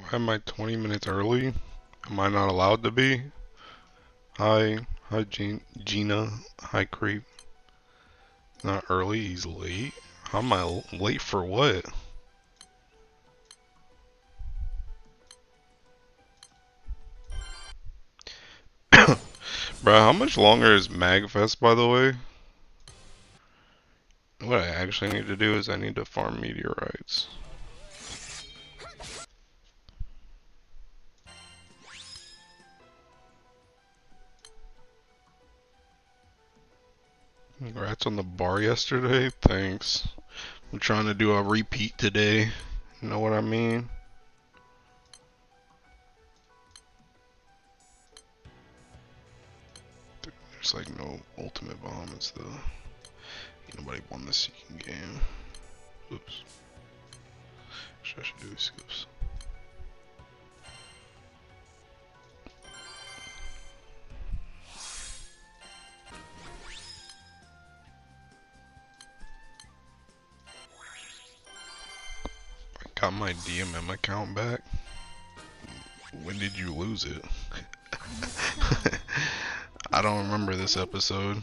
Why am I 20 minutes early? Am I not allowed to be? Hi, Gina. Hi, Creep. Not early, he's late. How am I late for what? Bro, how much longer is MagFest, by the way? What I actually need to do is I need to farm meteorites. Congrats on the bar yesterday. Thanks. I'm trying to do a repeat today. You know what I mean? There's like no ultimate bomb. It's the nobody won the second game. Oops. I should do these skips. I got my DMM account back. When did you lose it? I don't remember this episode.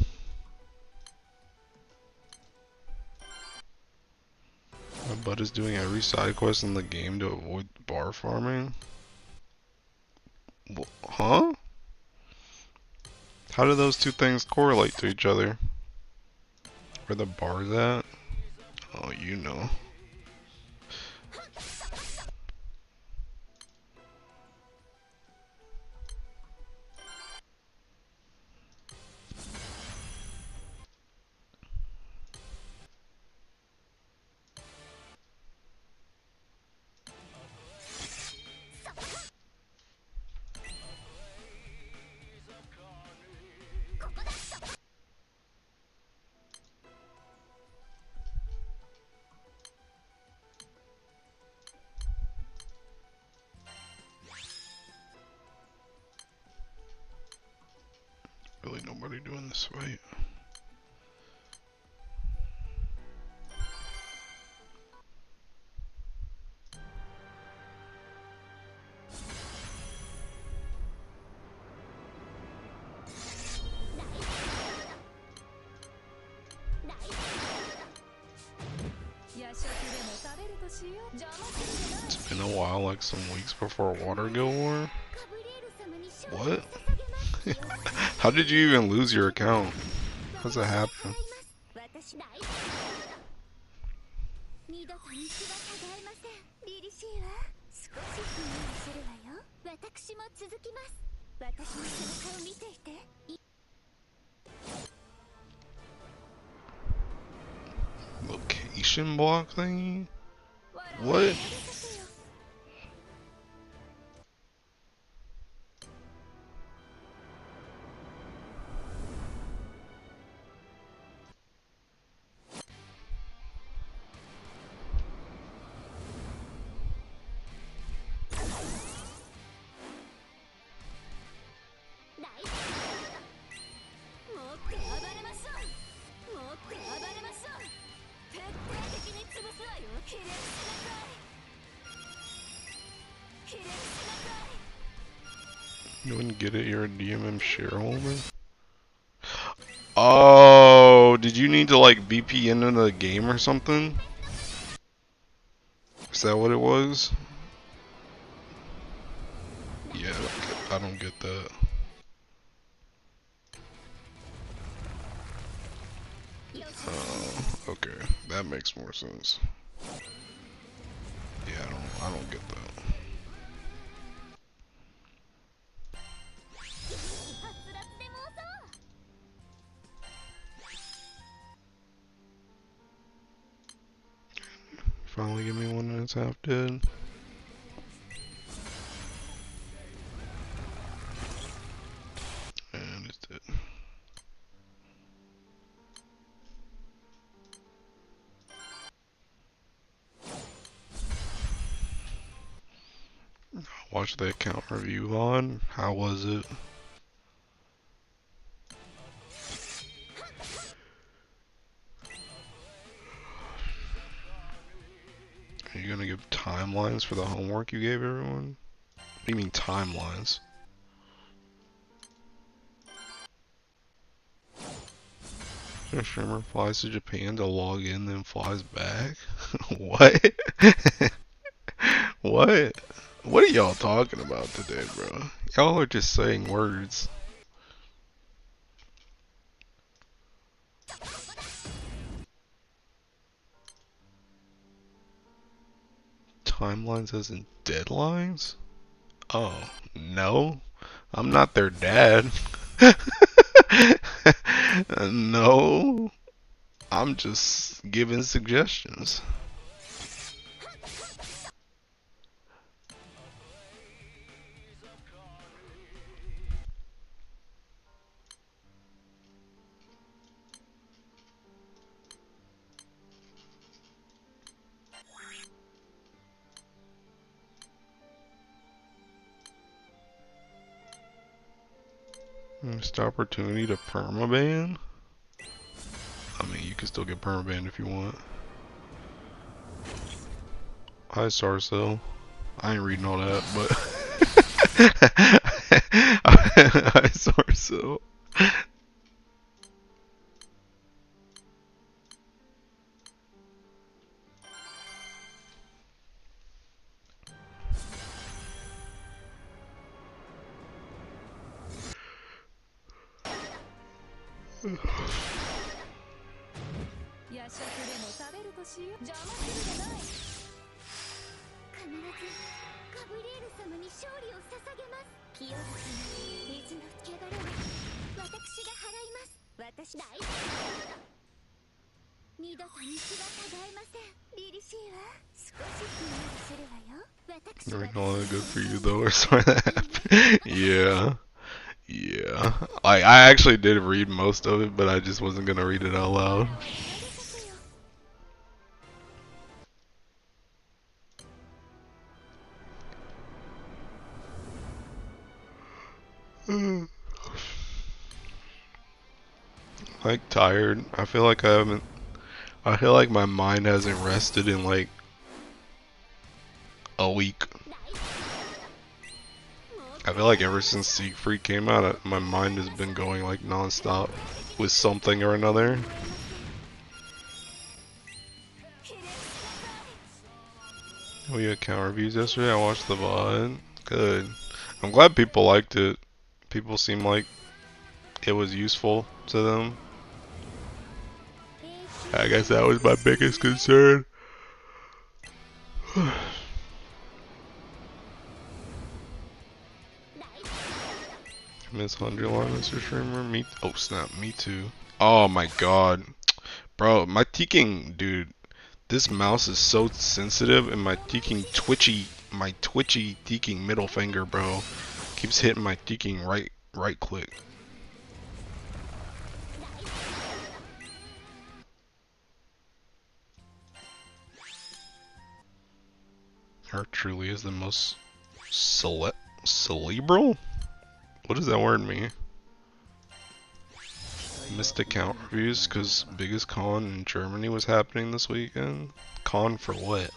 My bud is doing every side quest in the game to avoid bar farming. Huh? How do those two things correlate to each other? Where the bar's at? Oh, you know. Really nobody doing this fight. It's been a while, like some weeks before Water Guild War. What? How did you even lose your account? How's that happen? Location block thingy? What? You wouldn't get it, you're a DMM shareholder? Oh, did you need to like VPN into the game or something? Is that what it was? Yeah, I don't get that. Oh, okay, that makes more sense. Yeah, I don't get that. Finally give me one that's half dead. And it's dead. Watch the account review on. How was it? Are you gonna give timelines for the homework you gave everyone? What do you mean timelines? A streamer flies to Japan to log in, then flies back? What? What? What are y'all talking about today, bro? Y'all are just saying words. Timelines as in deadlines? Oh, no. I'm not their dad. No. I'm just giving suggestions. Missed opportunity to permaban? I mean, you can still get permabanned if you want. Hi, Sarcel. I ain't reading all that, but... Hi, Sarcel. You're reading all that good for you, though, or something like that. Yeah. Yeah. I actually did read most of it, but I just wasn't gonna read it out loud. Like tired. I feel like I haven't. I feel like my mind hasn't rested in like a week. I feel like ever since Siegfried came out, my mind has been going like non-stop with something or another. We had account reviews yesterday. I watched the VOD. Good. I'm glad people liked it. People seem like it was useful to them. I guess that was my biggest concern. Miss Underline, Mr. Streamer. Me. Oh snap. Me too. Oh my god, bro. My teeking, dude. This mouse is so sensitive, and my twitchy teeking middle finger, bro, keeps hitting my teeking right click. Her truly is the most cerebral? What does that word mean? Missed account reviews because biggest con in Germany was happening this weekend. Con for what?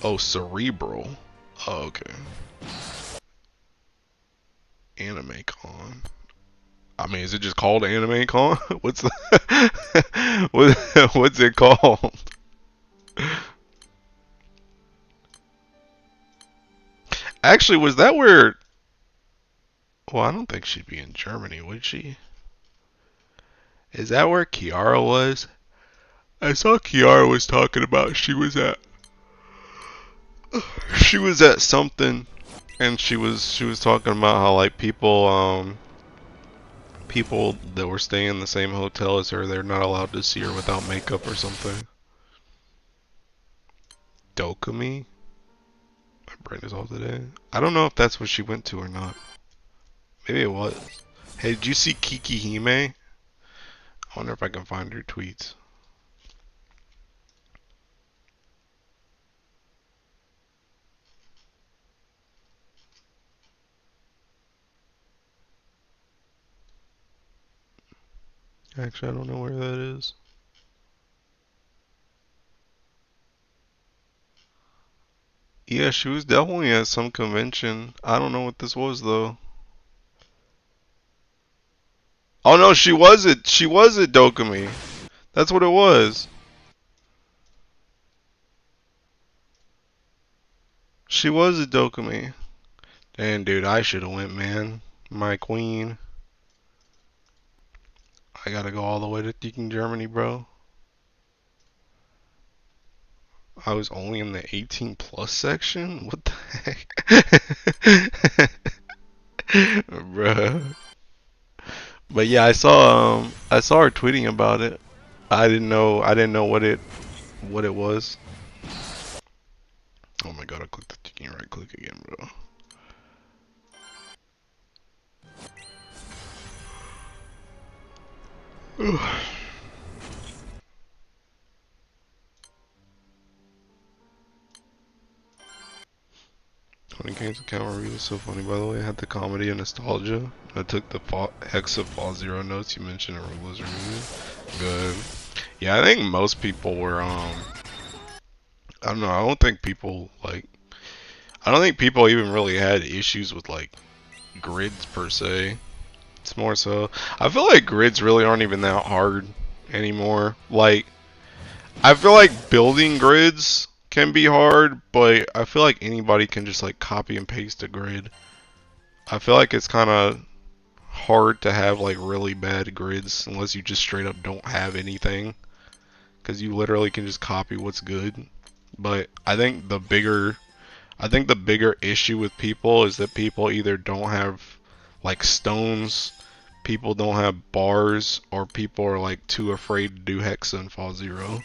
Oh, cerebral. Oh, okay. Anime con. I mean, is it just called Anime Con? What's the what's it called? Actually, was that where? Well, I don't think she'd be in Germany, would she? Is that where Kiara was? I saw Kiara was talking about she was at something, and she was talking about how like people that were staying in the same hotel as her, they're not allowed to see her without makeup or something. Dokumi? My brain is all today. I don't know if that's what she went to or not. Maybe it was. Hey, did you see Kiki Hime? I wonder if I can find her tweets. Actually, I don't know where that is. Yeah, she was definitely at some convention. I don't know what this was though. Oh no, she was at Dokumi. That's what it was. She was at Dokumi. And dude, I should have went, man. My queen. I gotta go all the way to Deakin, Germany, bro. I was only in the 18 plus section? What the heck? Bruh. But yeah, I saw her tweeting about it. I didn't know what it was. Oh my god, I clicked the chicken right click again, bro. 20 games account review was so funny, by the way. I had the comedy and nostalgia. I took the Hexa Fall Zero notes you mentioned in Ruble's review. Good. Yeah, I think most people were, I don't know, I don't think people, like, I don't think people even really had issues with, like, grids per se. It's more so, I feel like grids really aren't even that hard anymore. Like, I feel like building grids can be hard, but I feel like anybody can just like copy and paste a grid. I feel like it's kind of hard to have like really bad grids unless you just straight up don't have anything, because you literally can just copy what's good. But I think the bigger issue with people is that people either don't have like stones, people don't have bars, or people are like too afraid to do Hexa and Fall Zero.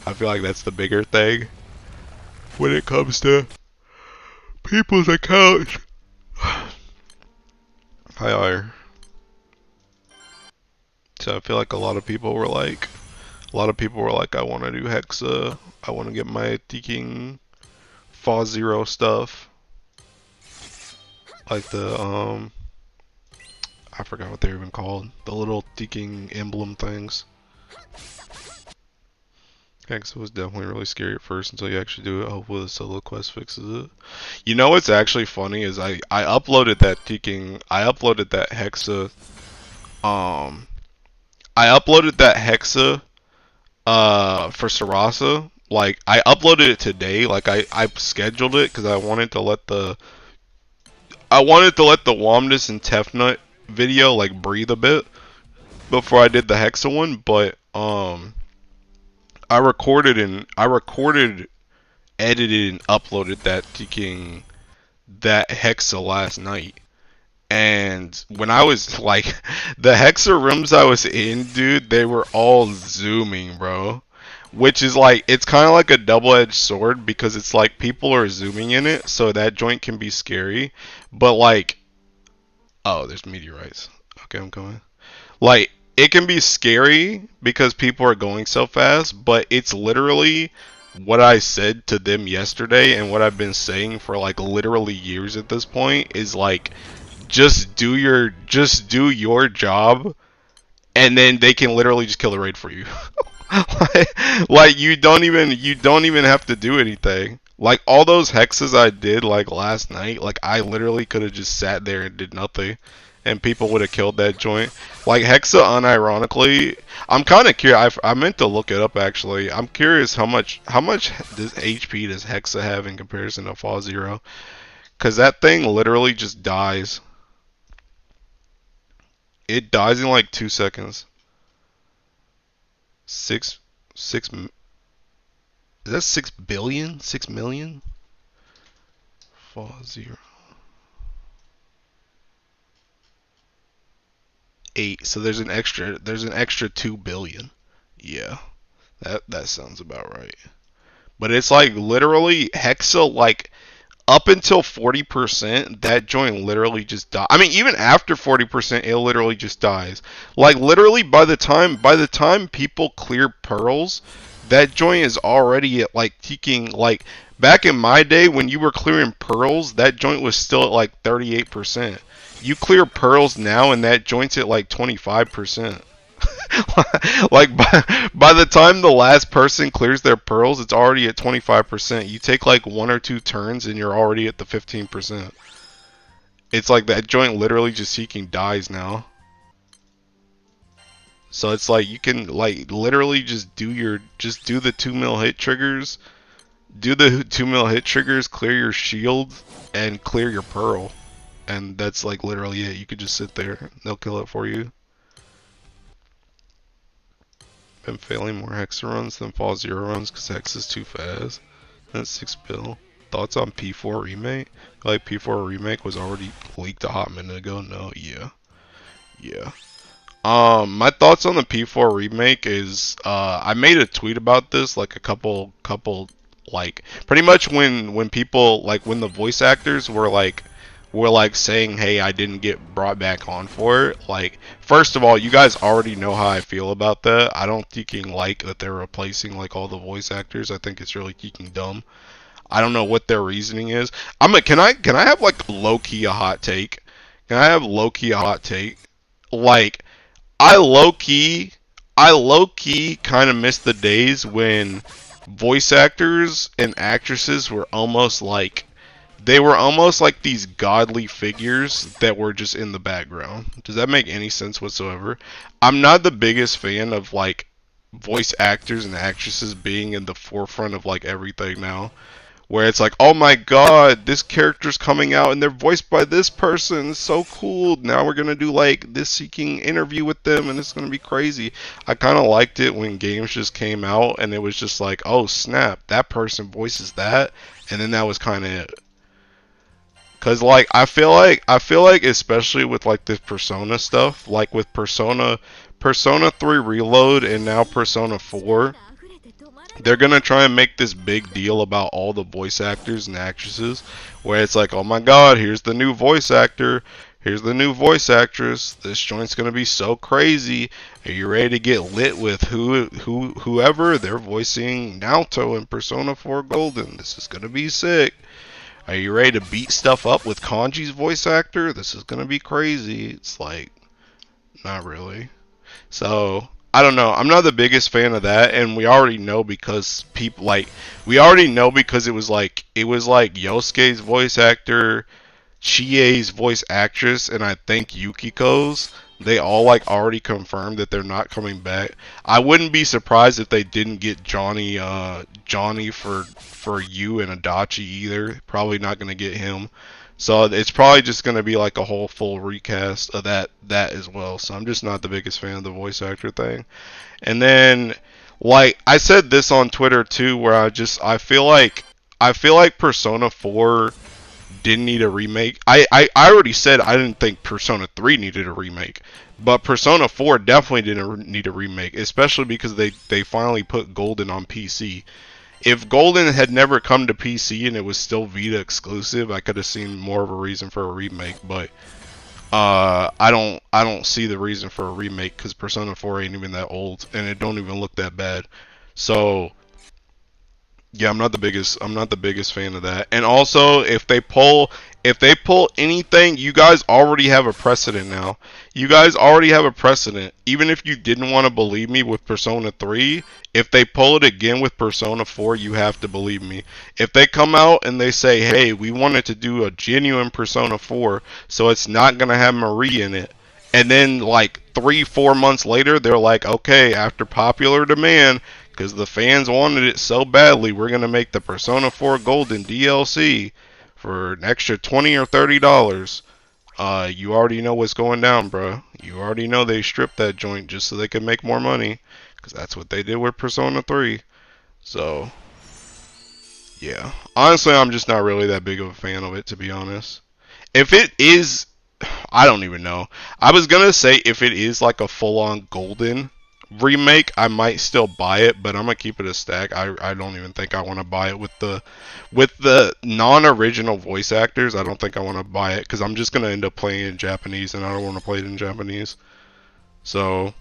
I feel like that's the bigger thing when it comes to people's accounts. Hi, R. So I feel like a lot of people were like, I want to do Hexa, I want to get my Deaking Fall Zero stuff, like the I forgot what they're even called, the little Deaking emblem things. Hexa was definitely really scary at first until you actually do it. Hopefully the solo quest fixes it. You know what's actually funny is I uploaded that Deaking, I uploaded that Hexa, um, I uploaded that Hexa for Sarasa. Like I uploaded it today. Like I scheduled it because I wanted to let the Womnus and Tefnut video like breathe a bit before I did the Hexa one. But I recorded, edited, and uploaded that Hexa last night. And when I was like, the Hexa rooms I was in, dude, they were all zooming, bro. Which is like, it's kind of like a double-edged sword because it's like people are zooming in it, so that joint can be scary. But like, oh, there's meteorites. Okay, I'm coming. Like, it can be scary because people are going so fast, but it's literally what I said to them yesterday and what I've been saying for like literally years at this point is like, just do your job, and then they can literally just kill the raid for you. like you don't even have to do anything. Like all those hexes I did like last night, like I literally could have just sat there and did nothing, and people would have killed that joint. Like Hexa, unironically, I'm kind of curious. I meant to look it up actually. I'm curious how much does HP does Hexa have in comparison to Fall Zero? Cause that thing literally just dies. It dies in like 2 seconds. Six, six. Is that 6 billion? 6 million? Fall zero. 8. So there's an extra. There's an extra 2 billion. Yeah, that sounds about right. But it's like literally Hexa like up until 40%, that joint literally just dies. I mean, even after 40%, it literally just dies. Like literally by the time people clear pearls, that joint is already at like peaking. Like back in my day when you were clearing pearls, that joint was still at like 38%. You clear pearls now and that joint's at like 25%. Like by the time the last person clears their pearls, it's already at 25%. You take like one or two turns and you're already at the 15%. It's like that joint literally just seeking dies now. So it's like you can like literally just do the 2 mil hit triggers, clear your shield, and clear your pearl. And that's like literally it. You could just sit there. They'll kill it for you. Been failing more Hexa runs than Fall Zero runs because Hex is too fast. That's 6 bill. Thoughts on P4 remake? Like P4 remake was already leaked a hot minute ago. No, yeah. Yeah. My thoughts on the P4 remake is, I made a tweet about this like a couple, like pretty much when people like when the voice actors were like saying, hey, I didn't get brought back on for it. Like, first of all, you guys already know how I feel about that. I don't freaking like that they're replacing like all the voice actors. I think it's really freaking dumb. I don't know what their reasoning is. Can I have like low key a hot take? Can I have low key a hot take? Like, I low key kind of miss the days when voice actors and actresses were almost like these godly figures that were just in the background. Does that make any sense whatsoever? I'm not the biggest fan of like voice actors and actresses being in the forefront of like everything now. Where it's like, oh my god, this character's coming out and they're voiced by this person. It's so cool. Now we're gonna do like this seeking interview with them and it's gonna be crazy. I kind of liked it when games just came out and it was just like, oh snap, that person voices that, and then that was kind of it. Cause like I feel like especially with like this Persona stuff, like with Persona 3 Reload and now Persona 4, they're gonna try and make this big deal about all the voice actors and actresses, where it's like, oh my god, here's the new voice actor, here's the new voice actress. This joint's gonna be so crazy. Are you ready to get lit with whoever they're voicing Naoto in Persona 4 Golden? This is gonna be sick. Are you ready to beat stuff up with Kanji's voice actor? This is gonna be crazy. It's like, not really. So I don't know. I'm not the biggest fan of that, and we already know because it was like Yosuke's voice actor, Chie's voice actress, and I think Yukiko's. They all like already confirmed that they're not coming back. I wouldn't be surprised if they didn't get Johnny for you and Adachi either. Probably not gonna get him. So it's probably just gonna be like a whole full recast of that as well. So I'm just not the biggest fan of the voice actor thing. And then like I said this on Twitter too, where I feel like Persona 4 didn't need a remake. I already said I didn't think Persona 3 needed a remake. But Persona 4 definitely didn't need a remake, especially because they finally put Golden on PC. If Golden had never come to PC and it was still Vita exclusive, I could have seen more of a reason for a remake, but I don't see the reason for a remake because Persona 4 ain't even that old and it don't even look that bad. So yeah, I'm not the biggest fan of that. And also, if they pull anything, you guys already have a precedent now. You guys already have a precedent. Even if you didn't want to believe me with Persona 3, if they pull it again with Persona 4, you have to believe me. If they come out and they say, "Hey, we wanted to do a genuine Persona 4, so it's not going to have Marie in it." And then like 3-4 months later, they're like, "Okay, after popular demand, because the fans wanted it so badly, we're going to make the Persona 4 Golden DLC for an extra $20 or $30. You already know what's going down, bro. You already know they stripped that joint just so they could make more money. Because that's what they did with Persona 3. So, yeah. Honestly, I'm just not really that big of a fan of it, to be honest. If it is, I don't even know. I was going to say if it is like a full-on Golden remake, I might still buy it, but I'm gonna keep it a stack. I don't even think I want to buy it with the non-original voice actors. I don't think I want to buy it because I'm just gonna end up playing it in Japanese, and I don't want to play it in Japanese. So,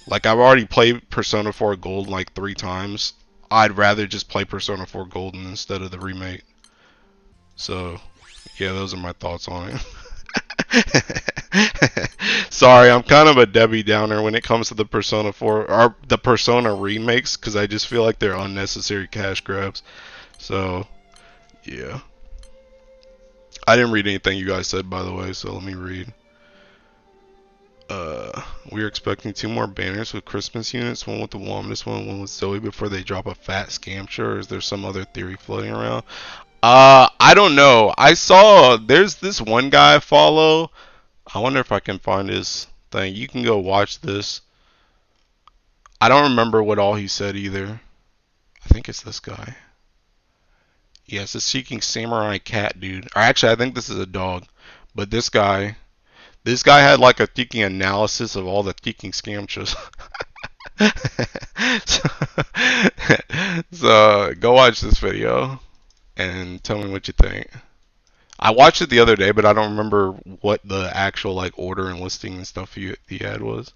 like I've already played Persona 4 Gold like 3 times. I'd rather just play Persona 4 Golden instead of the remake. So, yeah, those are my thoughts on it. So sorry, I'm kind of a Debbie Downer when it comes to the Persona 4 or the Persona remakes because I just feel like they're unnecessary cash grabs. So, yeah. I didn't read anything you guys said, by the way, so let me read. We're expecting 2 more banners with Christmas units, one with the Womnus one with Zoe before they drop a fat scamcher, or is there some other theory floating around? I don't know. I saw there's this one guy I follow. I wonder if I can find his thing. You can go watch this. I don't remember what all he said either. I think it's this guy. Yes, the Seeking Samurai Cat dude. Or actually, I think this is a dog. But this guy had like a thinking analysis of all the thinking scamchas. So go watch this video and tell me what you think. I watched it the other day, but I don't remember what the actual like order and listing and stuff he had was.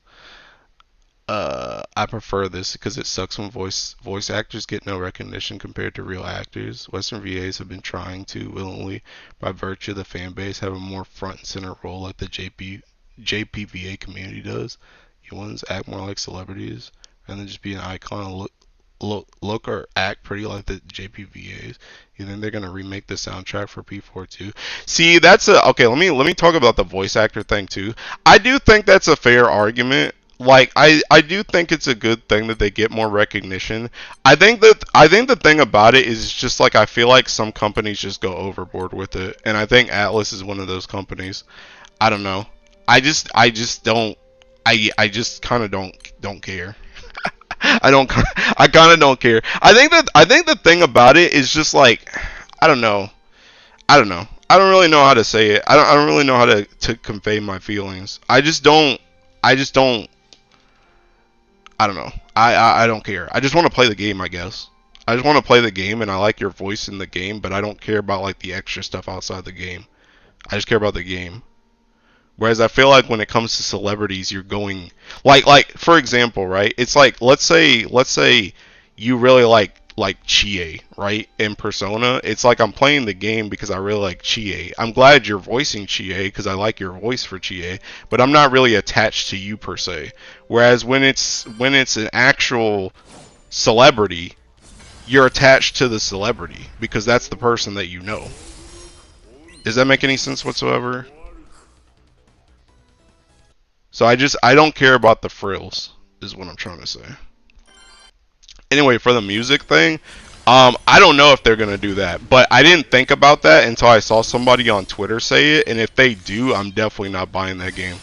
I prefer this because it sucks when voice actors get no recognition compared to real actors. Western VAs have been trying to willingly, by virtue of the fan base, have a more front and center role like the JPVA community does. You ones act more like celebrities and then just be an icon and look or act pretty like the JPVAs. You think they're gonna remake the soundtrack for P4 too? See, that's a okay. Let me talk about the voice actor thing too. I do think that's a fair argument. Like I do think it's a good thing that they get more recognition. I think the thing about it is just like I feel like some companies just go overboard with it, and I think Atlas is one of those companies. I don't know. I just don't. I just kind of don't care. I don't. I kind of don't care. I think the thing about it is just like I don't know. I don't know. I don't really know how to say it. I don't really know how to convey my feelings. I just don't. I just don't. I don't know. I don't care. I just want to play the game, I guess. I just want to play the game, and I like your voice in the game, but I don't care about like the extra stuff outside the game. I just care about the game. Whereas I feel like when it comes to celebrities, you're going like for example, right? It's like let's say you really like Chie, right? In Persona, it's like I'm playing the game because I really like Chie. I'm glad you're voicing Chie because I like your voice for Chie, but I'm not really attached to you per se. Whereas when it's an actual celebrity, you're attached to the celebrity because that's the person that you know. Does that make any sense whatsoever? So I don't care about the frills, is what I'm trying to say. Anyway, for the music thing, I don't know if they're gonna do that, but I didn't think about that until I saw somebody on Twitter say it, and if they do, I'm definitely not buying that game.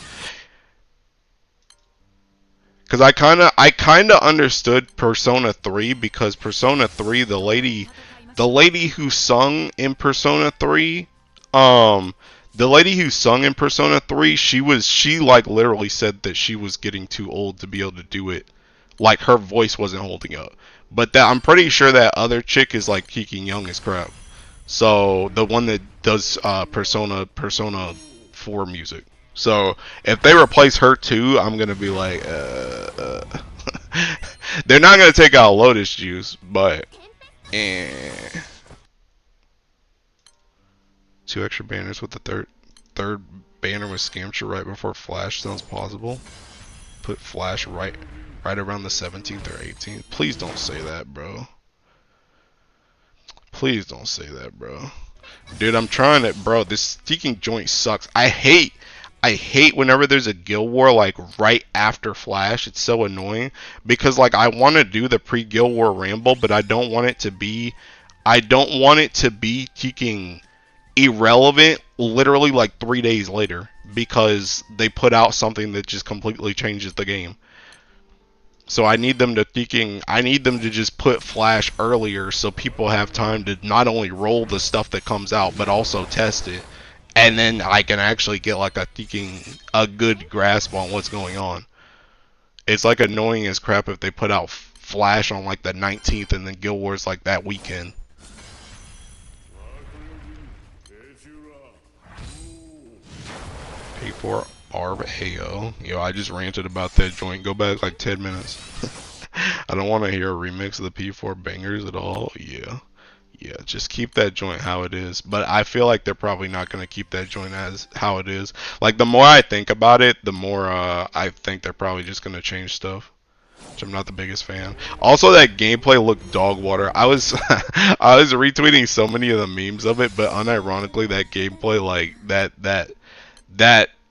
Cause I kinda understood Persona 3 because Persona 3, the lady who sung in Persona 3, um, the lady who sung in Persona 3, she like literally said that she was getting too old to be able to do it. Like her voice wasn't holding up. But that I'm pretty sure that other chick is like peaking young as crap. So the one that does Persona 4 music. So if they replace her too, I'm gonna be like, they're not gonna take out Lotus Juice, but eh. 2 extra banners with the third banner with Scamcher right before Flash sounds plausible. Put Flash right around the 17th or 18th. Please don't say that, bro. Please don't say that, bro. Dude, I'm trying to, bro. This sneaking joint sucks. I hate whenever there's a guild war like right after Flash. It's so annoying because like I want to do the pre-guild war ramble, but I don't want it to be teaking irrelevant literally like 3 days later because they put out something that just completely changes the game. So I need them to just put Flash earlier so people have time to not only roll the stuff that comes out but also test it. And then I can actually get like a good grasp on what's going on. It's like annoying as crap if they put out Flash on like the 19th and then Guild Wars like that weekend. P4 Arb AO. Yo, I just ranted about that joint. Go back like 10 minutes. I don't want to hear a remix of the P4 bangers at all. Yeah. Yeah, just keep that joint how it is. But I feel like they're probably not gonna keep that joint as how it is. Like the more I think about it, the more I think they're probably just gonna change stuff. Which I'm not the biggest fan. Also, that gameplay looked dog water. I was I was retweeting so many of the memes of it, but unironically, that gameplay like that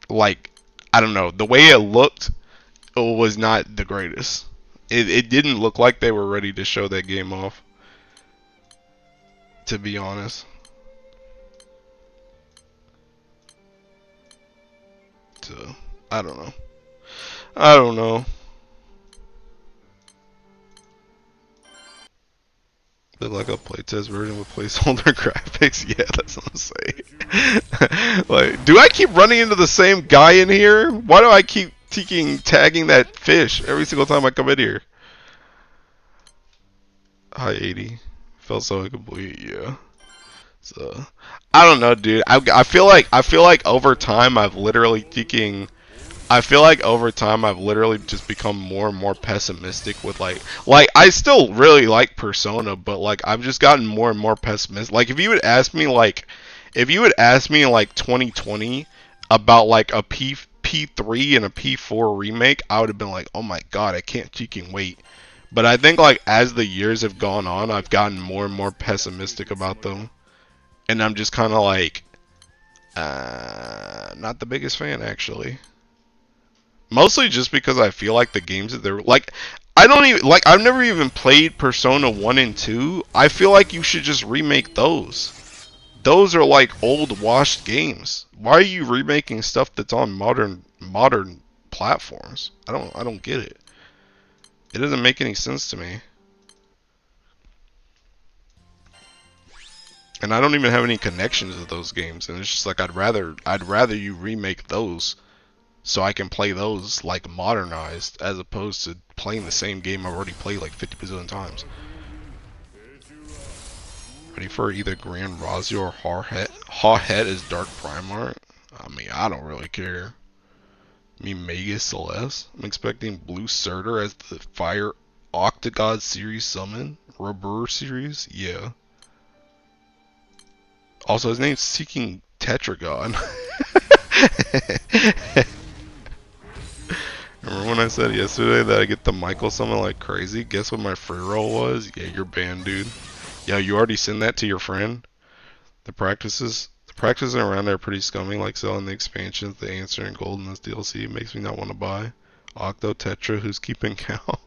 like I don't know, the way it looked was not the greatest. It didn't look like they were ready to show that game off, to be honest. So I don't know. I don't know. Look like a playtest version with placeholder graphics. Yeah, that's what I'm saying. Like, do I keep running into the same guy in here? Why do I keep tagging that fish every single time I come in here? High 80. Felt so incomplete. Yeah. So I don't know, dude. I feel like over time I've literally taking I feel like over time I've literally just become more and more pessimistic with like I still really like Persona, but like I've just gotten more and more pessimistic. Like if you would ask me in like 2020 about like a P3 and a P4 remake, I would have been like, "Oh my god, I can't freaking wait." But I think like as the years have gone on, I've gotten more and more pessimistic about them, and I'm just kind of like not the biggest fan actually. Mostly just because I feel like the games that they're like, I don't even like. I've never even played Persona 1 and 2. I feel like you should just remake those. Those are like old washed games. Why are you remaking stuff that's on modern platforms? I don't get it. It doesn't make any sense to me. And I don't even have any connections to those games, and it's just like I'd rather you remake those so I can play those like modernized as opposed to playing the same game I've already played like 50 bazillion times. Ready for either Grand Razio or Hawhead as Dark Primarch? I mean, I don't really care. Me Mega Celeste? I'm expecting Blue Surtur as the Fire Octogod series summon. Rubber series? Yeah. Also, his name's Seeking Tetragon. Remember when I said yesterday that I get the Michael summon like crazy? Guess what my free roll was? Yeah, you're banned, dude. Yeah, you already sent that to your friend? The practices around there are pretty scummy, like selling the expansions, the answer and gold in this DLC makes me not want to buy. Octo Tetra, who's keeping count?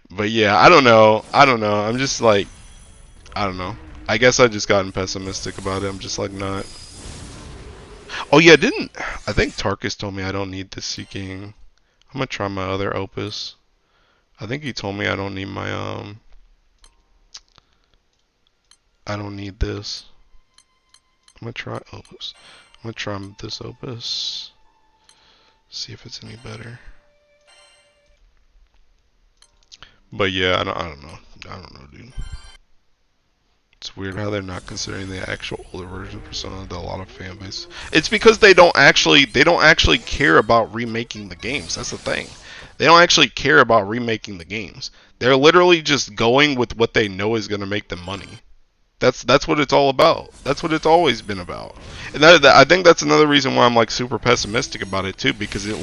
But yeah, I don't know. I don't know. I'm just like, I don't know. I guess I just gotten pessimistic about it. I'm just like not. Oh yeah, didn't I think Tarkus told me I don't need the seeking. I'm gonna try my other opus. I think he told me I don't need my I don't need this. I'm gonna try opus. I'm gonna try this opus. See if it's any better. But yeah, I don't know. I don't know, dude. It's weird how they're not considering the actual older version of Persona that a lot of fan base. It's because they don't actually care about remaking the games. That's the thing. They don't actually care about remaking the games. They're literally just going with what they know is going to make them money. That's what it's all about. That's what it's always been about. And I think that's another reason why I'm like super pessimistic about it too, because it's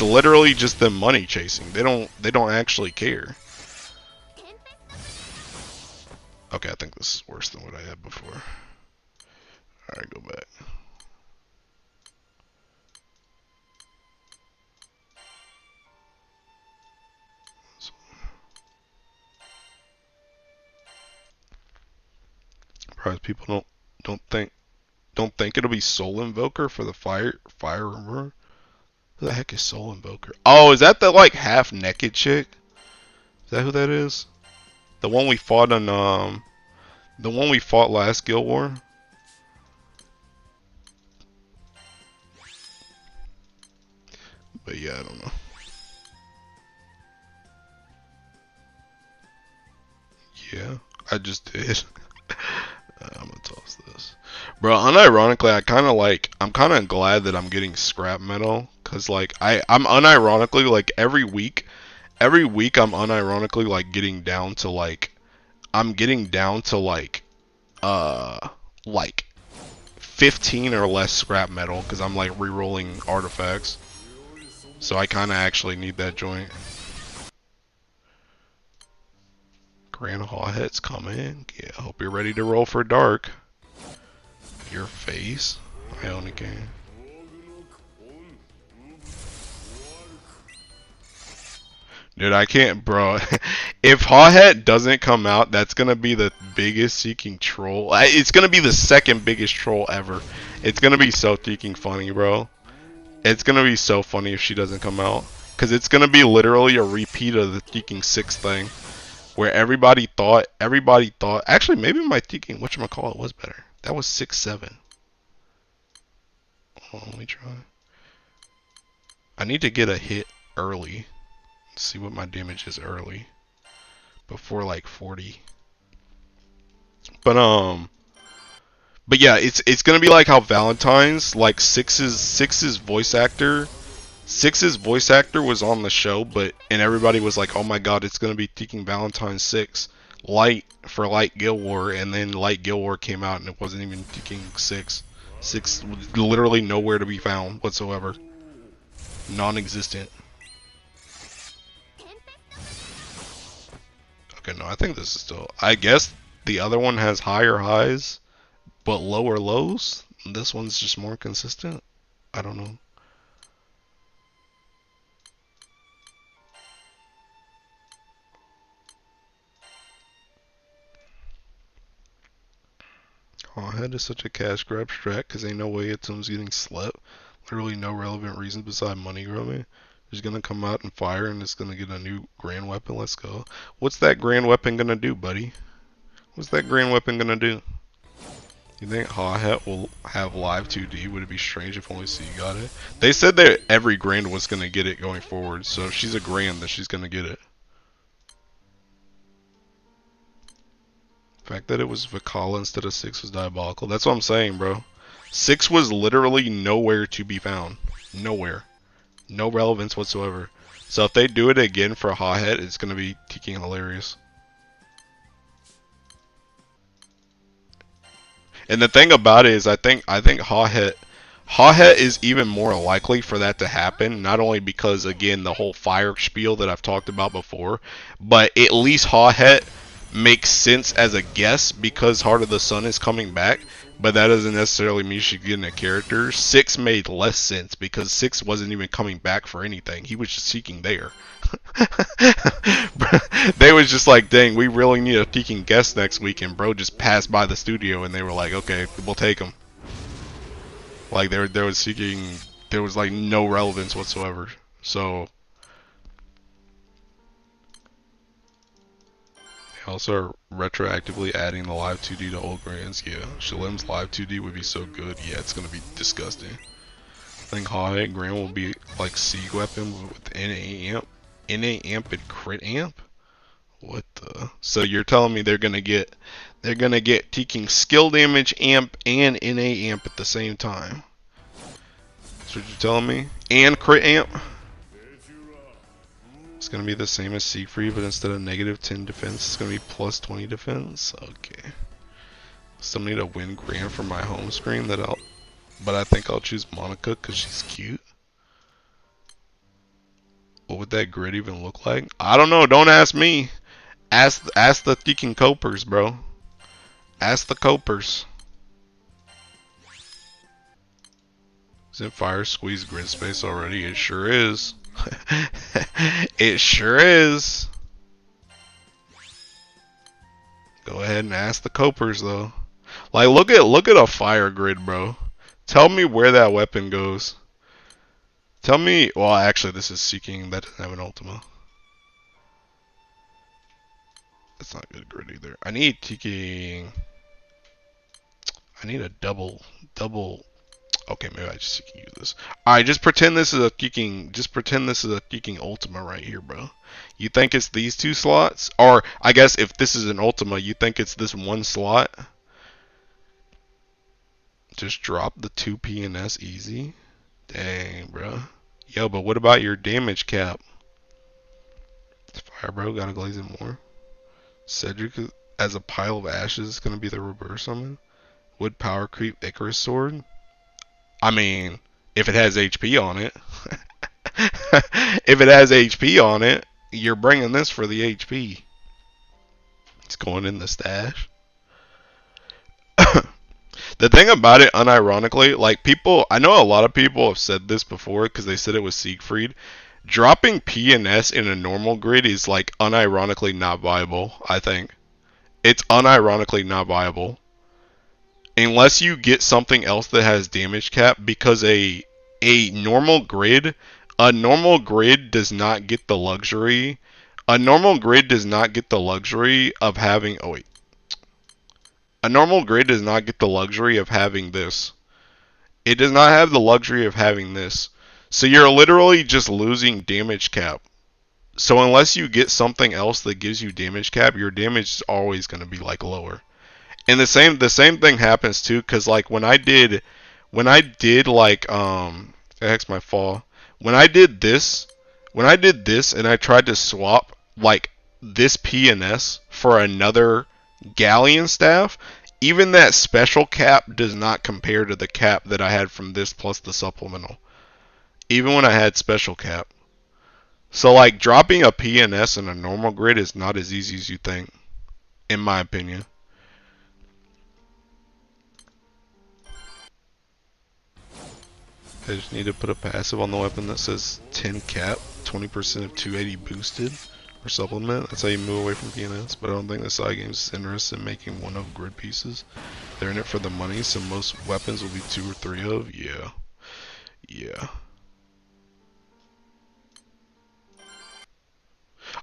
literally just them money chasing. They don't actually care. Okay, I think this is worse than what I had before. Alright, go back. Surprised people don't think it'll be Soul Invoker for the Fire Emperor. Who the heck is Soul Invoker? Oh, is that the like half naked chick? Is that who that is? The one we fought on the one we fought last Guild War? But yeah, I don't know. Yeah, I just did. I'm gonna toss this, bro. Unironically, I'm kind of glad that I'm getting scrap metal, cause like I'm unironically like every week I'm unironically like getting down to like I'm getting down to like 15 or less scrap metal because I'm like re-rolling artifacts. So I kind of actually need that joint. Grand Hawhead's coming. Yeah, hope you're ready to roll for dark. Your face. I own a game. Dude, I can't, bro. If Hawhead doesn't come out, that's gonna be the biggest seeking troll. It's gonna be the second biggest troll ever. It's gonna be so freaking funny, bro. It's gonna be so funny if she doesn't come out. Cause it's gonna be literally a repeat of the freaking 6 thing. Where everybody thought, actually maybe my freaking whatchamacallit was better. That was 6-7. Oh, let me try. I need to get a hit early. See what my damage is early. Before like 40. But yeah, it's gonna be like how Valentine's, like Six's voice actor was on the show, and everybody was like, oh my god, it's gonna be taking Valentine's 6 Light for Light Guild War, and then Light Guild War came out and it wasn't even taking 6. 6 was literally nowhere to be found whatsoever. Non-existent. Okay, no, I think this is still. I guess the other one has higher highs, but lower lows. This one's just more consistent. I don't know. Hawhead is such a cash grab strat because ain't no way Atom's getting slept. Literally no relevant reason beside money grubbing. He's gonna come out and fire and it's gonna get a new grand weapon. Let's go. What's that grand weapon gonna do, buddy? What's that grand weapon gonna do? You think Hawhead will have live 2D? Would it be strange if only C got it? They said that every grand was gonna get it going forward, so if she's a grand, then she's gonna get it. The fact that it was Vakala instead of 6 was diabolical. That's what I'm saying, bro. 6 was literally nowhere to be found. Nowhere. No relevance whatsoever. So if they do it again for Hawhead, it's gonna be freaking hilarious. And the thing about it is, I think Hawhead is even more likely for that to happen. Not only because, again, the whole fire spiel that I've talked about before, but at least Hawhead makes sense as a guess because Heart of the Sun is coming back. But that doesn't necessarily mean she get in a character. 6 made less sense because 6 wasn't even coming back for anything. He was just seeking there. They was just like, dang, we really need a peeking guest next week, and bro just passed by the studio and they were like, okay, we'll take him. Like there was seeking, there was like no relevance whatsoever. So they also are retroactively adding the live 2D to old grands. Yeah, Shalim's live 2D would be so good. Yeah, it's gonna be disgusting. I think Hawhead Grand will be like Siege weapon with NA amp and crit amp. What the? So you're telling me they're gonna get taking skill damage amp and NA amp at the same time? That's what you're telling me? And crit amp? It's gonna be the same as Siegfried, but instead of negative 10 defense, it's gonna be plus 20 defense. Okay. Still need a win grand for my home screen but I think I'll choose Monica because she's cute. What would that grid even look like? I don't know. Don't ask me. Ask the freaking copers, bro. Ask the copers. Isn't fire squeeze grid space already? It sure is. It sure is. Go ahead and ask the copers though. Like look at a fire grid, bro. Tell me where that weapon goes. Tell me. Well, actually, this is seeking. That doesn't have an Ultima. That's not good grid either. I need taking. I need a double. Okay, maybe I just can use this. Alright, just pretend this is a freaking Ultima right here, bro. You think it's these 2 slots? Or, I guess if this is an Ultima, you think it's this 1 slot? Just drop the 2 PNS easy? Dang, bro. Yo, but what about your damage cap? Fire, bro. Gotta glaze it more. Cedric as a pile of ashes is gonna be the reverse summon. Would power creep Icarus Sword? I mean, if it has HP on it. If it has HP on it, you're bringing this for the HP. It's going in the stash. The thing about it, unironically, like people, I know a lot of people have said this before because they said it was Siegfried. Dropping P and S in a normal grid is like unironically not viable, I think. It's unironically not viable. Unless you get something else that has damage cap, because a normal grid does not get the luxury. A normal grid does not get the luxury of having a normal grid does not get the luxury of having this. It does not have the luxury of having this. So you're literally just losing damage cap. So unless you get something else that gives you damage cap, your damage is always going to be like lower. And the same thing happens too, cause like when I did like hex my fall. When I did this and I tried to swap like this P and S for another Galleon staff, even that special cap does not compare to the cap that I had from this plus the supplemental. Even when I had special cap. So like dropping a P and S in a normal grid is not as easy as you think, in my opinion. I just need to put a passive on the weapon that says 10 cap, 20% of 280 boosted, or supplement. That's how you move away from PNS, but I don't think the side game is interested in making one of grid pieces. They're in it for the money, so most weapons will be 2 or 3 of. Yeah. Yeah.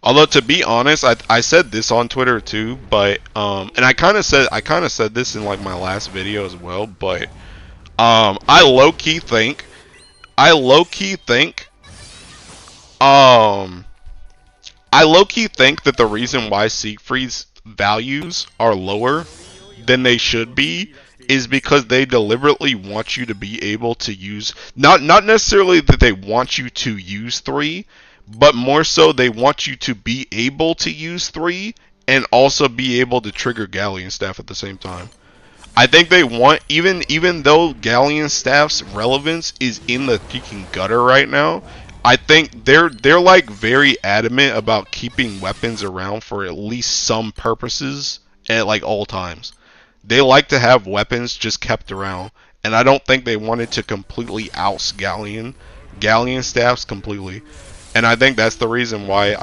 Although to be honest, I said this on Twitter too, but and I kind of said this in like my last video as well, but I low key think I low key think that the reason why Siegfried's values are lower than they should be is because they deliberately want you to be able to use not necessarily that they want you to use 3, but more so they want you to be able to use 3 and also be able to trigger Galleon staff at the same time. I think they want, even though Galleon staff's relevance is in the freaking gutter right now, I think they're like very adamant about keeping weapons around for at least some purposes at like all times. They like to have weapons just kept around, and I don't think they wanted to completely oust Galleon staffs completely. And I think that's the reason why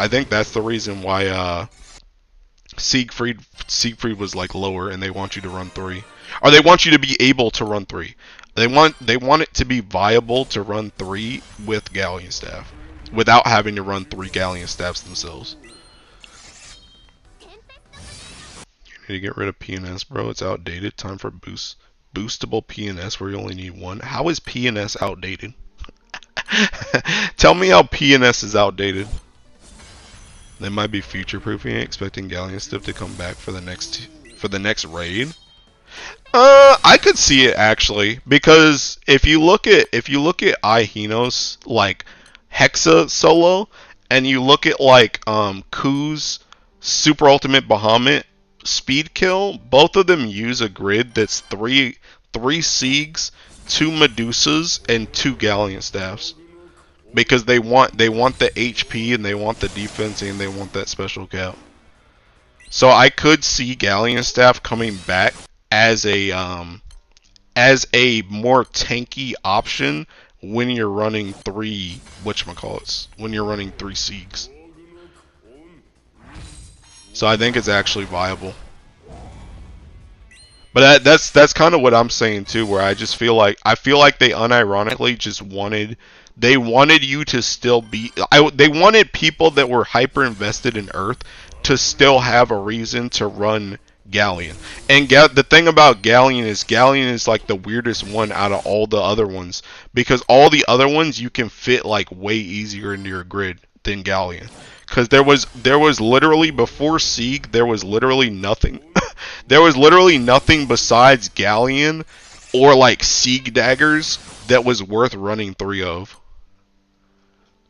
Siegfried was like lower, and they want you to run 3. Or they want you to be able to run 3. They want it to be viable to run 3 with Galleon staff without having to run 3 Galleon staffs themselves. You need to get rid of PNS, bro. It's outdated. Time for boostable PNS where you only need 1. How is PNS outdated? Tell me how PNS is outdated. They might be future-proofing it, expecting Galleon stuff to come back for the next raid. I could see it actually, because if you look at Aihinos like Hexa solo, and you look at like Ku's Super Ultimate Bahamut speed kill, both of them use a grid that's three Siegs, 2 Medusas, and 2 Galleon staffs. Because they want the HP and they want the defense and they want that special cap. So I could see Galleon staff coming back as a more tanky option when you're running 3 when you're running 3 Siegs. So I think it's actually viable. But that's kind of what I'm saying too, where I just feel like they unironically just wanted you to still be they wanted people that were hyper invested in Earth to still have a reason to run Galleon. And the thing about Galleon is like the weirdest one out of all the other ones, because all the other ones you can fit like way easier into your grid than Galleon. Because there was literally, before Sieg, there was literally nothing. There was literally nothing besides Galleon or like Sieg daggers that was worth running 3 of.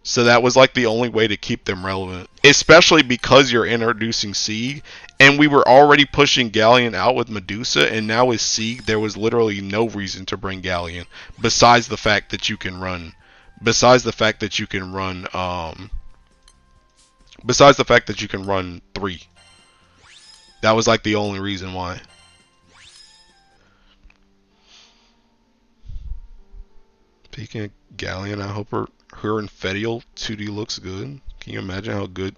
So that was like the only way to keep them relevant, especially because you're introducing Sieg, and we were already pushing Galleon out with Medusa, and now with Sieg, there was literally no reason to bring Galleon besides the fact that you can run, besides the fact that you can run, besides the fact that you can run 3. That was like the only reason why. Speaking of Galleon, I hope her and Fediel 2D looks good. Can you imagine how good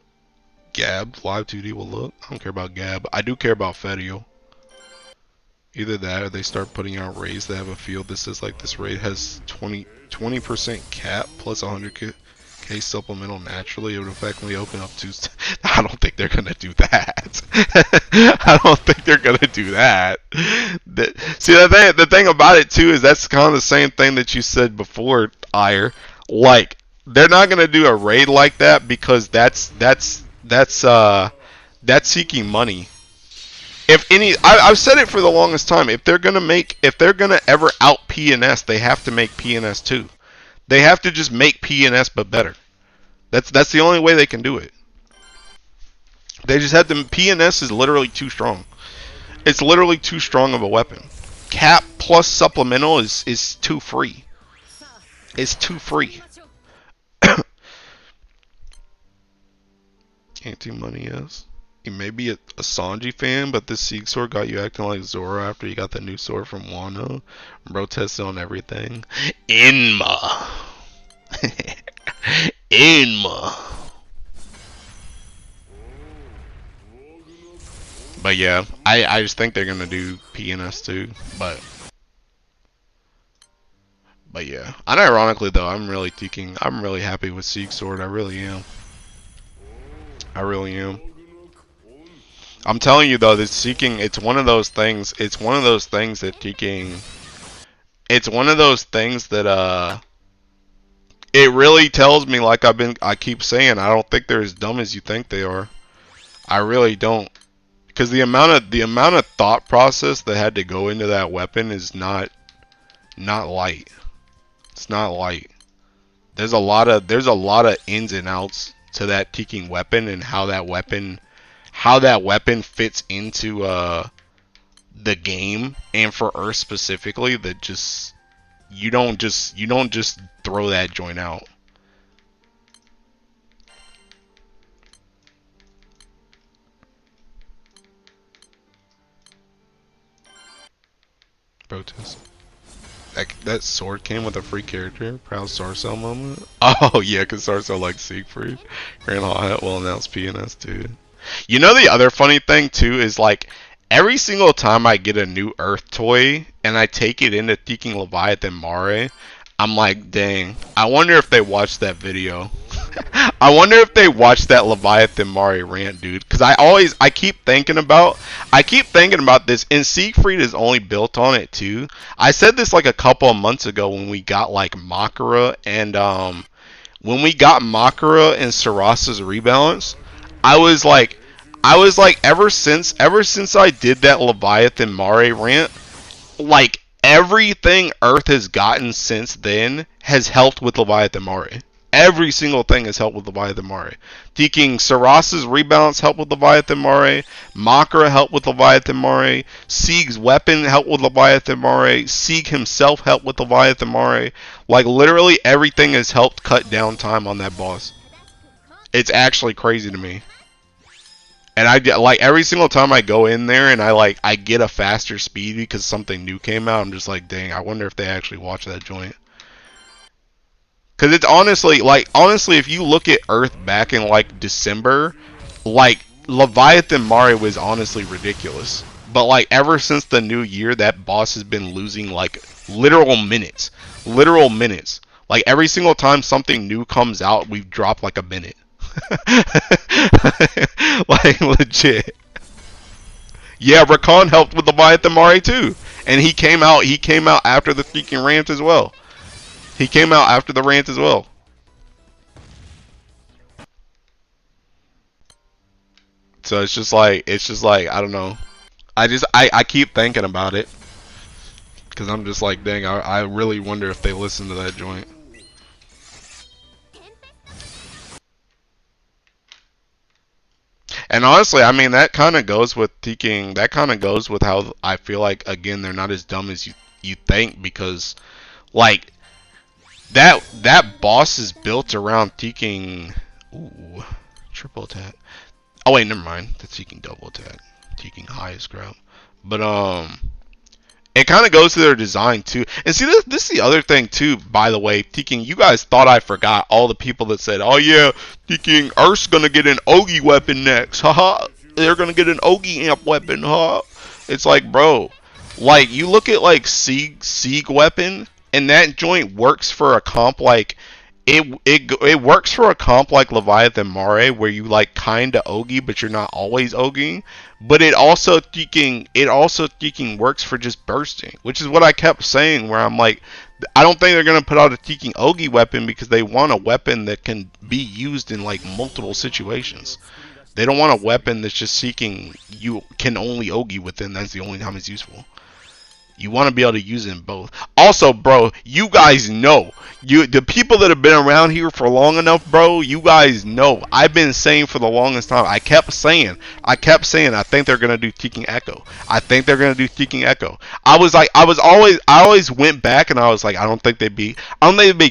Gab live 2D will look? I don't care about Gab. I do care about Fediel. Either that or they start putting out raids that have a field that says like this raid has 20% cap plus 100k supplemental naturally. It would effectively open up to. I don't think they're gonna do that. I don't think they're gonna do that. See, the thing about it too is that's kind of the same thing that you said before, Ire. Like they're not gonna do a raid like that because that's seeking money. If any, I've said it for the longest time. If they're gonna ever out PNS, they have to make PNS 2. They have to just make PNS but better. That's the only way they can do it. They just have to. PNS is literally too strong. It's literally too strong of a weapon. Cap plus supplemental is too free. It's too free. Anti-money is. You may be a Sanji fan, but this Sieg sword got you acting like Zoro after you got the new sword from Wano. Bro tested on everything. Inma. Inma. But yeah, I just think they're gonna do PNS too. But yeah. Unironically though, I'm really happy with Sieg sword. I really am. I really am. I'm telling you though, this seeking, it's one of those things that seeking, it's one of those things that it really tells me, like I keep saying, I don't think they're as dumb as you think they are. I really don't. Because the amount of thought process that had to go into that weapon is not light. It's not light. There's a lot of ins and outs to that Teking weapon and how that weapon fits into the game, and for Earth specifically, that just you don't just throw that joint out. Protest. That sword came with a free character. Proud Sarcel moment. Oh yeah, because Sarcel likes Siegfried. Grand Hot will announce PNS too. You know the other funny thing too is like every single time I get a new Earth toy and I take it into Teking Leviathan Mare, I'm like, dang, I wonder if they watched that video. I wonder if they watched that Leviathan Mare rant, dude. Because I keep thinking about this, and Siegfried is only built on it too. I said this like a couple of months ago when we got like Makara and Sarasa's rebalance. I was like, ever since I did that Leviathan Mare rant, like everything Earth has gotten since then has helped with Leviathan Mare. Every single thing has helped with Leviathan Mare. Teking Sarasa's rebalance helped with Leviathan Mare. Makara helped with Leviathan Mare. Sieg's weapon helped with Leviathan Mare. Sieg himself helped with Leviathan Mare. Like literally everything has helped cut down time on that boss. It's actually crazy to me. And I like every single time I go in there and I get a faster speed because something new came out. I'm just like, dang, I wonder if they actually watch that joint. Cause it's honestly, if you look at Earth back in like December, like Leviathan Mare was honestly ridiculous. But like ever since the new year, that boss has been losing like literal minutes. Like every single time something new comes out, we've dropped like a minute. Like legit. Yeah, Rakan helped with Leviathan Mare too, and he came out after the freaking rant as well. He came out after the rant as well. So it's just like I don't know. I keep thinking about it because I'm just like, dang, I really wonder if they listen to that joint. And honestly, I mean that kind of goes with Teking. That kind of goes with how I feel like again they're not as dumb as you think because like that boss is built around Teking. Ooh, triple attack. Oh wait, never mind. That's Teking double attack. Teking highest grab. But it kind of goes to their design too. And see, this is the other thing too. By the way, Teking, you guys thought I forgot all the people that said, "Oh yeah, Teking, Earth's gonna get an Ogi weapon next." Haha, they're gonna get an Ogi amp weapon. Huh? It's like, bro, like you look at like Sieg weapon, and that joint works for a comp like it works for a comp like Leviathan Mare where you like kinda Ogi but you're not always Ogiing. But it also works for just bursting, which is what I kept saying where I'm like I don't think they're gonna put out a Teking Ogi weapon because they want a weapon that can be used in like multiple situations. They don't want a weapon that's just seeking you can only Ogi within, that's the only time it's useful. You want to be able to use it in both. Also, bro, you guys know. The people that have been around here for long enough, bro, you guys know. I've been saying for the longest time. I think they're gonna do Teking Echo. I think they're gonna do Teking Echo. I always went back and I was like, I don't think they'd be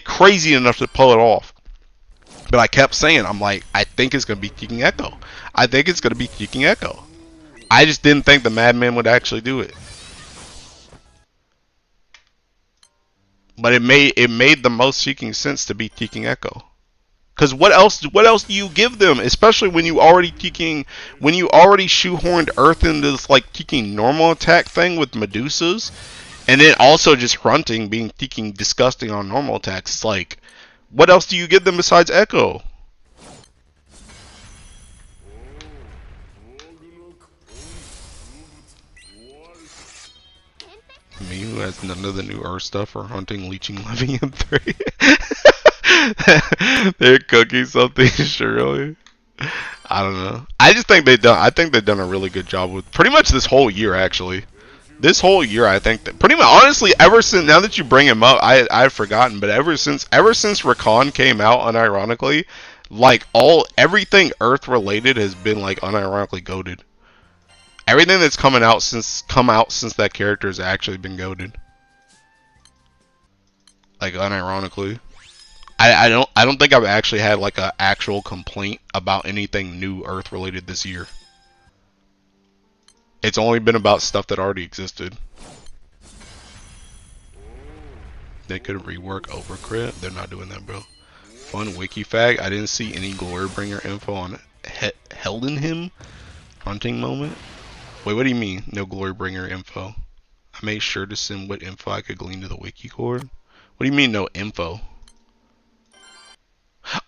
crazy enough to pull it off. But I kept saying, I'm like, I think it's gonna be Teking Echo. I think it's gonna be Teking Echo. I just didn't think the Madman would actually do it. But it made the most seeking sense to be Teking Echo. Cause what else do you give them? Especially when you already shoehorned Earth into this like Teking normal attack thing with Medusas, and then also just Grunting being Teking disgusting on normal attacks. It's like, what else do you give them besides Echo? Me who has none of the new Earth stuff or hunting, leeching, living in 3. They're cooking something, surely. I don't know. I think they've done a really good job with pretty much this whole year actually. This whole year I think that pretty much honestly ever since now that you bring him up, I've forgotten, but ever since Rakan came out unironically, like all everything Earth related has been like unironically goaded. Everything that's come out since that character has actually been goaded. Like unironically. I don't think I've actually had like an actual complaint about anything new Earth related this year. It's only been about stuff that already existed. They could rework Overcrit. They're not doing that, bro. Fun wiki fact. I didn't see any Glorybringer info on Heldenhim hunting moment. Wait, what do you mean? No Glorybringer info. I made sure to send what info I could glean to the wiki cord. What do you mean no info?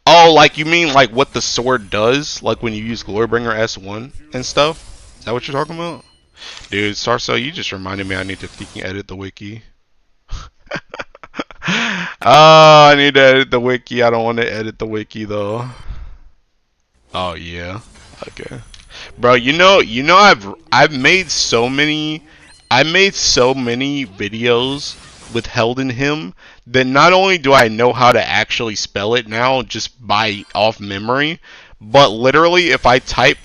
Oh, like you mean like what the sword does? Like when you use Glorybringer S1 and stuff? Is that what you're talking about? Dude, Sarso, you just reminded me I need to freaking edit the wiki. Oh, I need to edit the wiki. I don't want to edit the wiki though. Oh yeah. Okay. Bro, I made so many videos with Held in Him that not only do I know how to actually spell it now just by off memory, but literally if I type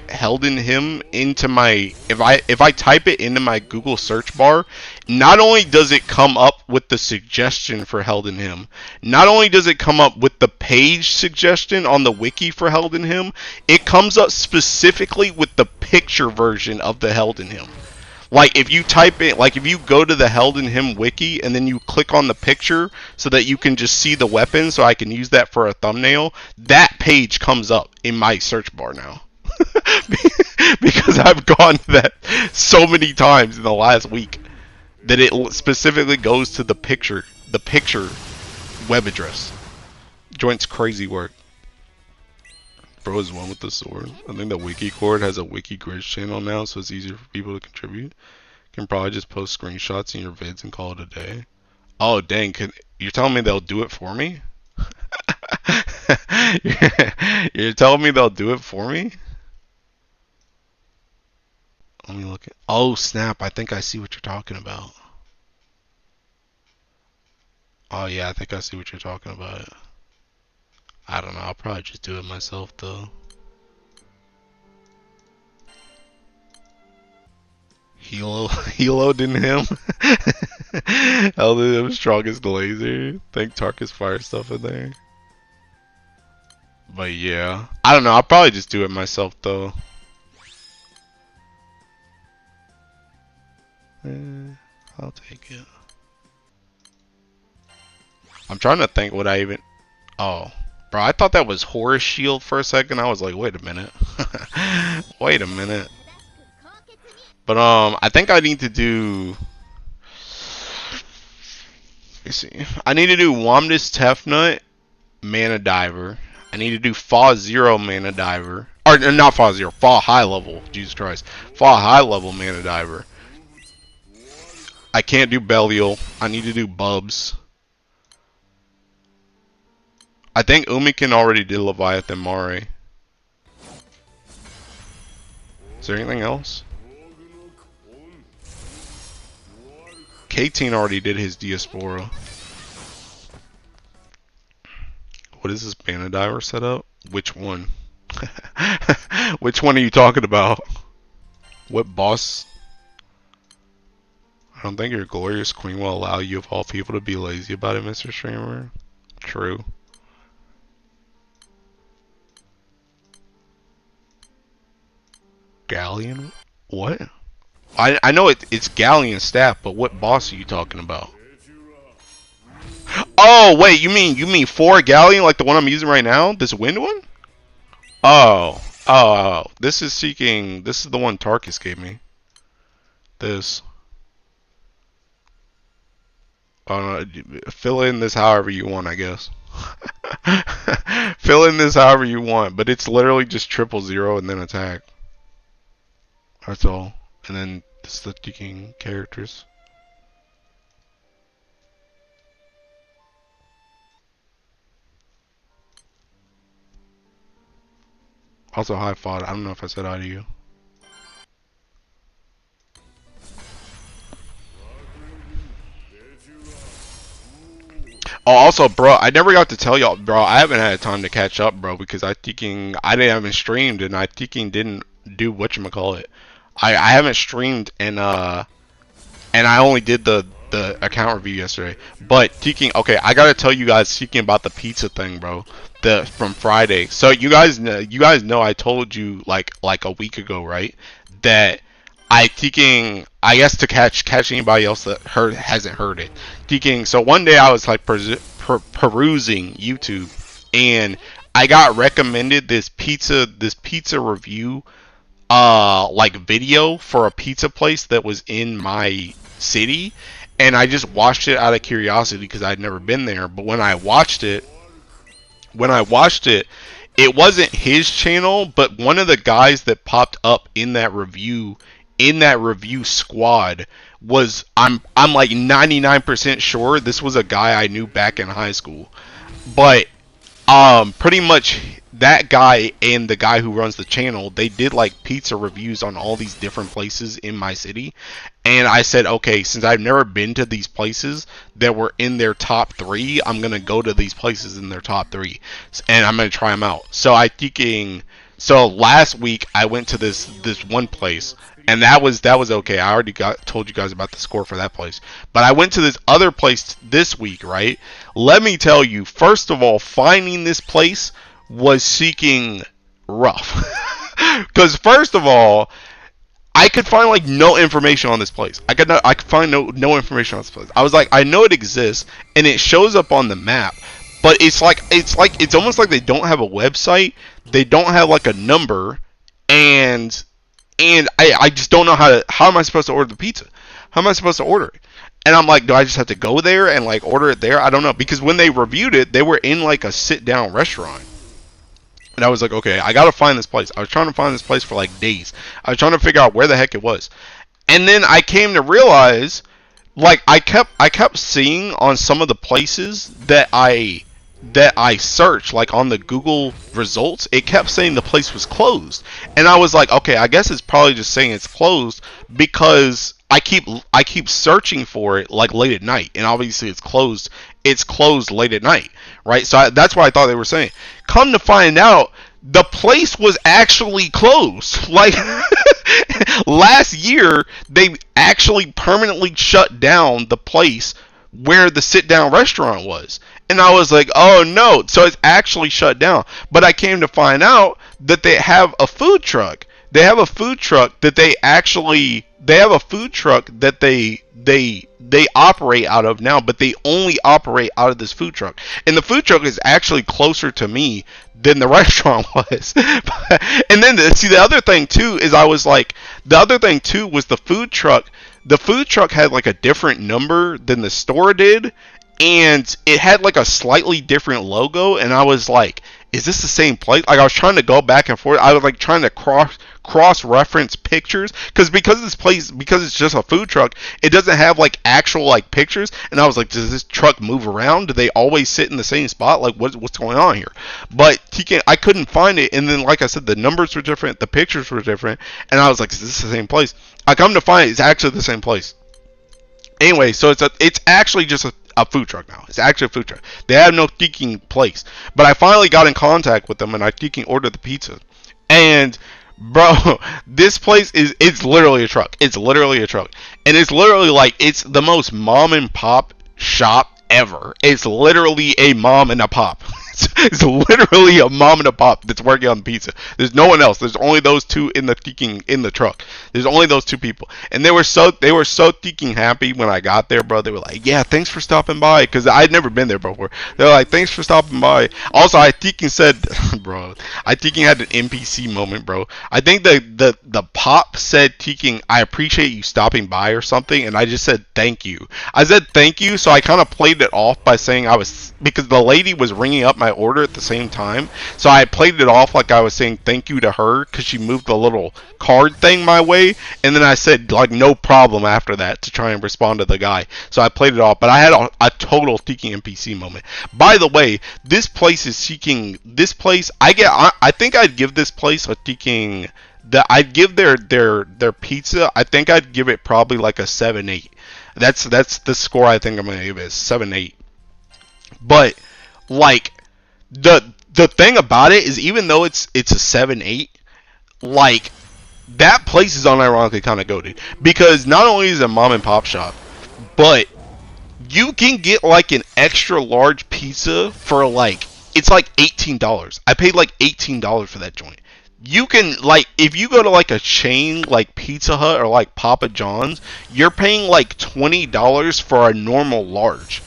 Held in Him into my if I type it into my Google search bar, not only does it come up with the suggestion for Held in Him, not only does it come up with the page suggestion on the wiki for Held in Him, it comes up specifically with the picture version of the Held in Him. Like if you type in, like if you go to the Held in Him wiki and then you click on the picture so that you can just see the weapon, so I can use that for a thumbnail, that page comes up in my search bar now. Because I've gone to that so many times in the last week that it specifically goes to the picture web address. Joint's crazy work. Bro is one with the sword. I think the wiki cord has a wiki grid channel now, so it's easier for people to contribute. Can probably just post screenshots in your vids and call it a day. Oh dang, you're telling me they'll do it for me? You're telling me they'll do it for me? Let me look at. Oh snap! I think I see what you're talking about. Oh yeah, I think I see what you're talking about. I don't know. I'll probably just do it myself though. Helo didn't him. Elden him strongest laser. Think Tarkus fire stuff in there. But yeah, I don't know. I'll probably just do it myself though. I'll take it. I'm trying to think what I even. Oh, bro, I thought that was Horus Shield for a second. I was like, wait a minute. Wait a minute. But I think I need to do. Let's see. I need to do Wamdus Tefnut, Mana Diver. I need to do Fa Zero Mana Diver. Or not Fa Zero, Fa High Level. Jesus Christ. Fa High Level Mana Diver. I can't do Belial. I need to do Bubs. I think Umiken already did Leviathan Mare. Is there anything else? K-Teen already did his Diaspora. What is this Mana Diver setup? Which one? Which one are you talking about? What boss? I don't think your glorious queen will allow you of all people to be lazy about it, Mr. Streamer. True. Galleon? What? I know it's Galleon staff, but what boss are you talking about? Oh wait, you mean 4 Galleon like the one I'm using right now? This wind one? Oh, this is seeking. This is the one Tarkus gave me. This. Fill in this however you want, I guess. Fill in this however you want, but it's literally just 000 and then attack. That's all. And then this is the ticking characters. Also, hi, Fod. I don't know if I said hi to you. Oh, also, bro, I never got to tell y'all, bro. I haven't had time to catch up, bro, because I didn't haven't streamed and I didn't do whatchamacallit. I haven't streamed and I only did the account review yesterday. But Teking, okay, I gotta tell you guys speaking about the pizza thing, bro. From Friday. So you guys know I told you like a week ago, right? That I guess to catch anybody else that hasn't heard it. Teking, so one day I was like perusing YouTube and I got recommended this pizza review like video for a pizza place that was in my city, and I just watched it out of curiosity because I'd never been there. But when I watched it, it wasn't his channel, but one of the guys that popped up in that review squad was I'm like 99% sure this was a guy I knew back in high school. But pretty much that guy and the guy who runs the channel, they did like pizza reviews on all these different places in my city. And I said, okay, since I've never been to these places that were in their top 3, I'm going to go to these places in their top 3. And I'm going to try them out. So last week I went to this one place. And that was okay. I already told you guys about the score for that place. But I went to this other place this week, right? Let me tell you, first of all, finding this place was seeking rough. Because first of all, I could find like no information on this place. I could find no information on this place. I was like, I know it exists and it shows up on the map, but it's almost like they don't have a website. They don't have like a number, and I just don't know how am I supposed to order the pizza? How am I supposed to order it? And I'm like, do I just have to go there and like order it there? I don't know, because when they reviewed it, they were in like a sit down restaurant. And I was like, okay, I gotta find this place. I was trying to find this place for like days. I was trying to figure out where the heck it was. And then I came to realize, like, I kept seeing on some of the places that I searched, like on the Google results, it kept saying the place was closed. And I was like, okay, I guess it's probably just saying it's closed because I keep searching for it like late at night, and obviously it's closed. It's closed late at night, right? So that's what I thought they were saying. Come to find out, the place was actually closed. Like Last year, they actually permanently shut down the place where the sit down restaurant was. And I was like, oh no. So it's actually shut down. But I came to find out that they have a food truck. They have a food truck that they have a food truck that they operate out of now, but they only operate out of this food truck. And the food truck is actually closer to me than the restaurant was. And then see, the other thing too is the other thing too was the food truck. The food truck had like a different number than the store did, and it had like a slightly different logo, and I was like, is this the same place? Like, I was trying to go back and forth. I was like trying to cross reference pictures because it's just a food truck, it doesn't have like actual like pictures. And I was like, does this truck move around? Do they always sit in the same spot? Like, what's going on here? But I couldn't find it. And then, like I said, the numbers were different, the pictures were different, and I was like, is this the same place? I come to find it's actually the same place. Anyway, so it's actually just a food truck now. It's actually a food truck. They have no tiki place. But I finally got in contact with them, and I tiki ordered the pizza. And bro, this place it's literally a truck. It's literally a truck. And it's literally like, it's the most mom and pop shop ever. It's literally a mom and a pop. It's literally a mom and a pop that's working on pizza. There's no one else. There's only those two in the truck. There's only those two people, and they were so freaking happy when I got there, bro. They were like, "Yeah, thanks for stopping by," because I'd never been there before. They were like, "Thanks for stopping by." Also, I freaking said, bro, I freaking had an NPC moment, bro. I think the pop said, "Teeking, I appreciate you stopping by" or something, and I just said thank you. I said thank you, so I kind of played it off by saying because the lady was ringing up my order at the same time, so I played it off like I was saying thank you to her because she moved the little card thing my way, and then I said like no problem after that to try and respond to the guy. So I played it off, but I had a total seeking NPC moment. By the way, this place is seeking. This place, I think I'd give this place a seeking. I'd give their pizza. I think I'd give it probably like a 7-8. That's the score I think I'm gonna give it, is 7-8. But like the thing about it is, even though it's a 7-8, like that place is unironically kind of goated, because not only is it a mom and pop shop, but you can get like an extra large pizza for like, it's like $18. I paid like $18 for that joint. You can, like, if you go to like a chain like Pizza Hut or like Papa John's, you're paying like $20 for a normal large,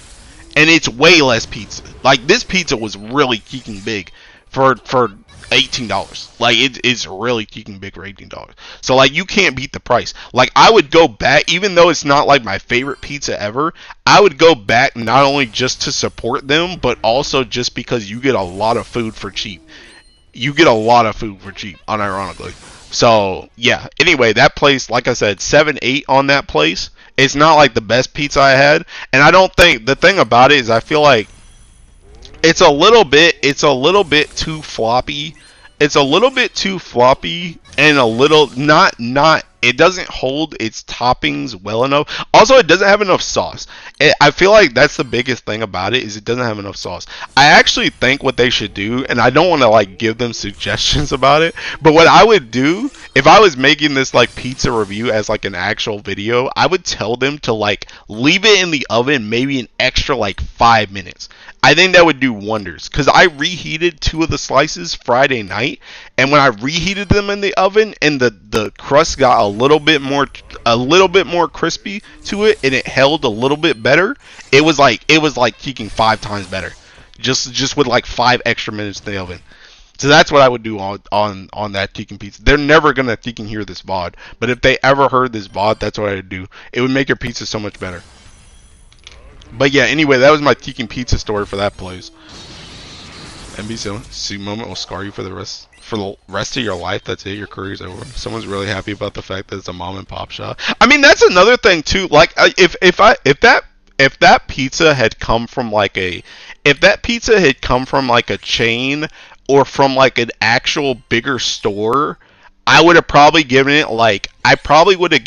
and it's way less pizza. Like, this pizza was really kicking big for $18. Like, it's really kicking big for $18. So like, you can't beat the price. Like, I would go back, even though it's not like my favorite pizza ever, I would go back not only just to support them, but also just because you get a lot of food for cheap. You get a lot of food for cheap, unironically. So yeah, anyway, that place, like I said, 7-8 on that place. It's not like the best pizza I had, and I don't think, the thing about it is, I feel like it's a little bit too floppy. It's a little bit too floppy, and a little not it doesn't hold its toppings well enough. Also, it doesn't have enough sauce. I feel like that's the biggest thing about it, is it doesn't have enough sauce. I actually think what they should do, and I don't want to like give them suggestions about it, but what I would do if I was making this like pizza review as like an actual video, I would tell them to like leave it in the oven maybe an extra like 5 minutes. I think that would do wonders, because I reheated 2 of the slices Friday night, and when I reheated them in the oven and the crust got a little bit more crispy to it, and it held a little bit better, it was like kicking 5 times better, just with like 5 extra minutes in the oven. So that's what I would do on that Tekin pizza. They're never gonna Tekin hear this VOD, but if they ever heard this VOD, that's what I would do. It would make your pizza so much better. But yeah, anyway, that was my Tekin pizza story for that place. NBC moment will scar you for the rest of your life. That's it. Your career's over. Someone's really happy about the fact that it's a mom and pop shop. I mean, that's another thing too. Like, if that pizza had come from like a chain or from like an actual bigger store, I would have probably given it like a 7. I probably would have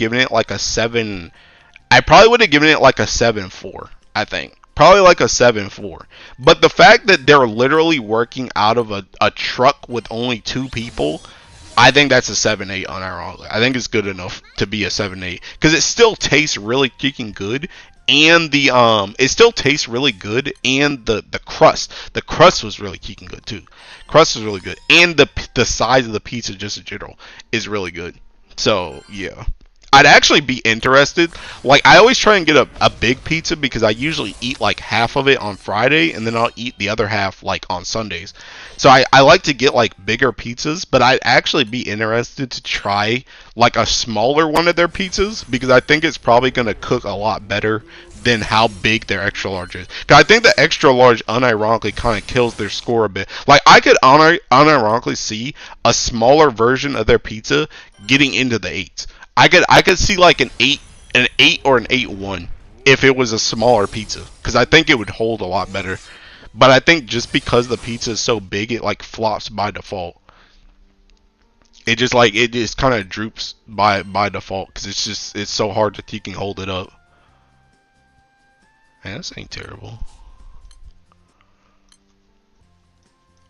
given it like a 7.4. I think probably like a 7.4. But the fact that they're literally working out of a truck with only 2 people, I think that's a 7-8 unironically. I think it's good enough to be a 7-8 because it still tastes really freaking good, and it still tastes really good, and the crust was really freaking good too. Crust was really good, and the size of the pizza just in general is really good. So yeah. I'd actually be interested. Like, I always try and get a big pizza because I usually eat like half of it on Friday and then I'll eat the other half like on Sundays. So I like to get like bigger pizzas, but I'd actually be interested to try like a smaller one of their pizzas because I think it's probably going to cook a lot better than how big their extra large is. Because I think the extra large unironically kind of kills their score a bit. Like, I could unironically see a smaller version of their pizza getting into the 8s. I could see like an 8 or an 8-1 if it was a smaller pizza because I think it would hold a lot better. But I think just because the pizza is so big, it like flops by default. It just kind of droops by default because it's so hard to take and hold it up. Man, this ain't terrible.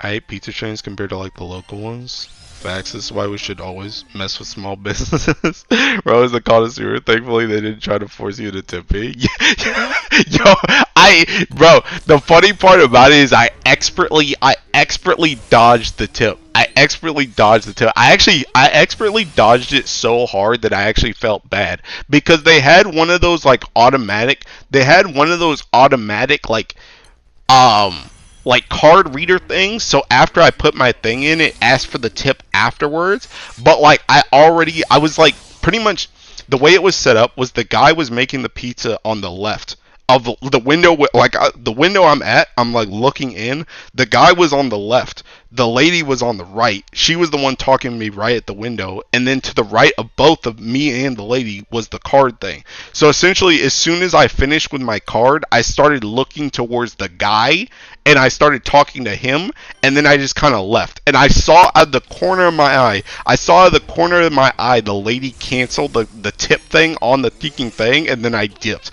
I hate pizza chains compared to like the local ones. Facts. This is why we should always mess with small businesses. Bro, as a connoisseur, thankfully they didn't try to force you to tip me. Yo, bro, the funny part about it is I expertly dodged the tip. I expertly dodged the tip. I expertly dodged it so hard that I actually felt bad because they had one of those like automatic. They had one of those automatic like card reader things, so after I put my thing in, it asked for the tip afterwards. But like I was like pretty much the way it was set up was the guy was making the pizza on the left of the window, like the window I'm like looking in. The guy was on the left, the lady was on the right. She was the one talking to me right at the window, and then to the right of both of me and the lady was the card thing. So essentially, as soon as I finished with my card, I started looking towards the guy and I started talking to him, and then I just kind of left. And I saw out of the corner of my eye, the lady canceled the tip thing on the ticking thing, and then I dipped.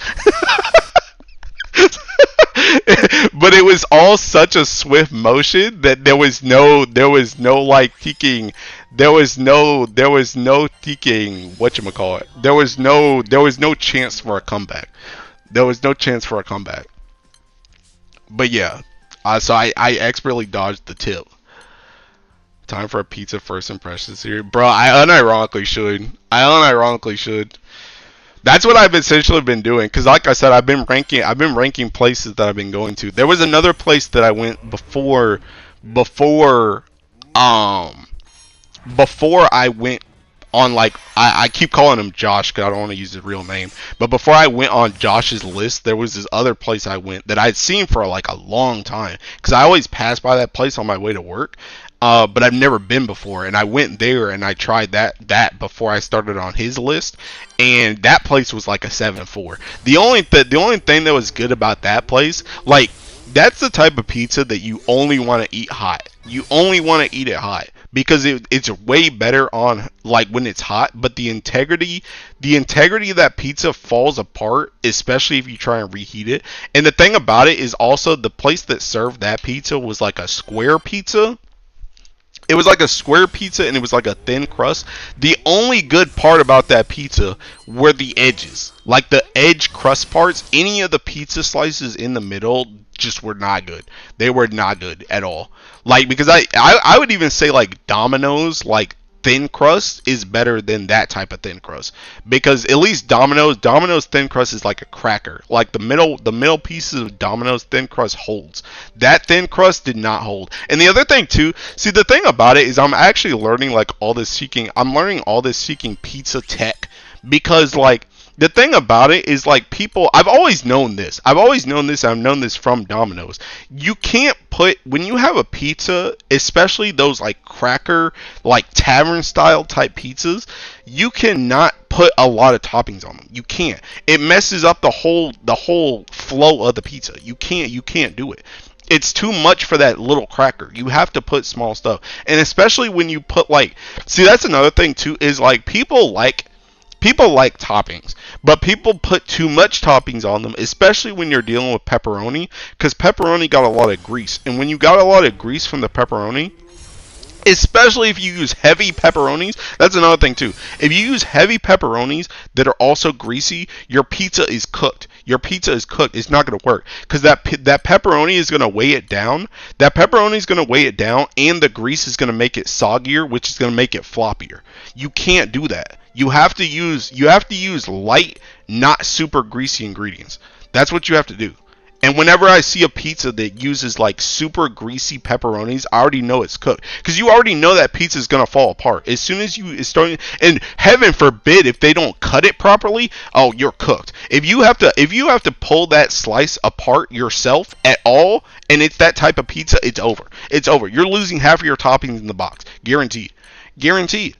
But it was all such a swift motion that there was no like ticking. There was no ticking. Whatchamacallit. There was no chance for a comeback. There was no chance for a comeback. But yeah, so I expertly dodged the tip. Time for a pizza first impressions here, bro. I unironically should. That's what I've essentially been doing, because like I said, I've been ranking places that I've been going to. There was another place that I went before I went on, like, I keep calling him Josh because I don't want to use his real name, but before I went on Josh's list, there was this other place I went that I'd seen for like a long time, because I always pass by that place on my way to work. But I've never been before, and I went there and I tried that before I started on his list, and that place was like a 7-4. The only thing that was good about that place, like, that's the type of pizza that you only want to eat hot. You only want to eat it hot because it's way better on like when it's hot, but the integrity of that pizza falls apart, especially if you try and reheat it. And the thing about it is also the place that served that pizza was like a square pizza. It was like a square pizza, and it was like a thin crust. The only good part about that pizza were the edges. Like the edge crust parts, any of the pizza slices in the middle just were not good. They were not good at all. Like, because I would even say like Domino's, like, thin crust is better than that type of thin crust, because at least Domino's thin crust is like a cracker. Like the middle pieces of Domino's thin crust holds. That thin crust did not hold. And the other thing too, see, the thing about it is I'm actually learning all this seeking pizza tech, because like the thing about it is, like, people, I've known this from Domino's. You can't put, when you have a pizza, especially those like cracker, like tavern style type pizzas, you cannot put a lot of toppings on them. You can't. It messes up the whole flow of the pizza. You can't do it. It's too much for that little cracker. You have to put small stuff. And especially when you put, like, see, that's another thing too, is like people like toppings, but people put too much toppings on them, especially when you're dealing with pepperoni, because pepperoni got a lot of grease, and when you got a lot of grease from the pepperoni, Especially if you use heavy pepperonis. That's another thing too. If you use heavy pepperonis that are also greasy, your pizza is cooked. Your pizza is cooked. It's not going to work because that pepperoni is going to weigh it down. That pepperoni is going to weigh it down, and the grease is going to make it soggier, which is going to make it floppier. You can't do that. You have to use light, not super greasy ingredients. That's what you have to do. And whenever I see a pizza that uses like super greasy pepperonis, I already know it's cooked because you already know that pizza is gonna fall apart as soon as it's starting. And heaven forbid if they don't cut it properly, oh, you're cooked. If you have to pull that slice apart yourself at all, and it's that type of pizza, it's over. It's over. You're losing half of your toppings in the box, guaranteed, guaranteed.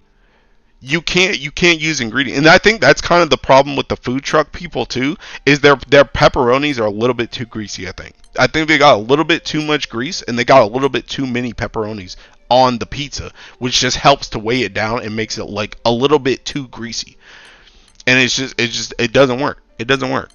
You can't use ingredients, and I think that's kind of the problem with the food truck people too, is their pepperonis are a little bit too greasy. I think they got a little bit too much grease, and they got a little bit too many pepperonis on the pizza, which just helps to weigh it down and makes it like a little bit too greasy, and it doesn't work. It doesn't work.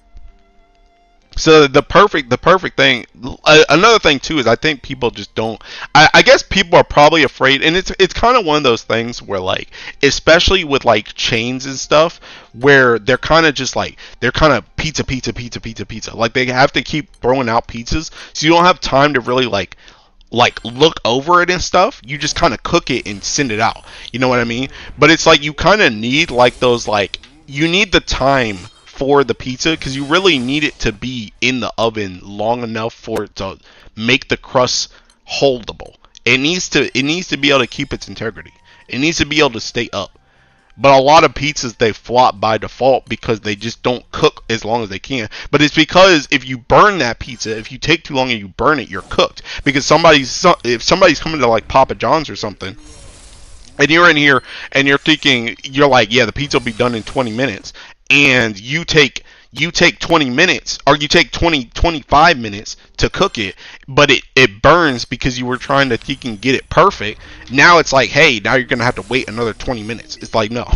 So the perfect thing. Another thing too is I think people just don't. I guess people are probably afraid, and it's kind of one of those things where like, especially with like chains and stuff, where they're kind of just like they're kind of pizza, pizza, pizza, pizza, pizza. Like they have to keep throwing out pizzas, so you don't have time to really like look over it and stuff. You just kind of cook it and send it out. You know what I mean? But it's like you kind of need like those like you need the time for the pizza because you really need it to be in the oven long enough for it to make the crust holdable. It needs to be able to keep its integrity. It needs to be able to stay up. But a lot of pizzas they flop by default because they just don't cook as long as they can. But it's because if you burn that pizza, if you take too long and you burn it, you're cooked. Because if somebody's coming to like Papa John's or something, and you're in here and you're thinking, you're like, yeah, the pizza will be done in 20 minutes, and you take 20 minutes, or you take 25 minutes to cook it, but it burns because you were trying to think and get it perfect. Now it's like, hey, now you're gonna have to wait another 20 minutes. It's like, no.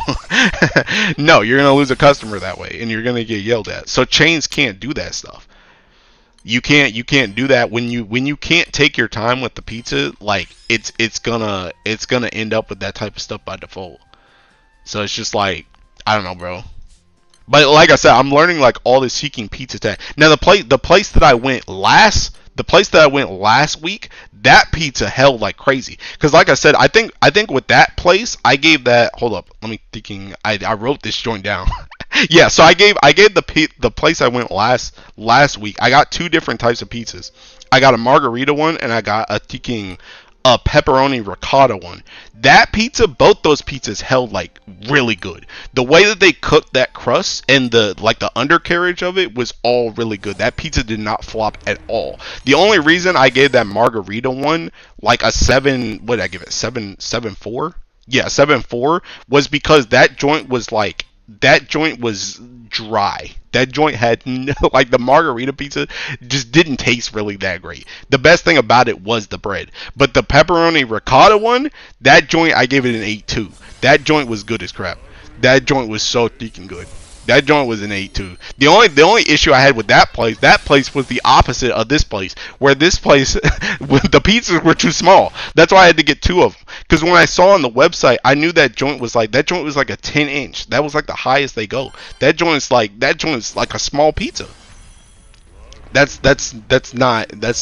No, you're gonna lose a customer that way, and you're gonna get yelled at. So chains can't do that stuff. You can't do that when you can't take your time with the pizza. Like it's gonna end up with that type of stuff by default. So it's just like, I don't know, bro. But like I said, I'm learning like all this seeking pizza tech. Now the place that I went last week, that pizza held like crazy. Cause like I said, I think with that place, I gave that. Hold up, let me thinking. I wrote this joint down. Yeah, so I gave the place I went last week. I got two different types of pizzas. I got a margarita one, and I got a pepperoni ricotta one. That pizza, both those pizzas held like really good. The way that they cooked that crust and the undercarriage of it was all really good. That pizza did not flop at all. The only reason I gave that margarita one like a 7, what did I give it? 7.4? Yeah, 7.4 was because that joint was dry. That joint had like the margarita pizza just didn't taste really that great. The best thing about it was the bread. But the pepperoni ricotta one, that joint I gave it an 8.2. That joint was good as crap. That joint was so freaking good. That joint was an 8.2. The only issue I had with that place was the opposite of this place, where this place the pizzas were too small. That's why I had to get two of them. Because when I saw on the website, I knew that joint was like a 10-inch. That was like the highest they go. That joint is like a small pizza. That's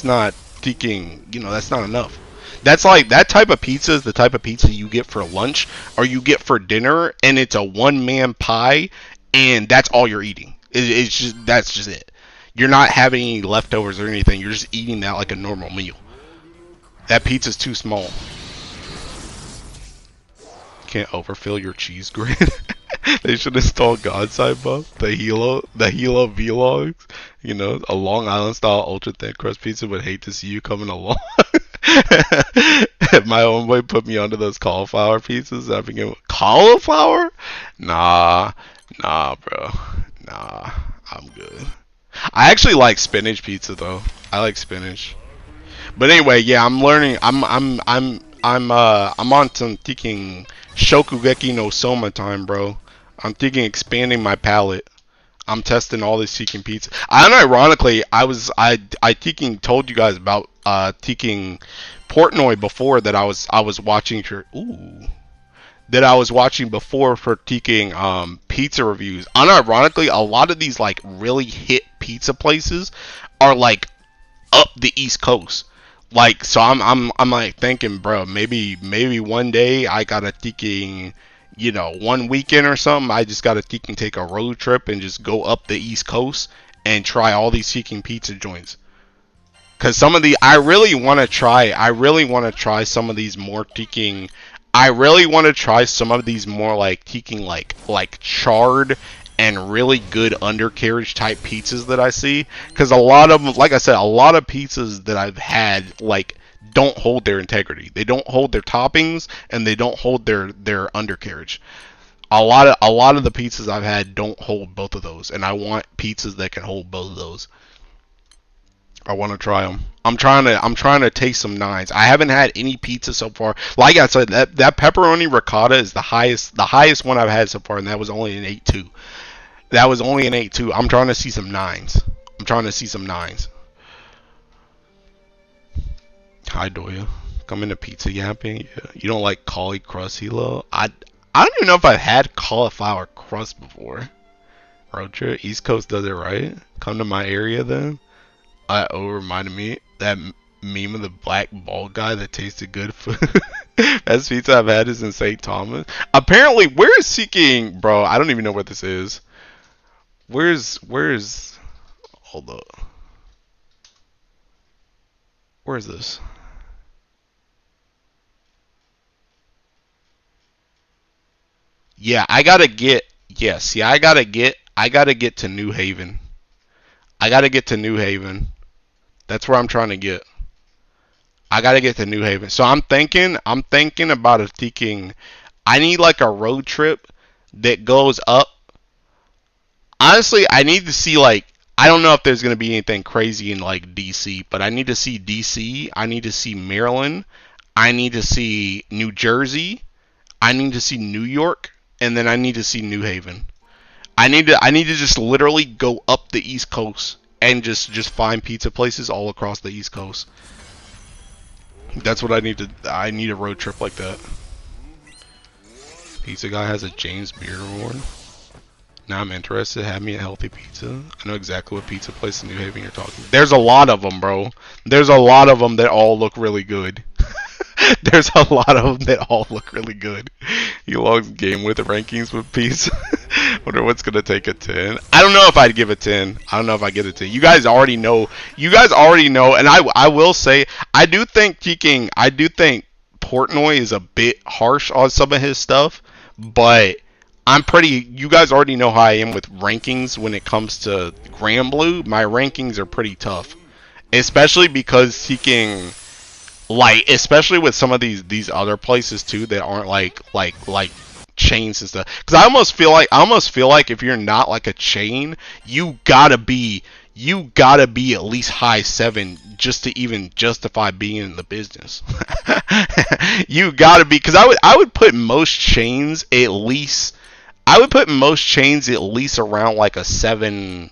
not thinking. That's not enough. That's like that type of pizza is the type of pizza you get for lunch or you get for dinner, and it's a one-man pie, and that's all you're eating. That's just it. You're not having any leftovers or anything. You're just eating that like a normal meal. That pizza's too small. Can't overfill your cheese grid. They should install Godside buff. The Hilo vlogs. A Long Island style ultra thin crust pizza. Would hate to see you coming along. My homeboy put me onto those cauliflower pizzas. I forget cauliflower. Nah, bro. Nah, I'm good. I actually like spinach pizza though. I like spinach. But anyway, yeah, I'm learning. I'm on some thinking Shokugeki no Soma time, bro. I'm thinking expanding my palate. I'm testing all these Teking pizza. And ironically, I Teking told you guys about Teking Portnoy before that I was watching your that I was watching before for Teking pizza reviews. Unironically, a lot of these like really hit pizza places are like up the East Coast. Like, so I'm like thinking, bro, maybe one day I gotta thinking, one weekend or something, I just gotta thinking take a road trip and just go up the East Coast and try all these Seeking pizza joints. Cause some of the I really want to try some of these more teaking. I really want to try some of these more like teaking like charred and really good undercarriage type pizzas that I see. Cause a lot of them, like I said, a lot of pizzas that I've had like don't hold their integrity. They don't hold their toppings and they don't hold their undercarriage. A lot of the pizzas I've had don't hold both of those, and I want pizzas that can hold both of those. I want to try them. I'm trying to taste some nines. I haven't had any pizza so far. Like I said, that pepperoni ricotta is the highest one I've had so far, and that was only an 8.2. That was only an 8.2. I'm trying to see some nines. I'm trying to see some nines. Hi Doya. Come into pizza yapping. Yeah. You don't like cauli crust, Hilo? I don't even know if I've had cauliflower crust before. Road trip. East Coast does it right. Come to my area then. Reminded me that meme of the black bald guy that tasted good food. Best pizza I've had is in St. Thomas. Apparently, where is Seeking, bro? I don't even know what this is. Where's? Hold up. Where is this? Yeah, I gotta get. Yes, yeah, I gotta get to New Haven. I gotta get to New Haven. That's where I'm trying to get. I gotta get to New Haven. So I'm thinking about a thinking. I need like a road trip that goes up. Honestly, I need to see like I don't know if there's gonna be anything crazy in like DC, but I need to see DC. I need to see Maryland. I need to see New Jersey. I need to see New York, and then I need to see New Haven. I need to just literally go up the East Coast and just find pizza places all across the East Coast. That's what I need to. I need a road trip like that. Pizza guy has a James Beard award. Now I'm interested. Have me a healthy pizza. I know exactly what pizza place in New Haven you're talking. There's a lot of them, bro. There's a lot of them that all look really good. There's a lot of them that all look really good. He logs game with rankings with pizza. Wonder what's gonna take a 10. I don't know if I'd give a 10. I don't know if I get a 10. You guys already know. You guys already know. And I will say I do think Portnoy is a bit harsh on some of his stuff, but I'm pretty. You guys already know how I am with rankings when it comes to Grand Blue. My rankings are pretty tough, especially because seeking like especially with some of these other places too that aren't like chains and stuff, because I almost feel like if you're not like a chain, you gotta be at least high 7 just to even justify being in the business. You gotta be, because I would put most chains at least, around like a 7,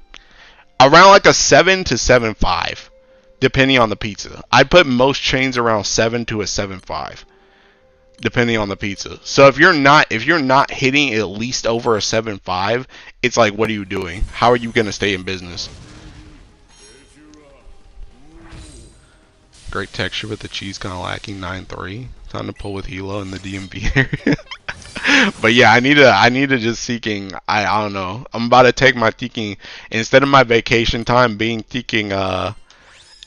to 7.5, depending on the pizza. I'd put most chains around 7 to a 7.5, depending on the pizza. So if you're not hitting at least over a 7.5, it's like, what are you doing? How are you gonna stay in business? Great texture, but the cheese kind of lacking. 9.3. Time to pull with Hilo in the DMV area. But yeah, I need to just seeking. I don't know. I'm about to take my seeking instead of my vacation time being seeking.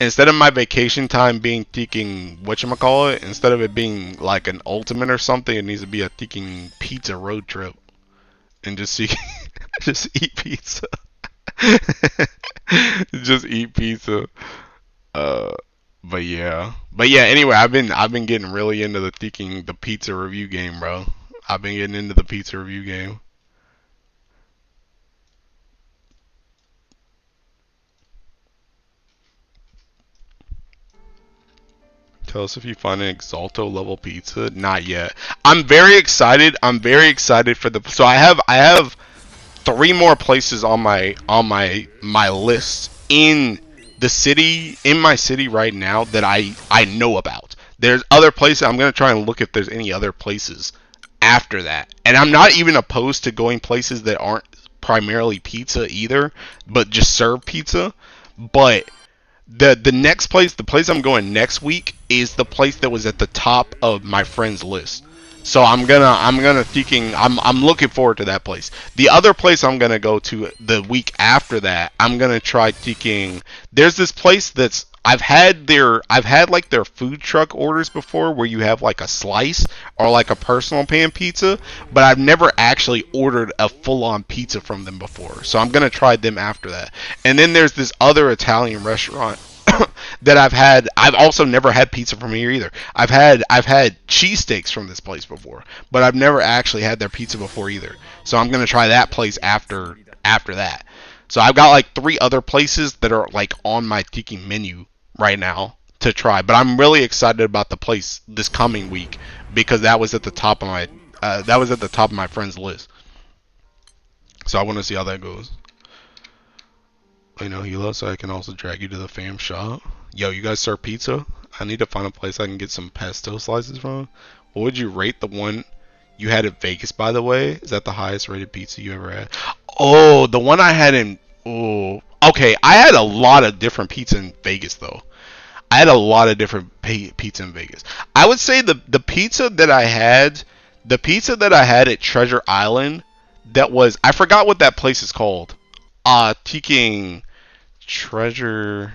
Instead of my vacation time being seeking whatchamacallit, instead of it being like an ultimate or something, it needs to be a seeking pizza road trip and just seek, just eat pizza. Just eat pizza. Uh, but yeah. Anyway, I've been getting really into the pizza review game, bro. I've been getting into the pizza review game. Tell us if you find an Exalto level pizza. Not yet. I'm very excited. I'm very excited for the. So I have three more places on my list in the city, in my city right now, that I know about. There's other places. I'm gonna try and look if there's any other places after that. And I'm not even opposed to going places that aren't primarily pizza either, but just serve pizza. But the next place, the place I'm going next week, is the place that was at the top of my friend's list. So I'm gonna thinking I'm looking forward to that place. The other place I'm gonna go to the week after that, I'm gonna try thinking. There's this place that's I've had like their food truck orders before, where you have like a slice or like a personal pan pizza, but I've never actually ordered a full on pizza from them before. So I'm gonna try them after that. And then there's this other Italian restaurant that I've had. I've also never had pizza from here either. I've had cheesesteaks from this place before, but I've never actually had their pizza before either. So I'm gonna try that place after that. So I've got like three other places that are like on my tiki menu right now to try. But I'm really excited about the place this coming week, because that was at the top of my friend's list. So I want to see how that goes. You know, Hila, so I can also drag you to the fam shop. Yo, you guys serve pizza? I need to find a place I can get some pesto slices from. What would you rate the one you had at Vegas, by the way? Is that the highest rated pizza you ever had? Oh, the one I had in... Oh, okay. I had a lot of different pizza in Vegas, though. I had a lot of different pizza in Vegas. I would say the pizza that I had... The pizza that I had at Treasure Island, that was... I forgot what that place is called. Taking Treasure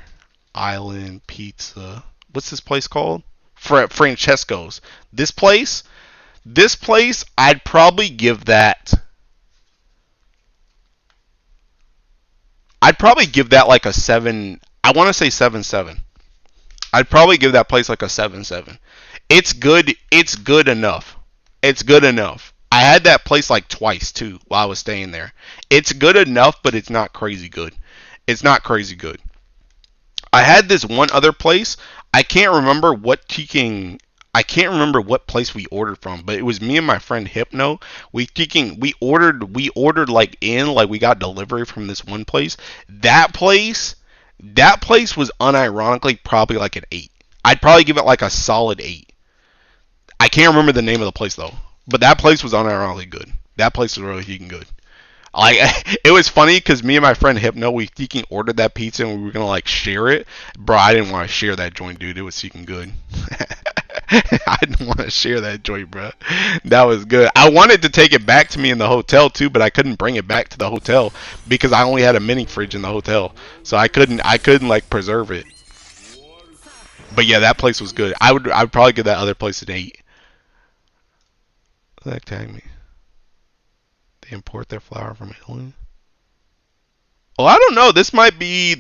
Island Pizza. What's this place called? Francesco's. This place, I'd probably give that. I'd probably give that like a 7. I want to say 7.7. I'd probably give that place like a 7.7. It's good. It's good enough. It's good enough. I had that place like twice too while I was staying there. It's good enough, but it's not crazy good. It's not crazy good. I had this one other place. I can't remember what teaking. I can't remember what place we ordered from, but it was me and my friend Hypno. We ordered like we got delivery from this one place. That place was unironically probably like an 8. I'd probably give it like a solid 8. I can't remember the name of the place though, but that place was unironically good. That place was really freaking good. Like, it was funny because me and my friend Hypno, we freaking ordered that pizza and we were gonna like share it. Bro, I didn't want to share that joint, dude. It was freaking good. I didn't want to share that joint, bro. That was good. I wanted to take it back to me in the hotel too, but I couldn't bring it back to the hotel because I only had a mini fridge in the hotel, so I couldn't like preserve it. But yeah, that place was good. I'd probably give that other place an 8. That tag me. They import their flour from Italy. Oh, I don't know. This might be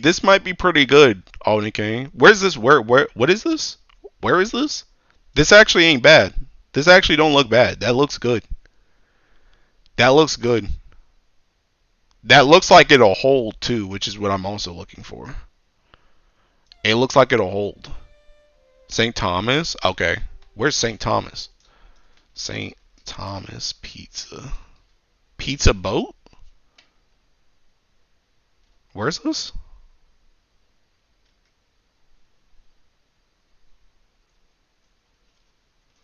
pretty good. Oh, okay. Where's this? Where? What is this? Where is this? This actually ain't bad. This actually don't look bad. That looks good. That looks good. That looks like it'll hold too, which is what I'm also looking for. It looks like it'll hold. St. Thomas. Okay. Where's St. Thomas? St. Thomas Pizza. Pizza Boat? Where's this?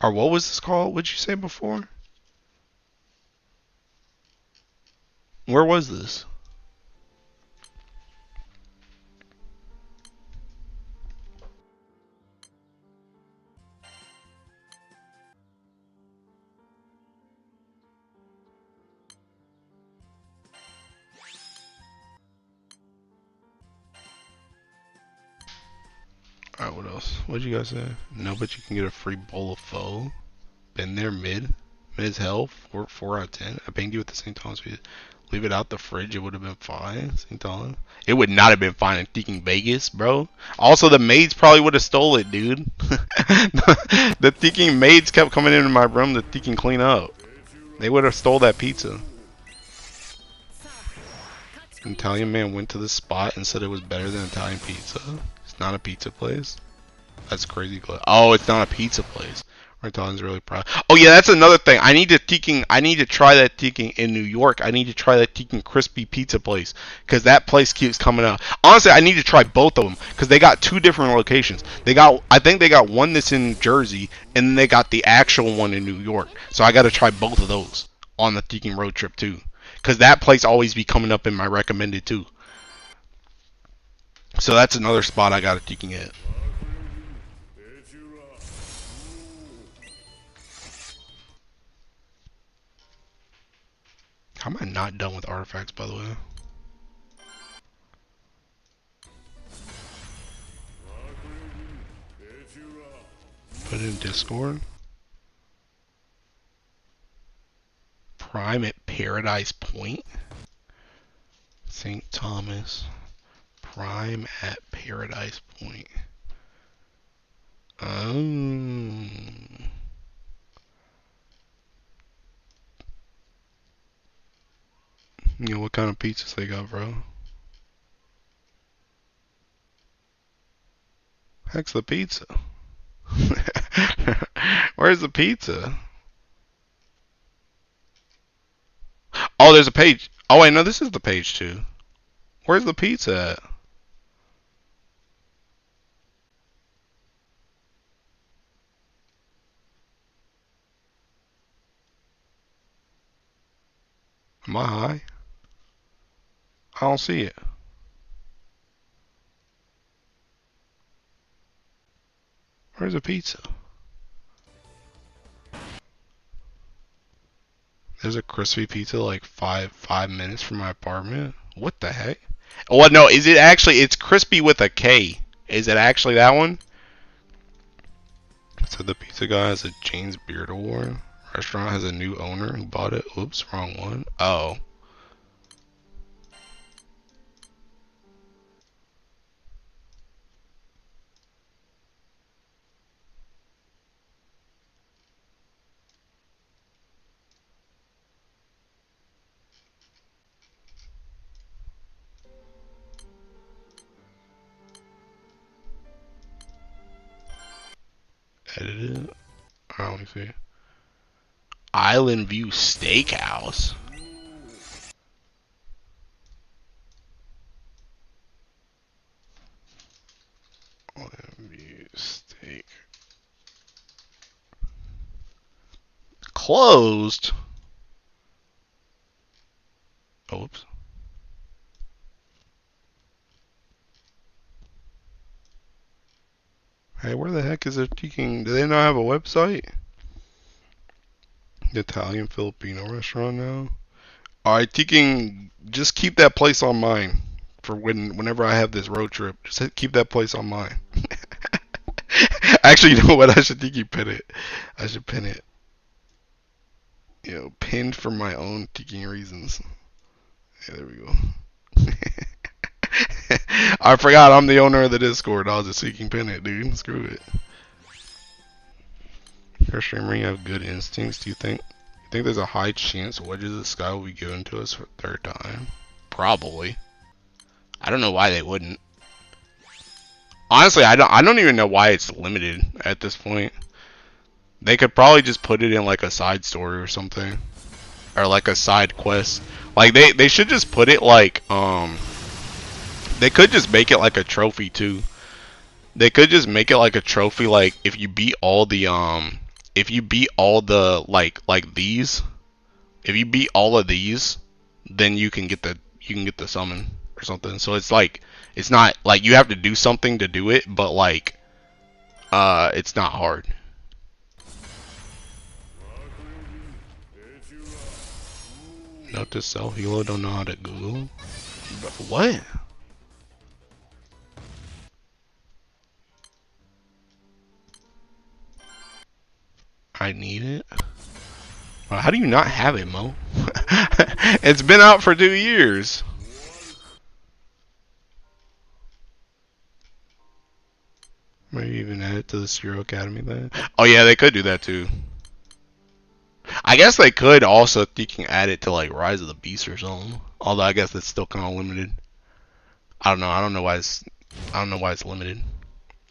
Or what was this called? What'd you say before? Where was this? Alright, what else? What'd you guys say? No, but you can get a free bowl of pho. Been there mid. Mid as hell. 4 out of 10. I banged you at the same time. So leave it out the fridge. It would have been fine. Same time. It would not have been fine in thinking Vegas, bro. Also, the maids probably would have stole it, dude. The thinking maids kept coming into my room to thinking clean up. They would have stole that pizza. An Italian man went to the spot and said it was better than Italian pizza. It's not a pizza place. That's crazy. Oh, it's not a pizza place. My Italian's really proud. Oh yeah, that's another thing. I need to try that tiki in New York. I need to try that tiki crispy pizza place because that place keeps coming up. Honestly, I need to try both of them because they got two different locations. I think they got one that's in Jersey and then they got the actual one in New York. So I got to try both of those on the tiki road trip too because that place always be coming up in my recommended too. So that's another spot I got to tiki at. How am I not done with artifacts, by the way? Put it in Discord. Prime at Paradise Point. St. Thomas. Prime at Paradise Point. You know what kind of pizzas they got, bro? Heck's the pizza? Where's the pizza? Oh, there's a page. Oh wait, no, this is the page too. Where's the pizza at? Am I high? I don't see it. Where's the pizza? There's a crispy pizza like five minutes from my apartment. What the heck? Well, no, is it actually? It's crispy with a K. Is it actually that one? So the pizza guy has a Jane's Beard Award. Restaurant has a new owner who bought it. Oops, wrong one. Oh. Edited. I don't see. Island View Steakhouse. Island View Steak. Closed. Oops. Hey, where the heck is it taking? Do they not have a website? The Italian Filipino restaurant now. Alright, taking. Just keep that place on mine for whenever I have this road trip. Just keep that place on mine. Actually, you know what? I should think you pin it. I should pin it. You know, pinned for my own tiki reasons. Yeah, there we go. I forgot I'm the owner of the Discord. I was just seeking pin it, dude. Screw it. Your streamer, you have good instincts. Do you think there's a high chance Wedges of the Sky will be given to us for a third time? Probably. I don't know why they wouldn't. Honestly, I don't even know why it's limited at this point. They could probably just put it in like a side story or something. Or like a side quest. Like they should just put it like they could just make it like a trophy too. They could just make it like a trophy, like if you beat all the like these, if you beat all of these, then you can get the summon or something. So it's like it's not like you have to do something to do it, but like it's not hard. Note to self, Hilo don't know how to Google. But what? I need it. Well, how do you not have it, Mo? It's been out for 2 years. Maybe even add it to the Zero Academy then. Oh yeah, they could do that too. I guess they could also, you can add it to like Rise of the Beast or something. Although I guess that's still kind of limited. I don't know. I don't know why it's limited.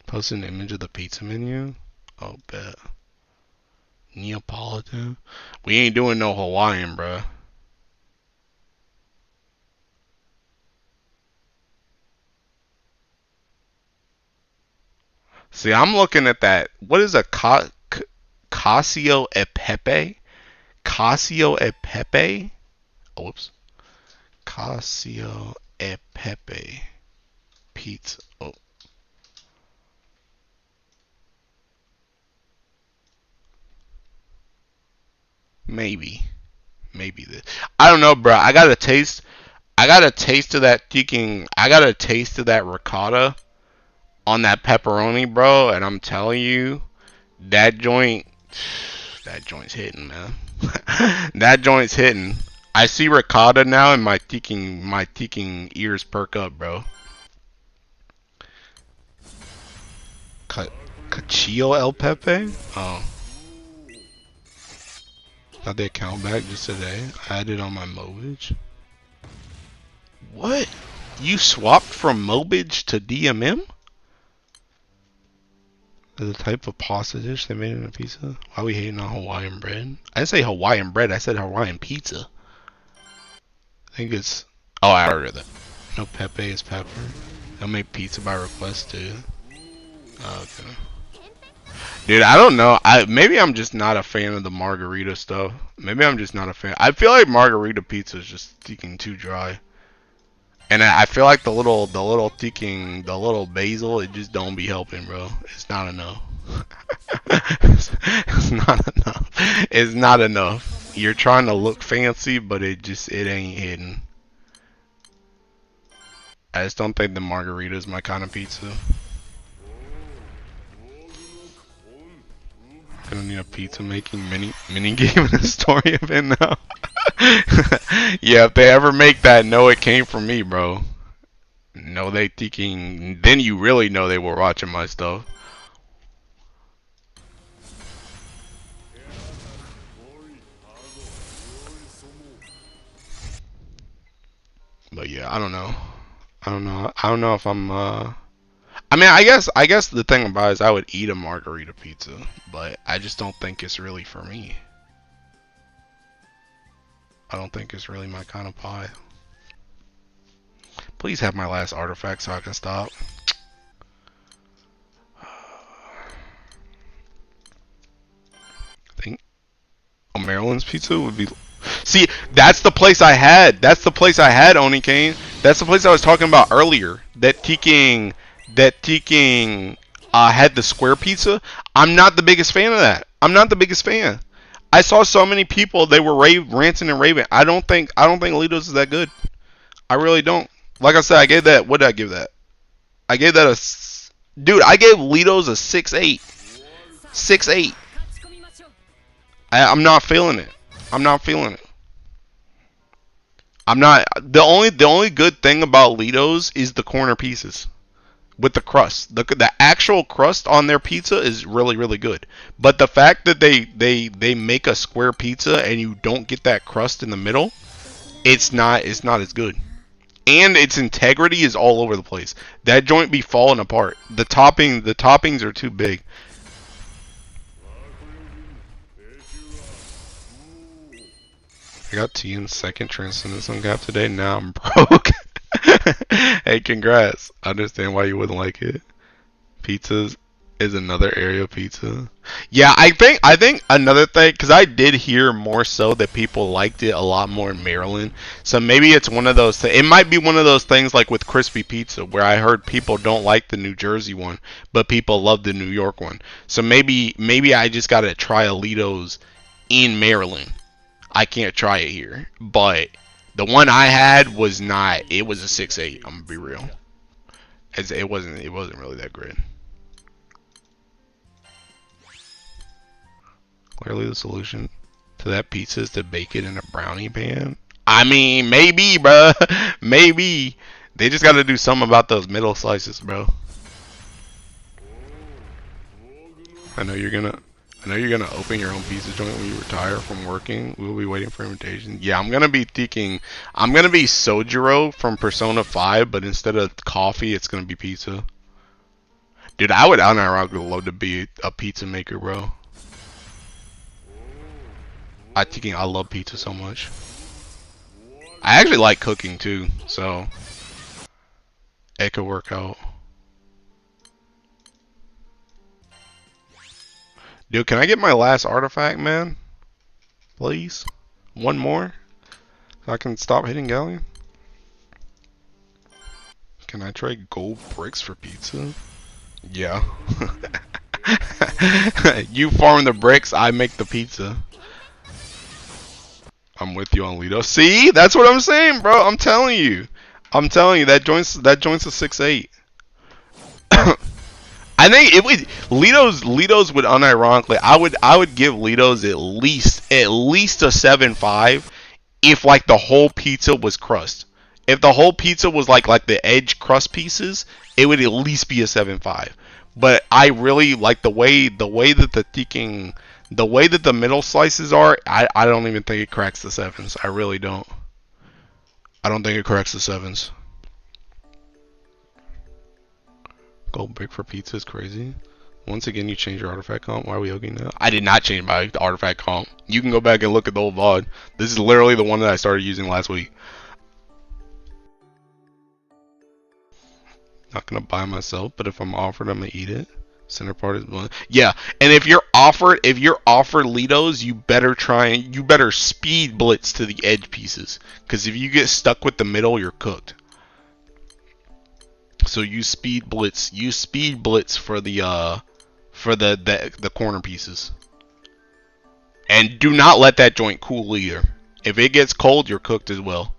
Post an image of the pizza menu. Oh, bet. Neapolitan. We ain't doing no Hawaiian, bruh. See, I'm looking at that. What is a Casio e Pepe? Casio e Pepe? Oh, whoops. Casio e Pepe pizza. Oh, maybe. Maybe this. I don't know, bro. I got a taste. I got a taste of that thinking. I got a taste of that ricotta on that pepperoni, bro. And I'm telling you, that joint, that joint's hitting, man. That joint's hitting. I see ricotta now, and my thinking ears perk up, bro. Cachillo El Pepe? Oh, got the account back just today. I had it on my Mobage. What? You swapped from Mobage to DMM? The type of pasta dish they made in a pizza? Why are we hating on Hawaiian bread? I didn't say Hawaiian bread, I said Hawaiian pizza. I think it's... Oh, I already read that. No Pepe is pepper. They'll make pizza by request too. Oh, okay. Dude, I don't know. Maybe I'm just not a fan of the margarita stuff. Maybe I'm just not a fan. I feel like margarita pizza is just sticking too dry. And I feel like the little basil, it just don't be helping, bro. It's not enough. It's not enough. It's not enough. You're trying to look fancy, but it ain't hitting. I just don't think the margarita is my kind of pizza. Gonna need a pizza making mini game in a story event now. Yeah, if they ever make that, know it came from me, bro. No, they thinking. Then you really know they were watching my stuff. But yeah, I don't know. I don't know. I don't know if I'm. I mean, I guess the thing about it is I would eat a margarita pizza, but I just don't think it's really for me. I don't think it's really my kind of pie. Please have my last artifact so I can stop. I think Maryland's pizza would be. See, that's the place I had. That's the place I had, Oni Kane. That's the place I was talking about earlier. That Tiking had the square pizza. I'm not the biggest fan of that. I'm not the biggest fan. I saw so many people, they were ranting and raving. I don't think Lido's is that good. I really don't. Like I said, I gave that. What did I give that? I gave that a. Dude, I gave Lido's a 6.8. 6.8. I'm not feeling it. I'm not feeling it. I'm not. The only good thing about Lido's is the corner pieces with the crust. The actual crust on their pizza is really good. But the fact that they make a square pizza and you don't get that crust in the middle, it's not as good. And its integrity is all over the place. That joint be falling apart. The toppings are too big. I got T in second Transcendence Gap today. Now I'm broke. Hey, congrats. I understand why you wouldn't like it. Pizzas is another area of pizza. Yeah, I think another thing, because I did hear more so that people liked it a lot more in Maryland. So maybe it's one of those. It might be one of those things like with crispy pizza, where I heard people don't like the New Jersey one, but people love the New York one. So maybe I just gotta try Alito's in Maryland. I can't try it here, but the one I had was not. It was a 6.8. I'm gonna be real. It wasn't really that great. Clearly, the solution to that pizza is to bake it in a brownie pan. I mean, maybe, bro. Maybe they just got to do something about those middle slices, bro. I know you're gonna open your own pizza joint when you retire from working. We will be waiting for invitation. Yeah, I'm gonna be Sojiro from Persona 5, but instead of coffee, it's gonna be pizza. Dude, I would unironically love to be a pizza maker, bro. I love pizza so much. I actually like cooking too, so it could work out. Dude, can I get my last artifact, man? Please? One more? So I can stop hitting Galleon? Can I trade gold bricks for pizza? Yeah. You farm the bricks, I make the pizza. I'm with you on Lido. See? That's what I'm saying, bro. I'm telling you. I'm telling you, that joint's a 6-8. I think it would Lido's would unironically I would give Lido's at least a 7.5 if like the whole pizza was crust. If the whole pizza was like the edge crust pieces, it would at least be a 7.5. But I really like the way that the way that the middle slices are. I don't even think it cracks the 7s. I really don't. I don't think it cracks the 7s. Gold brick for pizza is crazy. Once again, you change your artifact comp. Why are we hugging now? I did not change my artifact comp. You can go back and look at the old VOD. This is literally the one that I started using last week. Not gonna buy myself, but if I'm offered, I'm gonna eat it. Center part is one. Yeah, and if you're offered Litos, you better speed blitz to the edge pieces. Because if you get stuck with the middle, you're cooked. So you speed blitz for the corner pieces. And do not let that joint cool either. If it gets cold, you're cooked as well.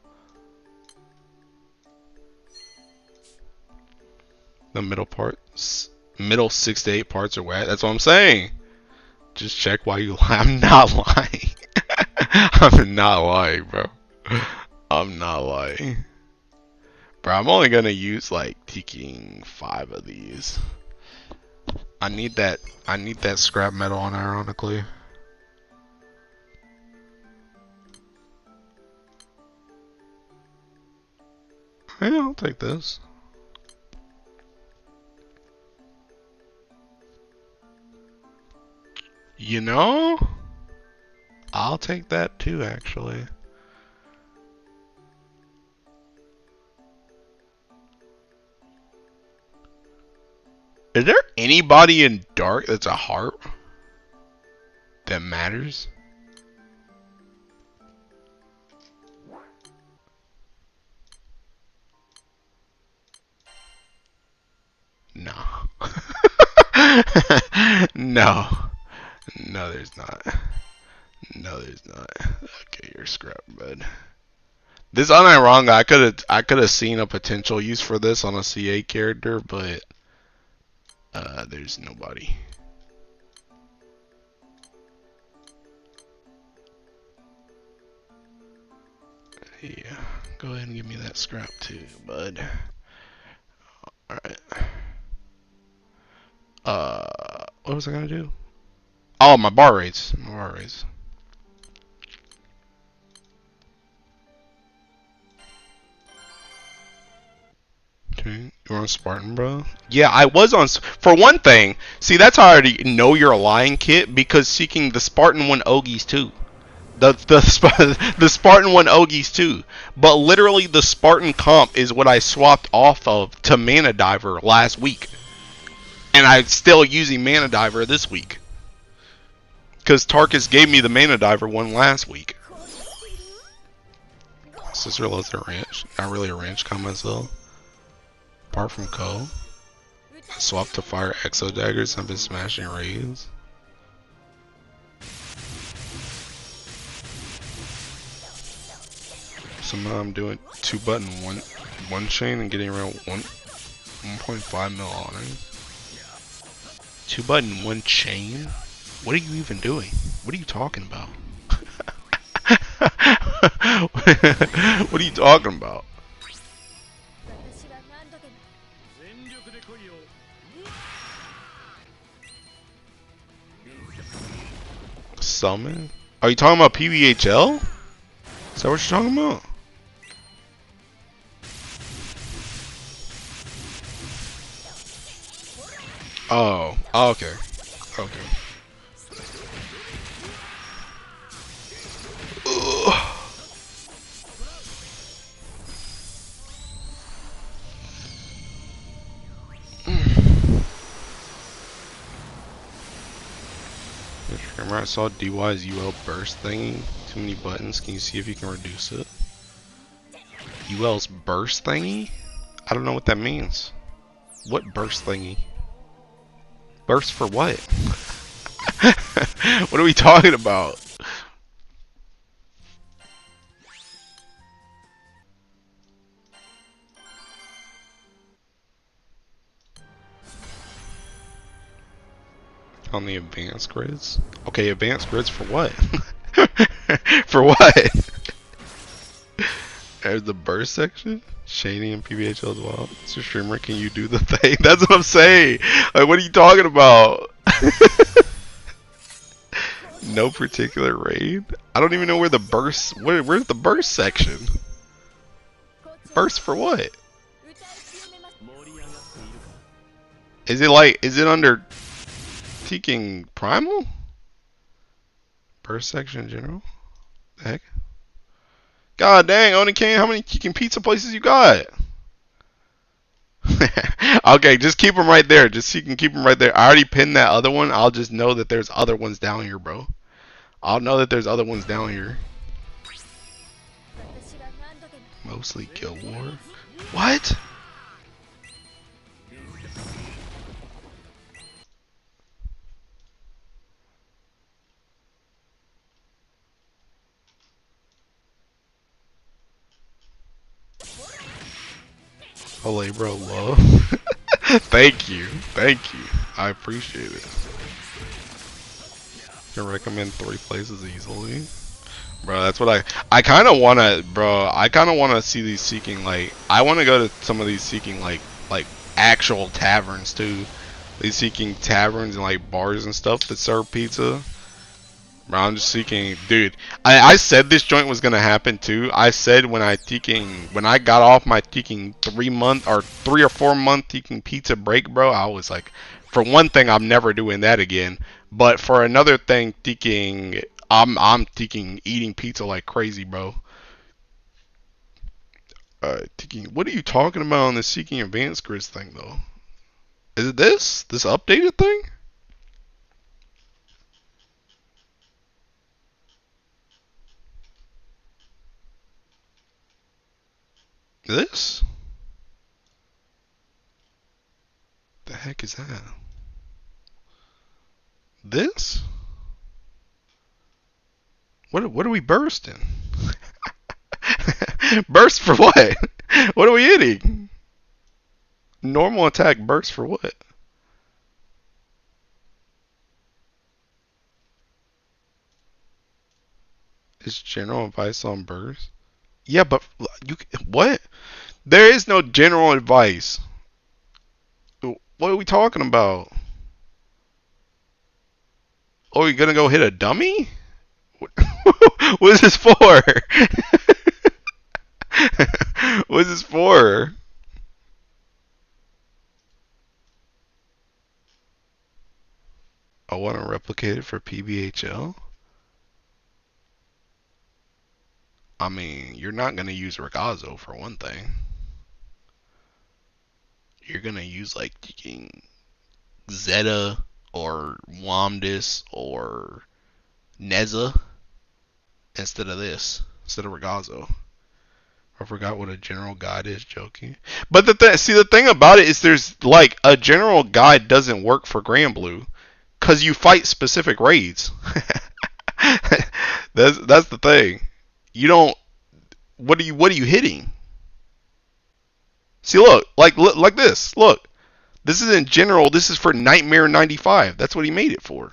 The middle 6 to 8 parts are wet. That's what I'm saying. Just check why you lie. I'm not lying. I'm not lying, bro. I'm not lying. Bro, I'm only gonna use like taking 5 of these. I need that scrap metal unironically. Yeah, I'll take this. You know? I'll take that too, actually. Is there anybody in dark that's a heart that matters? No. No. No, there's not. No, there's not. Okay, you're scrap, bud. This unironic, I could have seen a potential use for this on a CA character, but there's nobody. Yeah, go ahead and give me that scrap too, bud. Alright. What was I gonna do? Oh, my bar rates. Okay, you're on Spartan, bro? Yeah, I was on. For one thing, see, that's how I already know you're a lying kid, because seeking the Spartan 1 Ogies too. The Spartan 1 Ogies too. But literally, the Spartan comp is what I swapped off of to Mana Diver last week. And I'm still using Mana Diver this week. Because Tarkus gave me the Mana Diver one last week. Sister loves a ranch. Not really a ranch comp myself. Apart from Ko. I swapped to fire Exo Daggers. I've been smashing raids. Somehow I'm doing 2 button one chain and getting around 1.5 mil on it. 2 button 1 chain? What are you even doing? What are you talking about? What are you talking about? Summon? Are you talking about PBHL? Is that what you're talking about? Oh, okay. Okay. streamer, I saw DY's UL burst thingy. Too many buttons. Can you see if you can reduce it? UL's burst thingy? I don't know what that means. What burst thingy? Burst for what? What are we talking about? On the advanced grids? Okay, advanced grids for what? For what? There's the burst section? Shady and PBHL as well. Mr. Streamer, can you do the thing? That's what I'm saying. Like, what are you talking about? No particular raid? I don't even know where the burst... Where's the burst section? Burst for what? Is it under Teaking Primal? Burst section in general? The heck? God dang, Oni King, how many Teaking pizza places you got? Okay, just keep them right there. Just so you can keep them right there. I already pinned that other one. I'll just know that there's other ones down here, bro. I'll know that there's other ones down here. Mostly Guild War. What? Olay, bro, love. Thank you. Thank you. I appreciate it. Can recommend 3 places easily. Bro, that's what I kind of want to, bro, I kind of want to see these seeking, like, I want to go to some of these seeking, like actual taverns, too. These seeking taverns and, like, bars and stuff that serve pizza. Bro, I'm just seeking, dude, I said this joint was going to happen, too. I said when I got off my 3 or 4 month pizza break, bro, I was like, for one thing, I'm never doing that again. But for another thing, I'm eating pizza like crazy, bro. What are you talking about on the Seeking Advanced Grids thing, though? Is it this updated thing? This? The heck is that? This? What are we bursting? Burst for what? What are we hitting? Normal attack burst for what? Is general advice on burst? Yeah, but what? There is no general advice. What are we talking about? Oh, you're gonna go hit a dummy? What is this for? What is this for? I want to replicate it for PBHL? I mean, you're not going to use Ragazzo for one thing. You're going to use like Zeta or Wamdis or Neza instead of Ragazzo. I forgot what a general guide is, joking. But the thing about it is there's like a general guide doesn't work for Grand Blue cuz you fight specific raids. That's the thing. You don't what are you hitting? See, look, like this. Look. This is in general, this is for Nightmare 95. That's what he made it for.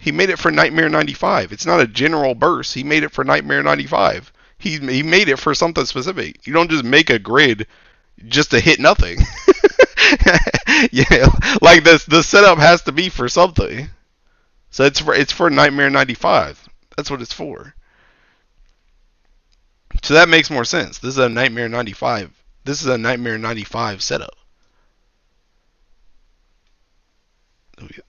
He made it for Nightmare 95. It's not a general burst. He made it for Nightmare 95. He made it for something specific. You don't just make a grid just to hit nothing. Yeah, like the setup has to be for something. So it's for Nightmare 95. That's what it's for. So that makes more sense. This is a Nightmare 95. This is a Nightmare 95 setup.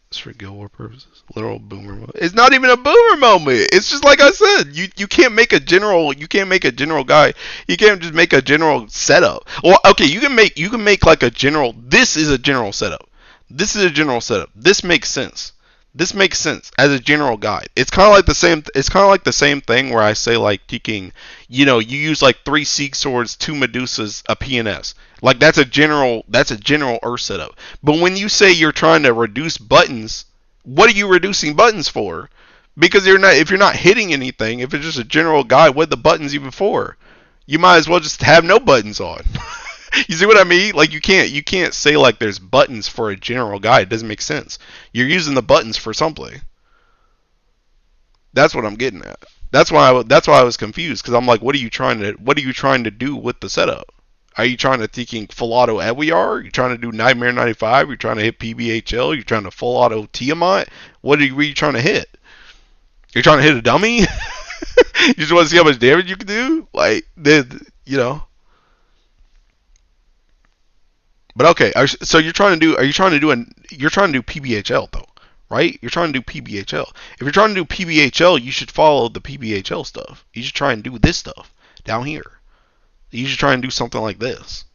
It's for Guild War purposes. Literal boomer moment. It's not even a boomer moment. It's just like I said. You can't make a general. You can't make a general guy. You can't just make a general setup. Well, okay, you can make like a general. This is a general setup. This is a general setup. This makes sense. This makes sense as a general guide. It's kind of like the same. It's kind of like the same thing where I say like taking, you know, you use like 3 Seek swords, 2 Medusas, a PNS. Like that's a general. That's a general Earth setup. But when you say you're trying to reduce buttons, what are you reducing buttons for? Because you're not. If you're not hitting anything, if it's just a general guide, what are the buttons even for? You might as well just have no buttons on. You see what I mean? Like you can't say like there's buttons for a general guide. It doesn't make sense. You're using the buttons for something. That's what I'm getting at. That's why I was confused because I'm like, what are you trying to do with the setup? Are you trying to thinking full auto Ewiar? Are you trying to do Nightmare 95? You're trying to hit PBHL? You're trying to full auto Tiamat? What are you trying to hit? You're trying to hit a dummy? You just want to see how much damage you can do? Like, you know. But okay, so you're trying to do PBHL though, right? You're trying to do PBHL. If you're trying to do PBHL, you should follow the PBHL stuff. You should try and do this stuff down here. You should try and do something like this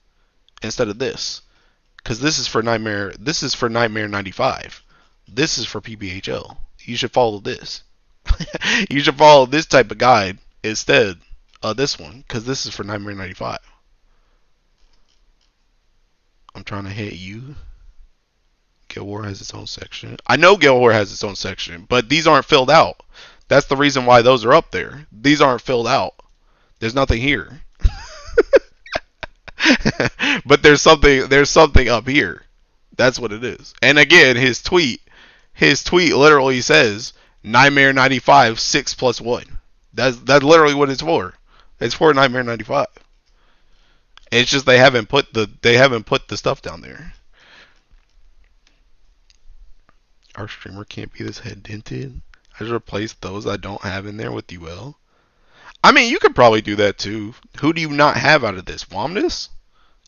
instead of this, because this is for Nightmare. This is for Nightmare 95. This is for PBHL. You should follow this. You should follow this type of guide instead of this one, because this is for Nightmare 95. I'm trying to hit you. Guild War has its own section. I know Guild War has its own section, but these aren't filled out. That's the reason why those are up there. These aren't filled out. There's nothing here. But there's something up here. That's what it is. And again, his tweet literally says Nightmare 95 6+1. That's literally what it's for. It's for Nightmare 95. It's just they haven't put the stuff down there. Our streamer can't be this head dented. I just replaced those I don't have in there with UL. I mean, you could probably do that too. Who do you not have out of this? Womdus?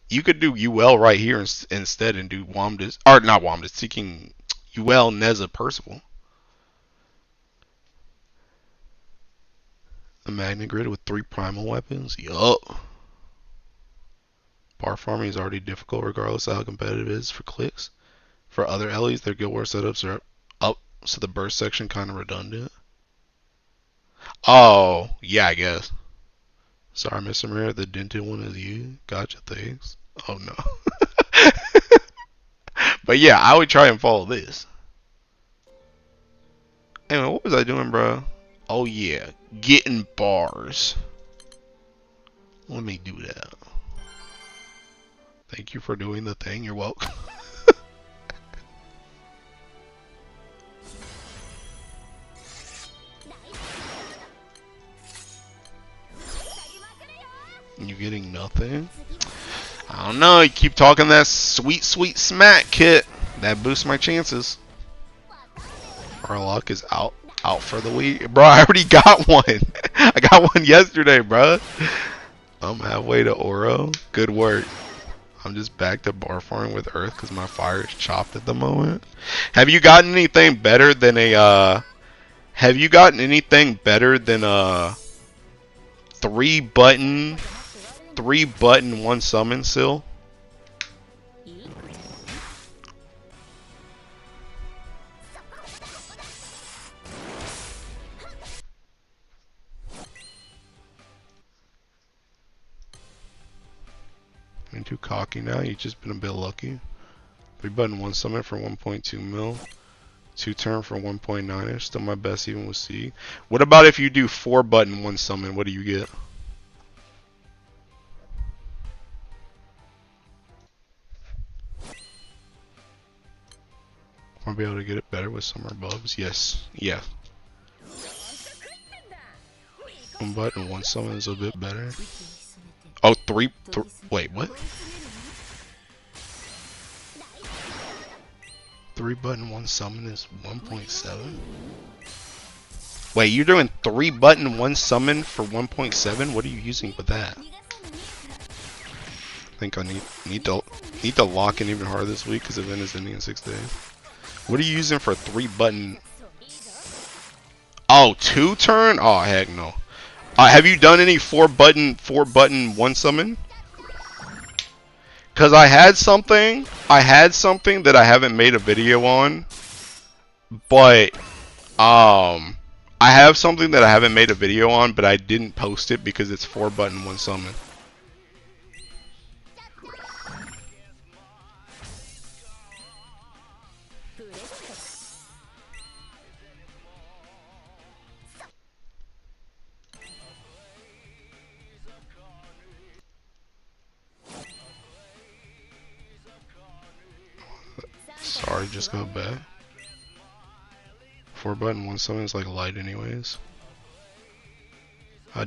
You could do UL right here instead and do Womdus, or not Womdus, seeking UL Neza Percival. A Magna Grid with 3 primal weapons? Yup. Bar farming is already difficult regardless of how competitive it is for clicks. For other Ellies, their Guild War setups are up, so the burst section kind of redundant. Oh, yeah, I guess. Sorry, Mr. Mayor, the dented one is you. Gotcha, thanks. Oh, no. But yeah, I would try and follow this. Anyway, what was I doing, bro? Oh, yeah. Getting bars. Let me do that. Thank you for doing the thing. You're welcome. You getting nothing? I don't know. You keep talking that sweet, sweet smack, Kit. That boosts my chances. Our luck is out for the week. Bro, I already got one. I got one yesterday, bro. I'm halfway to Oro. Good work. I'm just back to bar farming with Earth because my fire is chopped at the moment. Have you gotten anything better than a, 3 button 1 summon still? You're too cocky now. You've just been a bit lucky. 3 button 1 summon for 1.2 mil. 2 turn for 1.9ish. Still my best even with C. What about if you do 4 button 1 summon? What do you get? I'll be able to get it better with summer buffs. Yes. Yeah. 1 button 1 summon is a bit better. Oh, wait, what? 3 button 1 summon is 1.7? Wait, you're doing 3 button 1 summon for 1.7? What are you using with that? I think I need to lock in even harder this week because the event is ending in 6 days. What are you using for 3 button? Oh, 2 turn? Oh, heck no. Have you done any 4 button 1 summon? Cause I had something that I haven't made a video on. But I have something that I haven't made a video on, but I didn't post it because it's 4 button 1 summon. Sorry, just go back. 4 button 1 summon is like light anyways. I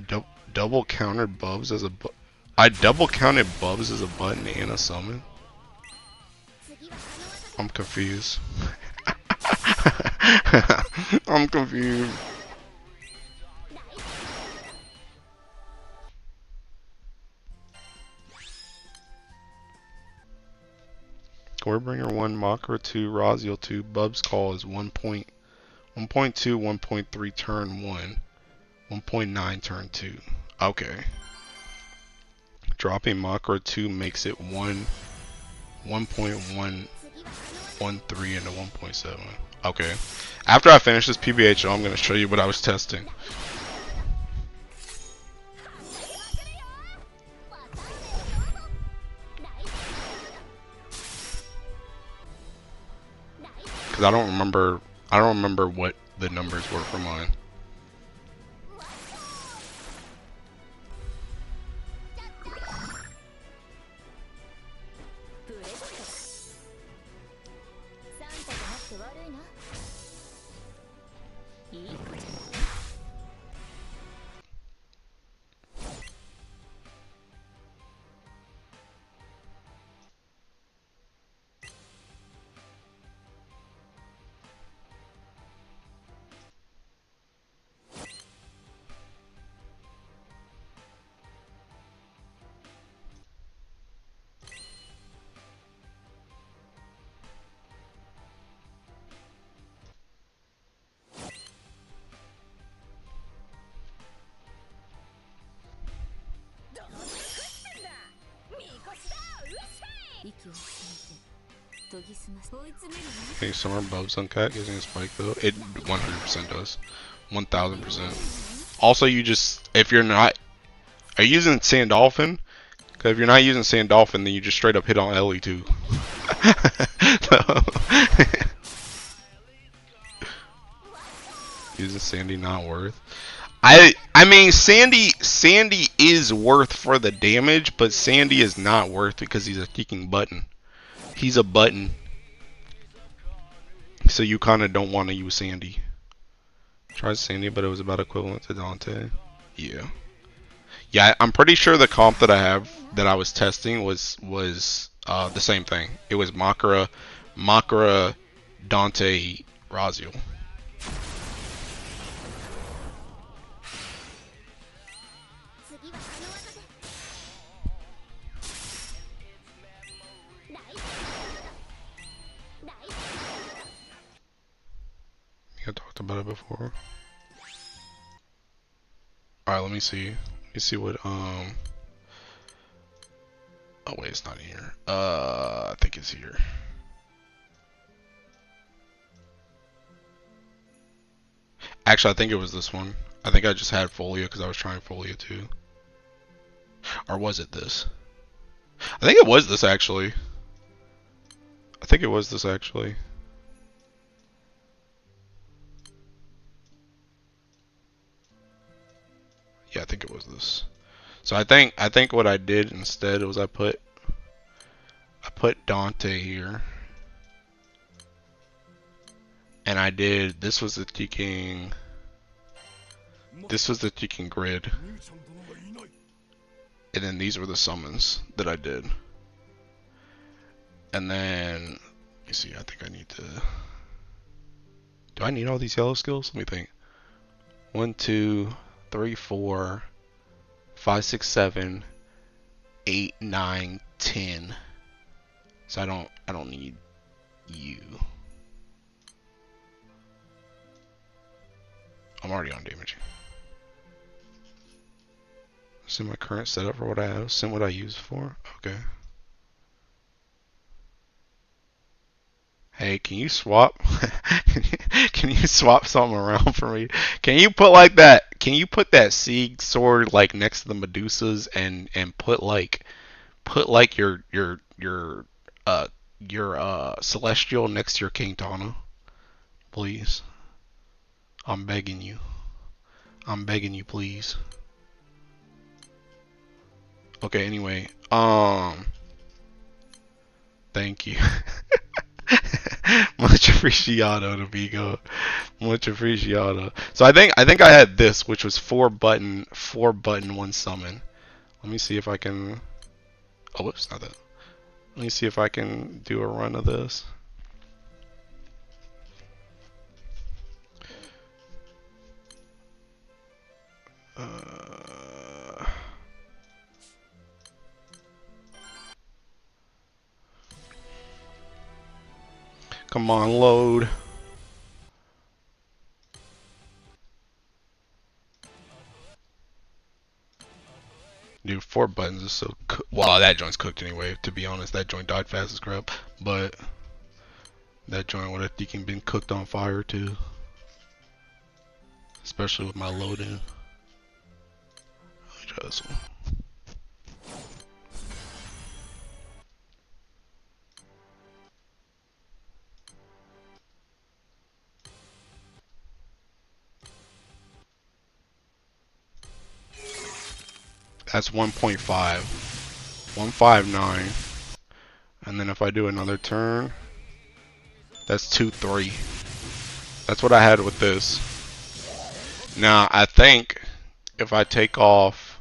double counted Bubs as a I double counted Bubs as a button and a summon. I'm confused. I'm confused. Gorebringer 1, Makra 2, Raziel 2, Bub's Call is 1.2, 1.3 turn 1, 1.9 turn 2. Okay. Dropping Makra 2 makes it 1.113 into 1.7. Okay. After I finish this PBHO, I'm going to show you what I was testing. Because I don't remember what the numbers were for mine. Hey, summer Bubs on cat using a spike though. It 100% does. 1000%. Also, you just, if you're not, are you using Sandolphin? Because if you're not using Sandolphin, then you just straight up hit on Ellie too. Using Sandy not worth. I mean Sandy is worth for the damage, but Sandy is not worth because he's a kicking button. He's a button. So you kind of don't want to use Sandy. Tried Sandy, but it was about equivalent to Dante. Yeah. Yeah, I'm pretty sure the comp that I have that I was testing was the same thing. It was Makara, Dante, Raziel. I talked about it before. Alright, let me see. Let me see what oh wait, it's not here. I think it's here. Actually, I think it was this one. I think I just had Folia because I was trying Folia too. Or was it this? I think it was this actually. I think it was this actually. Yeah, I think it was this. So I think what I did instead was I put Dante here. And I did, this was the Teking grid. And then these were the summons that I did. And then, let me see, I think I need to, do I need all these yellow skills? Let me think. 1, 2, 3, 4, 5, 6, 7, 8, 9, 10. So I don't need you. I'm already on damage. Send my current setup for what I have. Send what I use for. Okay. Hey, can you swap? Can you swap something around for me? Can you put like that? Can you put that sea sword like next to the Medusas and put like uh your celestial next to your King Tana, please? I'm begging you. I'm begging you, please. Okay, anyway, thank you. Much appreciado, Amigo. Much appreciado. So I think I had this, which was four button, one summon. Let me see if I can. Oh, whoops, not that. Let me see if I can do a run of this. Uh, Come on, load. Dude, four buttons is so well, that joint's cooked anyway, to be honest. That joint died fast as crap. But that joint would have thinking been cooked on fire too. Especially with my loading. Let me try this one. That's 1.5. 159. And then if I do another turn, that's 2-3. That's what I had with this. Now, I think if I take off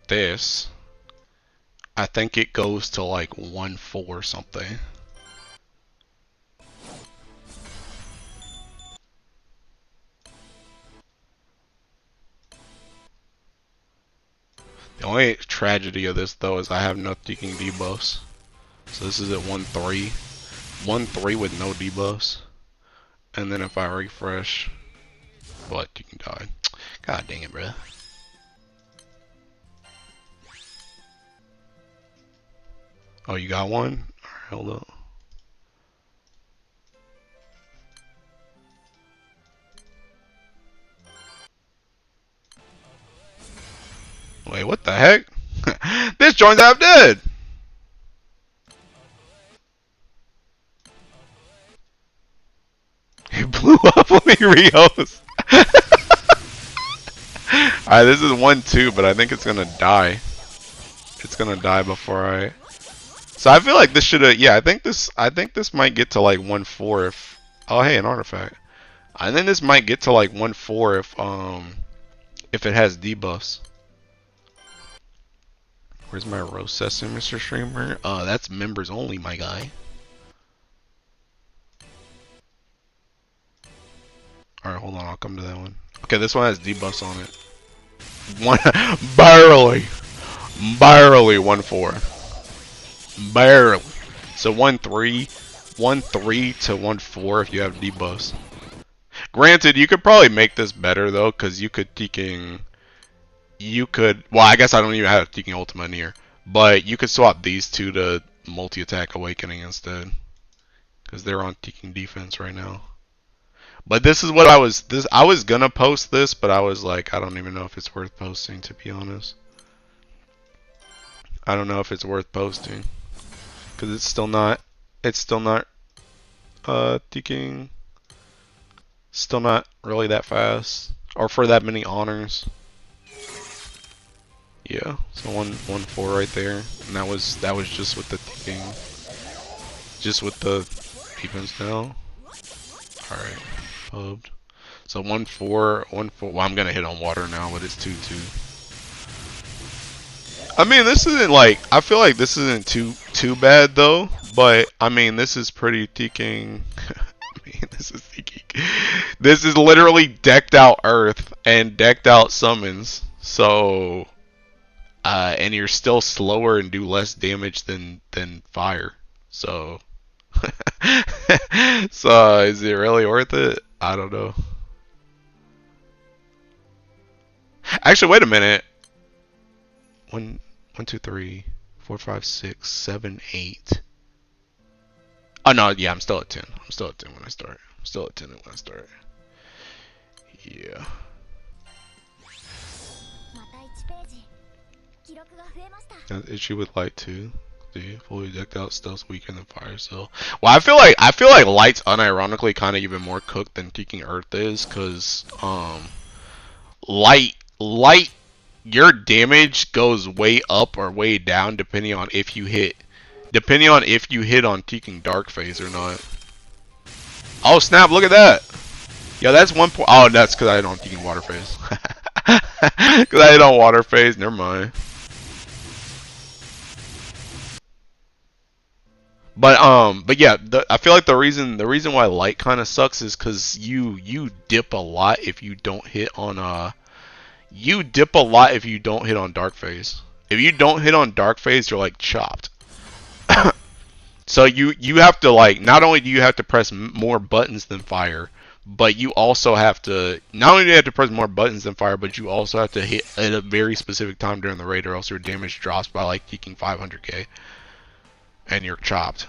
this, I think it goes to like 1-4 something. The only tragedy of this though is I have no ticking debuffs. So this is at 1-3. 1-3 with no debuffs. And then if I refresh, what, you can die. God dang it, bro. Oh, you got one? Alright, hold up. Wait, what the heck? This joint's half dead! It blew up. Let me re-host. Alright, this is 1-2, but I think it's gonna die. It's gonna die before I... So I feel like this should have... Yeah, I think this might get to like 1-4 if... Oh, hey, an artifact. I think this might get to like 1-4 if it has debuffs. Where's my roast session, Mr. Streamer? That's members only, my guy. Alright, hold on, I'll come to that one. Okay, this one has debuffs on it. Barely 1-4. Barely. So 1-3 to 1-4 if you have debuffs. Granted, you could probably make this better though, because you could well, I guess I don't even have Teking Ultima near, but you could swap these two to multi-attack Awakening instead, because they're on Teking defense right now. But this is what I was gonna post this, but I was like, I don't even know if it's worth posting, to be honest. I don't know if it's worth posting, because it's still not Teking, still not really that fast, or for that many honors. Yeah, so 1-4 right there, and that was just with the Teking, just with the defense now. All right. Pubbed. So 1-4. Well, I'm gonna hit on water now, but it's 2-2. I mean, this isn't like, I feel like this isn't too bad though. But I mean, this is pretty Teking. I mean, this is Teking. This is literally decked out Earth and decked out summons. So, and you're still slower and do less damage than fire. So. So, is it really worth it? I don't know. Actually, wait a minute. 1, 2, 3, 4, 5, 6, 7, 8. Oh no, yeah, I'm still at 10. I'm still at 10 when I start. I'm still at 10 when I start. Yeah. That issue with light too. The fully decked out stealth weaker than fire. So, well, I feel like light's unironically kind of even more cooked than Teaking Earth is, cause light your damage goes way up or way down depending on if you hit on Teaking Dark Phase or not. Oh snap! Look at that. Yeah, that's 1 point. Oh, that's because I hit on Teaking Water Phase. Because I hit on Water Phase. Never mind. But yeah, I feel like the reason why light kind of sucks is because you dip a lot if you don't hit on dark phase. If you don't hit on dark phase, you're like chopped. So you have to, like, not only do you have to press more buttons than fire, but you also have to not only do you have to press more buttons than fire, but you also have to hit at a very specific time during the raid, or else your damage drops by like peaking 500k. And you're chopped.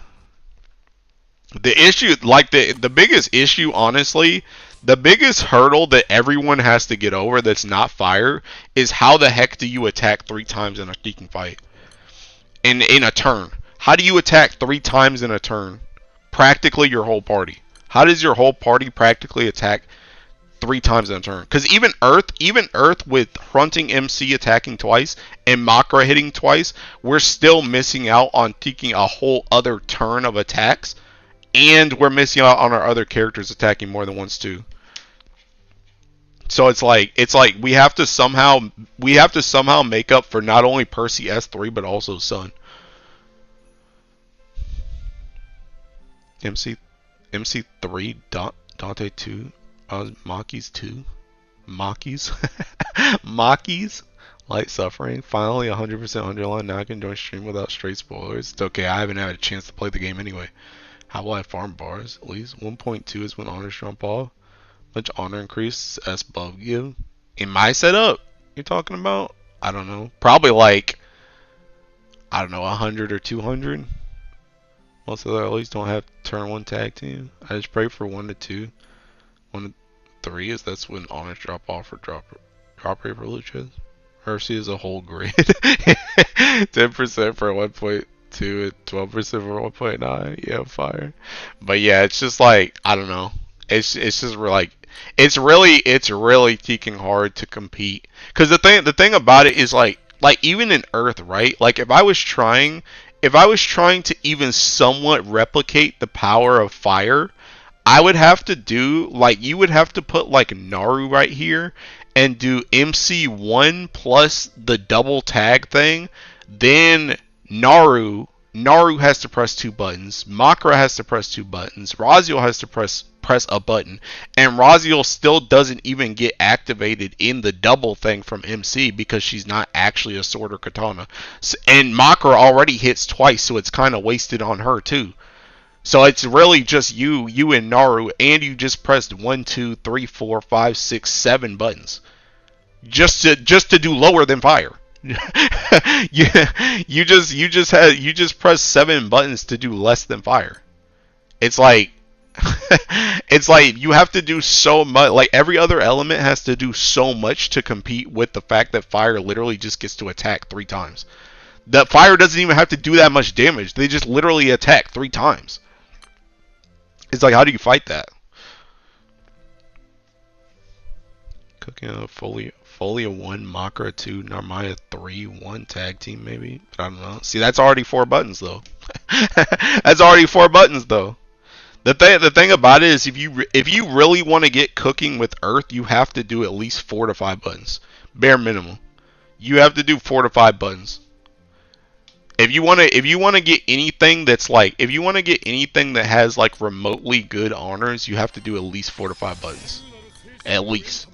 The issue, like the biggest issue, honestly, the biggest hurdle that everyone has to get over that's not fire is how the heck do you attack 3 times in a Teaking fight? In a turn. How do you attack 3 times in a turn? Practically your whole party. How does your whole party practically attack 3 times in a turn? Because even Earth with Hunting MC attacking twice and Makra hitting twice, we're still missing out on taking a whole other turn of attacks, and we're missing out on our other characters attacking more than once too. So it's like we have to somehow make up for not only Percy S3 but also Sun. MC3 Dante 2. Maki's 2. Maki's Light Suffering. Finally 100% underline. Now I can join stream without straight spoilers. It's okay, I haven't had a chance to play the game anyway. How will I farm bars? At least 1.2 is when honors jump off. Much honor increase S buff give. In my setup, you're talking about? I don't know. Probably like, I don't know, 100 or 200. Most of the earlies don't have turn 1 tag team. I just pray for 1 to 2. 1 to 3 is that's when honors drop off or drop rate for Luchas. Mercy is a whole grid. 10% for 1.2 and 12% for 1.9. Yeah, fire. But yeah, it's just like, I don't know. It's just like it's really taking hard to compete. Cause the thing about it is like even in Earth, right? Like if I was trying to even somewhat replicate the power of fire, I would have to do, like, you would have to put like Naru right here and do MC1 plus the double tag thing. Then Naru has to press 2 buttons. Makra has to press 2 buttons. Raziel has to press a button. And Raziel still doesn't even get activated in the double thing from MC because she's not actually a sword or katana. And Makra already hits twice, so it's kind of wasted on her too. So it's really just you and Naru, and you just pressed 1, 2, 3, 4, 5, 6, 7 buttons. Just to do lower than fire. you just press 7 buttons to do less than fire. It's like you have to do so much. Like every other element has to do so much to compete with the fact that fire literally just gets to attack 3 times. That fire doesn't even have to do that much damage. They just literally attack 3 times. It's like, how do you fight that? Cooking a Folia 1, Makra 2, Narmaya 3, 1 tag team maybe. But I don't know. See, that's already 4 buttons though. That's already 4 buttons though. The thing about it is if you really want to get cooking with Earth, you have to do at least 4 to 5 buttons. Bare minimum. You have to do 4 to 5 buttons. If you want to get anything that's like, if you want to get anything that has like remotely good honors, you have to do at least 4 to 5 buttons. At least.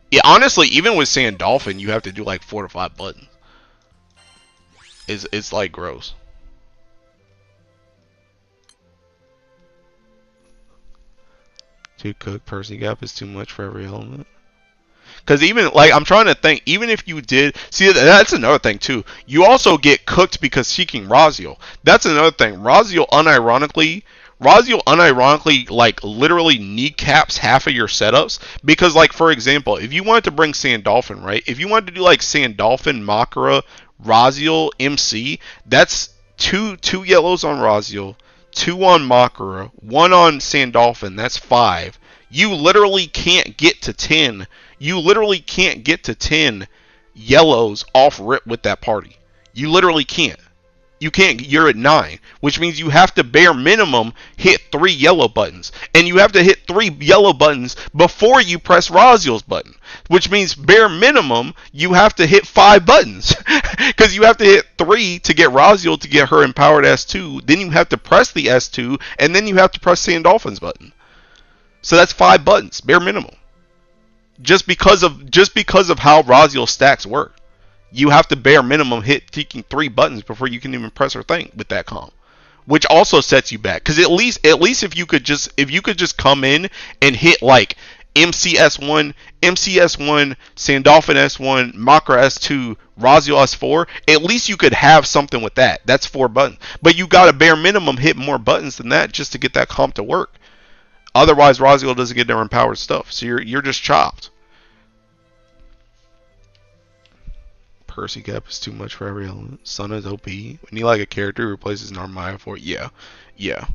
Yeah, honestly, even with Sandolphin, you have to do like 4 to 5 buttons. It's like gross. Too cooked. Percy gap is too much for every element. Because even, like, I'm trying to think, even if you did, see, that's another thing too. You also get cooked because seeking Raziel. That's another thing. Raziel, Raziel unironically, like, literally kneecaps half of your setups because, like, for example, if you wanted to bring Sandolphin, right? If you wanted to do like Sandolphin, Makara, Raziel, MC, that's two yellows on Raziel, two on Makara, one on Sandolphin. That's 5. You literally can't get to 10. You literally can't get to 10 yellows off rip with that party. You literally can't. You can't. You're at 9, which means you have to bare minimum hit 3 yellow buttons, and you have to hit 3 yellow buttons before you press Raziel's button, which means bare minimum you have to hit 5 buttons because you have to hit 3 to get Raziel to get her empowered S2. Then you have to press the S2, and then you have to press Sandolphin's button. So that's 5 buttons bare minimum. Just because of how Raziel stacks work. You have to bare minimum hit taking 3 buttons before you can even press her thing with that comp, which also sets you back. Because at least if you could just come in and hit like MCS1, Sandolphin S1, Makra S2, Raziel S4, at least you could have something with that. That's 4 buttons. But you got to bare minimum hit more buttons than that just to get that comp to work. Otherwise, Raziel doesn't get their empowered stuff. So you're just chopped. Percy cap is too much for every element. Sun is OP. We need like a character who replaces Narmaya for it. Yeah.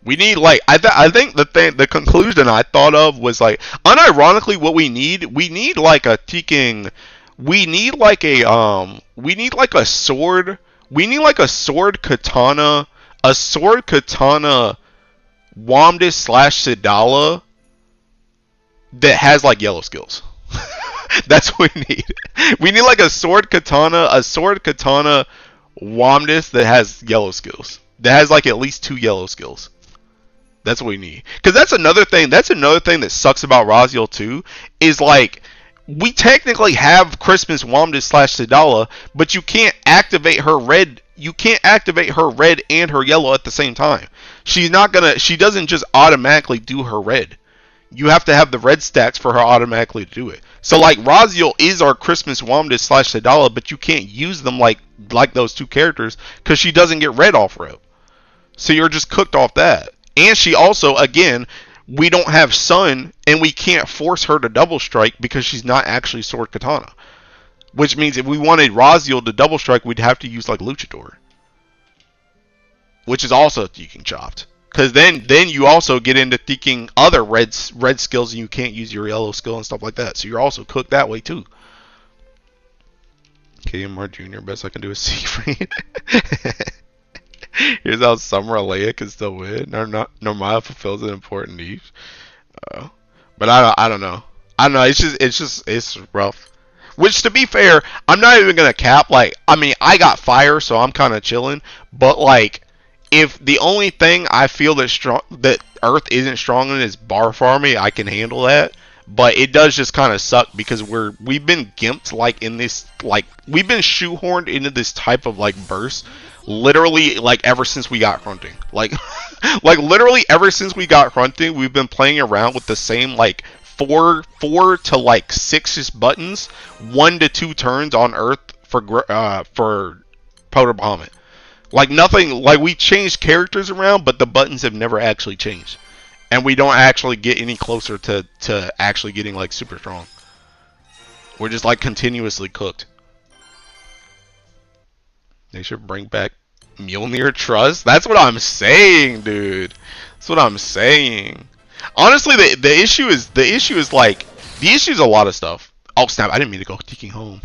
We need like I think the conclusion I thought of was like unironically what we need like a Teking. We need like a sword. We need like a sword katana. A sword katana Wamdis / Sidala that has like yellow skills. That's what we need. We need like a sword katana Wamdis that has yellow skills. That has like at least 2 yellow skills. That's what we need. Because that's another thing that sucks about Raziel too, is like we technically have Christmas Wamdis / Sidala, but you can't activate her red. You can't activate her red and her yellow at the same time. She doesn't just automatically do her red. You have to have the red stacks for her automatically to do it. So like Raziel is our Christmas Wamdis / Sidala, but you can't use them like those 2 characters because she doesn't get red off rip. So you're just cooked off that. And she also, again, we don't have Sun, and we can't force her to double strike because she's not actually Sword Katana. Which means if we wanted Raziel to double strike, we'd have to use like Luchador, which is also Teking chopped. Because then you also get into thinking other red skills and you can't use your yellow skill and stuff like that. So you're also cooked that way too. KMR Jr. Best I can do is Siegfried. Here's how Summer Alea can still win. Normaya fulfills an important niche. But I don't know. It's rough. Which, to be fair, I'm not even gonna cap. Like, I mean, I got fire, so I'm kind of chilling. But like, if the only thing I feel that Earth isn't strong in is bar farming, I can handle that. But it does just kind of suck because we've been gimped like in this, like we've been shoehorned into this type of like burst, literally like ever since we got hunting. Like, like literally ever since we got hunting, we've been playing around with the same like four to like 6 buttons, 1 to 2 turns on Earth for Polar Bahamut. Like nothing, like we changed characters around, but the buttons have never actually changed. And we don't actually get any closer to actually getting like super strong. We're just like continuously cooked. They should bring back Mjolnir Trust. That's what I'm saying, dude. That's what I'm saying. Honestly, the issue is a lot of stuff. Oh snap! I didn't mean to go taking home.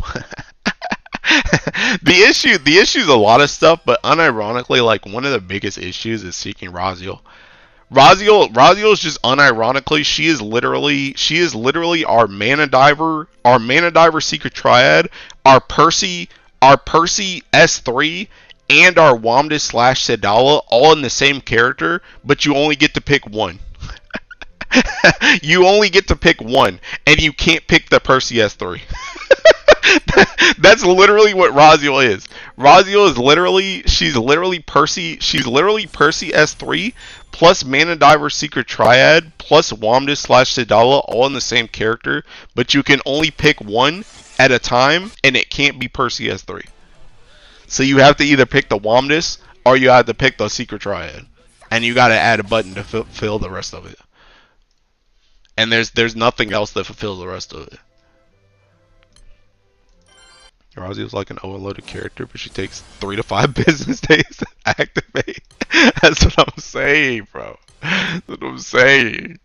The issue is a lot of stuff, but unironically, like one of the biggest issues is seeking Raziel. Raziel is just unironically, she is literally our mana diver secret triad, our Percy S3, and our Wamdis / Sidala all in the same character, but you only get to pick one. You only get to pick one, and you can't pick the Percy S3. That's literally what Raziel is. Raziel is literally Percy S3 plus Mana Diver Secret Triad plus Wamdis / Sidala all in the same character, but you can only pick one at a time, and it can't be Percy S3. So you have to either pick the Wamdis or you have to pick the Secret Triad. and you got to add a button to fill the rest of it. And there's nothing else that fulfills the rest of it. Razio's like an overloaded character, but she takes 3 to 5 business days to activate. That's what I'm saying, bro. That's what I'm saying.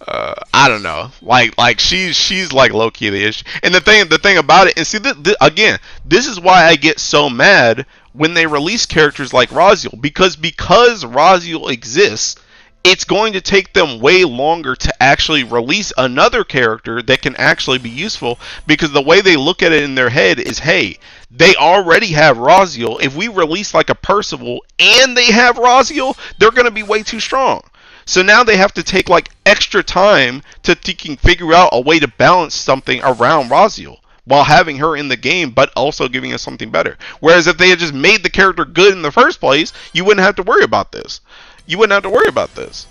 I don't know. Like she's like low key the issue. And the thing about it, and see again, this is why I get so mad when they release characters like Raziel, because Raziel exists, it's going to take them way longer to actually release another character that can actually be useful, because the way they look at it in their head is, hey, they already have Raziel. If we release like a Percival and they have Raziel, they're going to be way too strong. So now they have to take like extra time to figure out a way to balance something around Raziel while having her in the game, but also giving us something better. Whereas if they had just made the character good in the first place, you wouldn't have to worry about this. You wouldn't have to worry about this.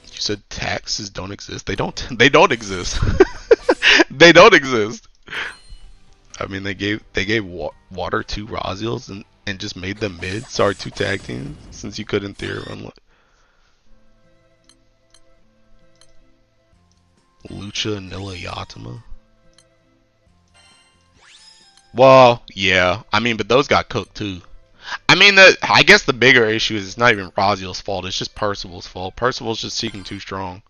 You said taxes don't exist. They don't. They don't exist. They don't exist. I mean, they gave water to Raziels and just made them mid. Sorry, 2 tag teams, since you could in theory run Lucha and Nilla Yatima. Well, yeah. I mean, but those got cooked too. I mean, I guess the bigger issue is it's not even Raziel's fault. It's just Percival's fault. Percival's just seeking too strong.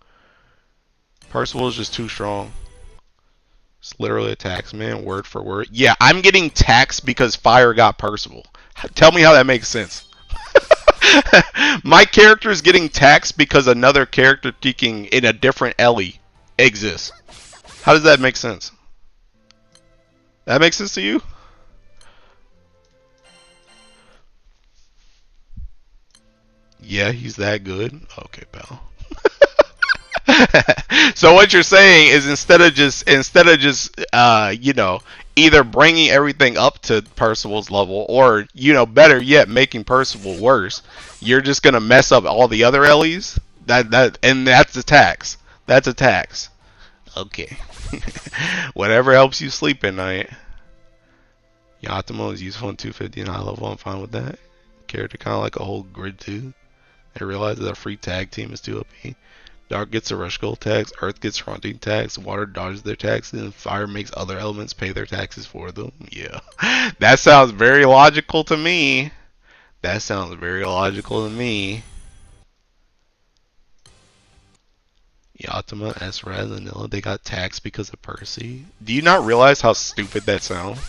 Percival is just too strong. It's literally a tax, man, word for word. Yeah, I'm getting taxed because Fire got Percival. Tell me how that makes sense. My character is getting taxed because another character seeking in a different Ellie exists. How does that make sense? That makes sense to you? Yeah, he's that good. Okay, pal. So what you're saying is instead of just you know, either bringing everything up to Percival's level, or, you know, better yet, making Percival worse, you're just gonna mess up all the other Ellies. And that's a tax. That's a tax. Okay. Whatever helps you sleep at night. Yatimo is useful in 250 and high level. I'm fine with that. Character kind of like a whole grid too. They realize that a free tag team is too OP. Dark gets a rush gold tax, Earth gets fronting tax, Water dodges their taxes, and Fire makes other elements pay their taxes for them. Yeah. That sounds very logical to me. That sounds very logical to me. Yatima, Esraz, and Nilla, they got taxed because of Percy. Do you not realize how stupid that sounds?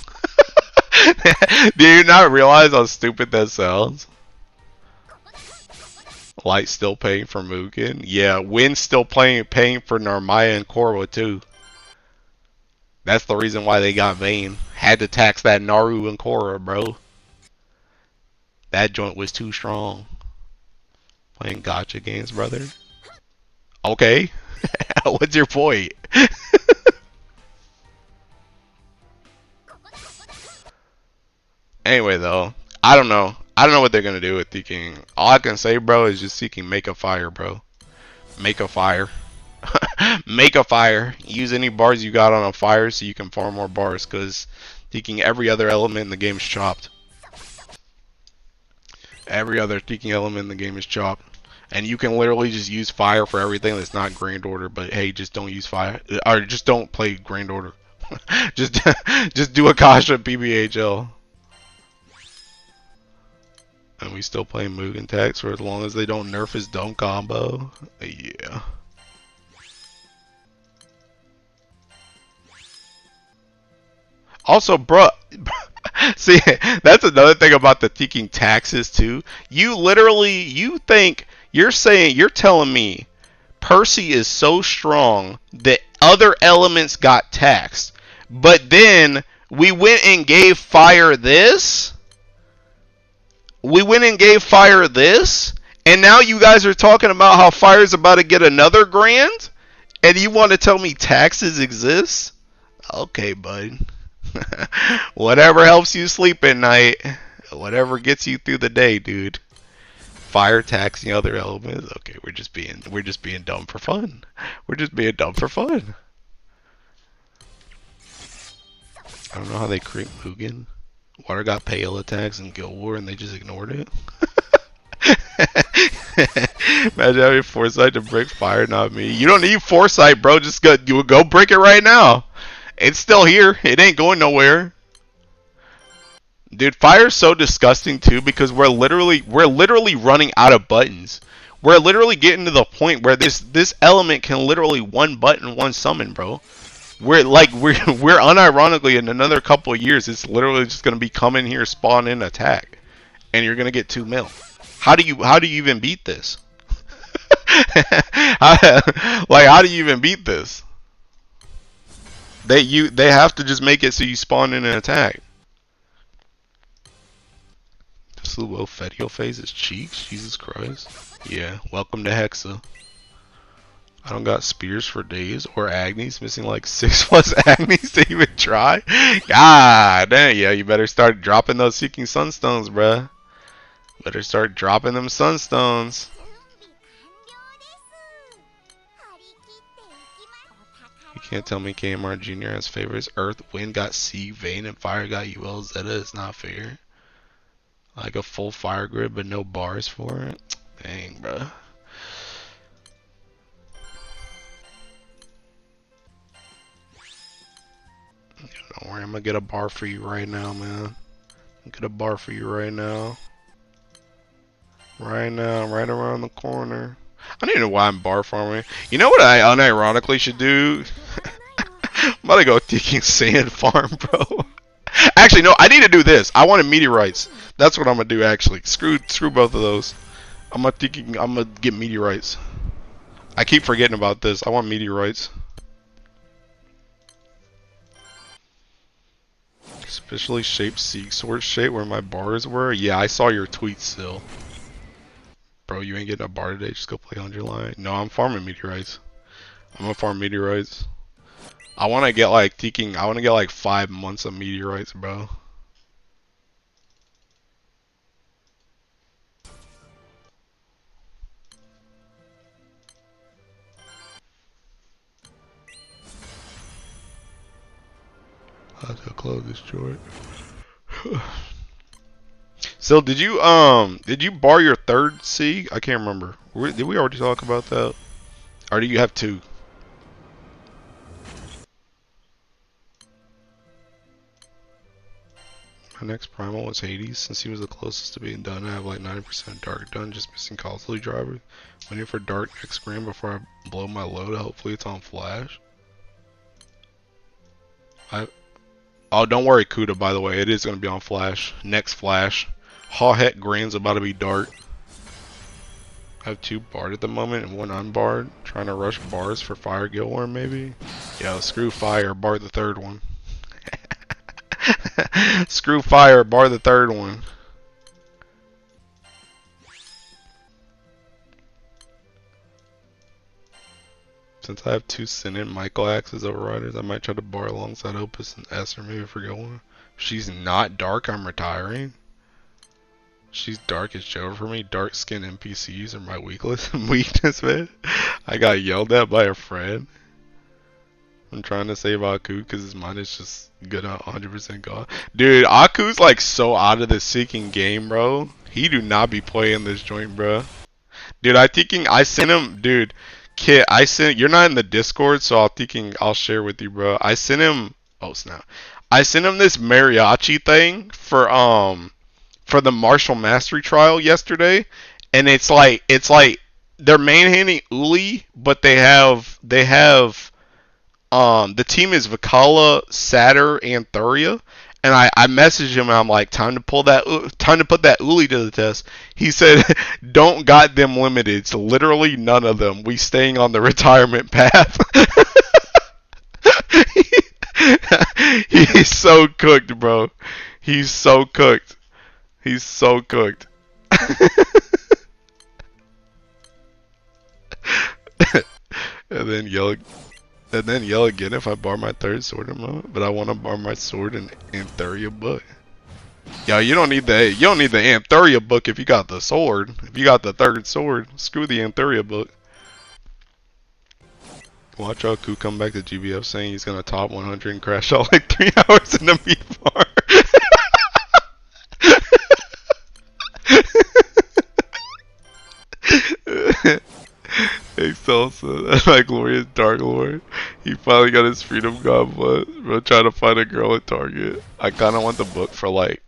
Do you not realize how stupid that sounds? Light still paying for Mugen. Yeah, Win still paying for Narmaya and Korwa too. That's the reason why they got Vayne. Had to tax that Naru and Korra, bro. That joint was too strong. Playing gotcha games, brother. Okay. What's your point? Anyway, though, I don't know. I don't know what they're gonna do with Seeking. All I can say, bro, is just Seeking make a fire, bro. Make a fire. Make a fire. Use any bars you got on a fire so you can farm more bars, because Seeking every other element in the game is chopped. Every other Seeking element in the game is chopped. And you can literally just use fire for everything that's not Grand Order, but hey, just don't use fire. Or just don't play Grand Order. just do Akasha PBHL. And we still play Mugen Tax for as long as they don't nerf his dumb combo. Yeah. Also, bro, see, that's another thing about the taking taxes too. You literally, you're telling me Percy is so strong that other elements got taxed, but then we went and gave Fire this? We went and gave Fire this, and now you guys are talking about how Fire's about to get another grand, and you want to tell me taxes exist? Okay, bud. Whatever helps you sleep at night, whatever gets you through the day, dude. Fire taxing other elements. Okay, we're just being dumb for fun. We're just being dumb for fun. I don't know how they create Mugen. Water got pale attacks in Guild War and they just ignored it. Imagine having foresight to break fire, not me. You don't need foresight, bro. Just go break it right now. It's still here. It ain't going nowhere. Dude, fire's so disgusting too because we're literally running out of buttons. We're literally getting to the point where this element can literally one button, one summon, bro. We're unironically in another couple of years, it's literally just gonna be come in here, spawn in, attack, and you're gonna get 2 mil. How do you even beat this? How do you even beat this? They have to just make it so you spawn in and attack. This little Fetio phase is cheeks. Jesus Christ. Yeah. Welcome to Hexa. I don't got spears for days or Agnes. Missing like 6+ Agnes to even try. God damn. Yeah, you better start dropping those Seeking Sunstones, bruh. Better start dropping them Sunstones. You can't tell me KMR Jr. has favorites. Earth, Wind got C, Vayne, and Fire got UL. Zeta is not fair. Like a full fire grid, but no bars for it. Dang, bro. Don't worry, I'm gonna get a bar for you right now, man. I'll get a bar for you right now. Right now, right around the corner. I don't even know why I'm bar farming. You know what I unironically should do? I'm about to go taking sand farm, bro. Actually, no, I need to do this. I wanted meteorites. That's what I'm gonna do. Actually, screw both of those. I'm gonna get meteorites. I keep forgetting about this. I want meteorites. Especially shaped Seek Sword shape where my bars were. Yeah, I saw your tweet still. Bro, you ain't getting a bar today. Just go play Underline. No, I'm farming meteorites. I'm gonna farm meteorites. I wanna get like I wanna get like 5 months of meteorites, bro. I'll have to close this joint. So did you bar your third C? I can't remember. Did we already talk about that? Or do you have 2? My next primal was Hades, since he was the closest to being done. I have like 90% dark done, just missing costly driver. Waiting for dark next grand before I blow my load. Hopefully it's on flash. Oh, don't worry, Kuda, by the way. It is going to be on flash. Next flash. Hawhet Grand's about to be dark. I have 2 barred at the moment and 1 unbarred. Trying to rush bars for Fire Guild War, maybe? Yeah, screw Fire. Bar the 3rd one. Screw Fire. Bar the 3rd one. Since I have 2 Synod Michael Axes overriders, I might try to bar alongside Opus and S, or maybe forget one. She's not dark, I'm retiring. She's dark as Joe for me. Dark skin NPCs are my weakness, man. I got yelled at by a friend. I'm trying to save Aku because his mind is just good at 100% gone. Dude, Aku's like so out of the Seeking game, bro. He do not be playing this joint, bro. Dude, I sent him, dude. Kit, you're not in the Discord, so I'll share with you, bro. I sent him, oh snap. I sent him this mariachi thing for the Martial Mastery trial yesterday, and it's like they're manhandling Uli, but they have the team is Vikala, Satyr, and Thuria. And I messaged him and I'm like, time to put that Uli to the test. He said, don't got them limited. It's literally none of them. We staying on the retirement path. He's so cooked, bro. He's so cooked. He's so cooked. And then yell again if I bar my 3rd sword in a moment. But I want to bar my sword in Anthuria book. Yo, you don't need the Anthuria book if you got the sword. If you got the 3rd sword, screw the Anthuria book. Watch Aku come back to GBF saying he's gonna top 100 and crash out like 3 hours in the meat bar. Salsa, my glorious Dark Lord. He finally got his freedom goblet. Bro, trying to find a girl at Target. I kind of want the book for like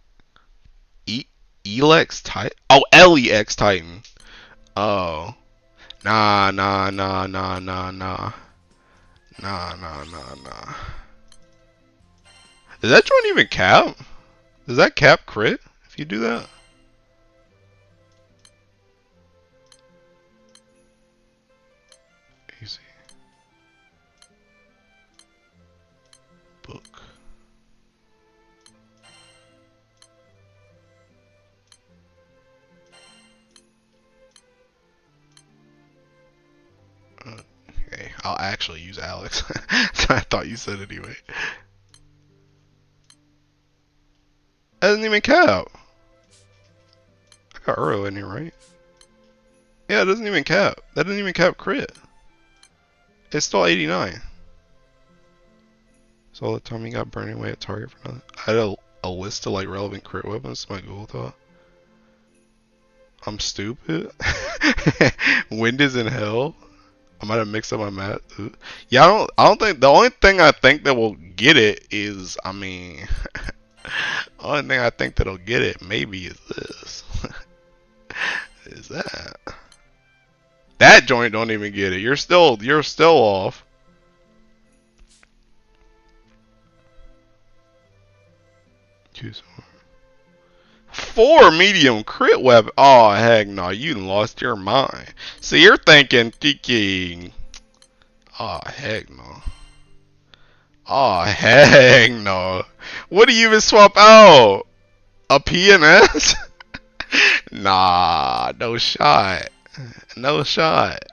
E Elex Titan. Oh, LEX Titan. Oh, nah. Does that joint even cap? Does that cap crit if you do that? Easy. Book. Okay, I'll actually use Alex. I thought you said anyway. That doesn't even cap. I got Uro in here, right? Yeah, it doesn't even cap. That doesn't even cap crit. It's still 89. So all the time you got burning away at target for nothing. I had a list of like relevant crit weapons. My Google thought. I'm stupid. Wind is in hell. I might have mixed up my math. Yeah, I don't think the only thing I think that will get it is, I mean, the only thing I think that'll get it maybe is this. Is that? That joint don't even get it. You're still off. Choose 4 medium crit weapon. Oh heck no, you lost your mind. So you're thinking Kiki. Oh heck no. Oh heck no. What do you even swap out? A PNS? Nah, no shot. No shot.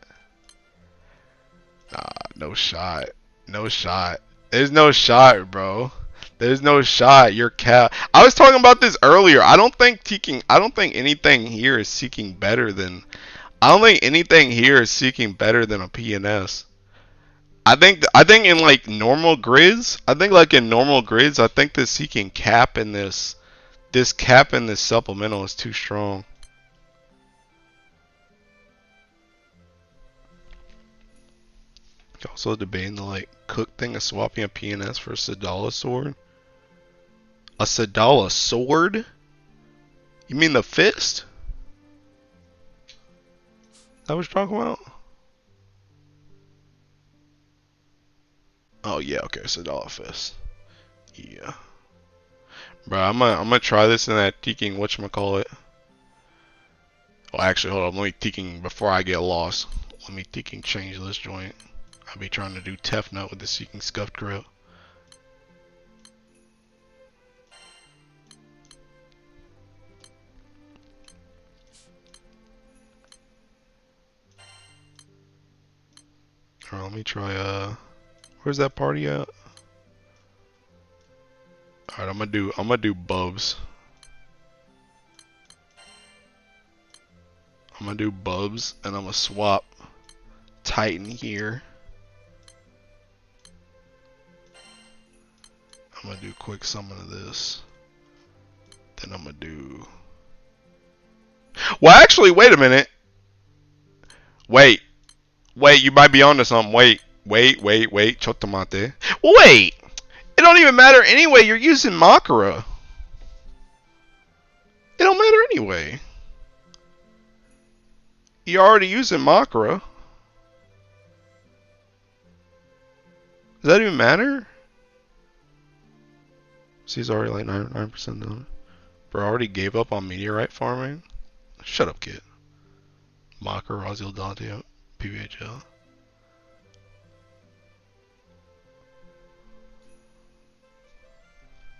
Nah, no shot. No shot. There's no shot, bro. There's no shot. You're cap. I was talking about this earlier. I don't think anything here is seeking better than. I don't think anything here is seeking better than a PNS. I think in like normal grids. I think like in normal grids. I think the seeking cap in this cap in this supplemental is too strong. Also debating the like cook thing of swapping a PNS for a Sadala sword. A Sadala sword? You mean the fist? That was talking about? Oh yeah, okay, Sadala fist. Yeah. Bro, I'm gonna try this in that Teking whatchamacallit. Well actually hold on, let me Teking before I get lost. Let me Teking change this joint. I'll be trying to do Tef Nut with the Seeking Scuffed Grip. Alright, let me try where's that party at? Alright, I'm gonna do Bubs. I'm gonna do Bubs and I'm gonna swap Titan here. I'm gonna do quick summon of this. Then I'm gonna do. Well, actually, wait a minute. Wait, you might be onto something. Wait, chotomate. Well, wait. It don't even matter anyway. You're using Makara. It don't matter anyway. You're already using Makara. Does that even matter? See, he's already like 99% done. Bro, I already gave up on meteorite farming. Shut up, kid. Makara, Raziel, Dante, PBHL.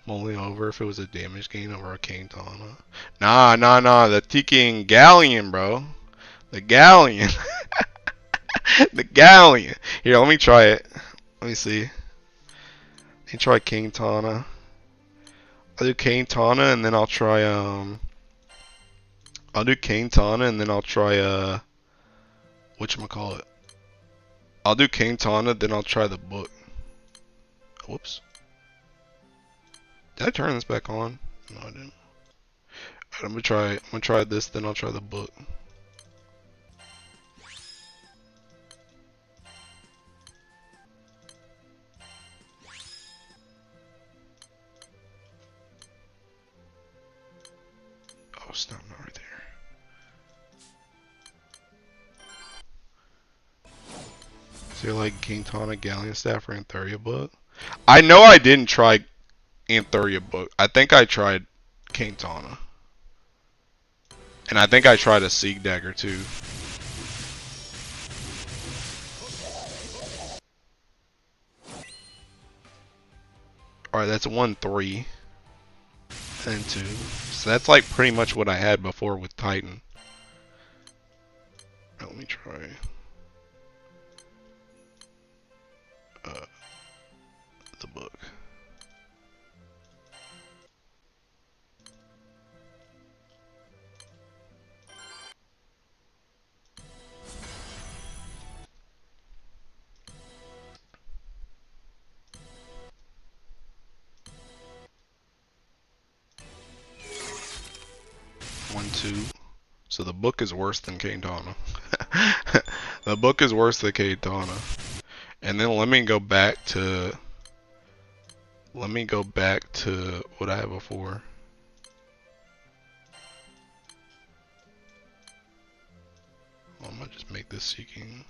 I'm only over if it was a damage gain over a King Tana. Nah. The Teking Galleon, bro. The Galleon. The Galleon. Here, let me try it. Let me see. Let me try King Tana. I'll do King Tana and then I'll try I'll do King Tana and then I'll try whatchamacallit. I'll do King Tana, then I'll try the book. Whoops. Did I turn this back on? No, I didn't. Alright, I'm gonna try this, then I'll try the book. stop right there. So you're like King Tana, Galleon Staff, or Antheria Book? I know I didn't try Antheria Book. I think I tried King Tana. And I think I tried a Sieg Dagger too. Alright, that's 1-3. And 2. So that's like pretty much what I had before with Titan. Let me try. The book. One, two. So the book is worse than Katana. The book is worse than Katana. And then let me go back to what I had before. I'm gonna just make this seeking.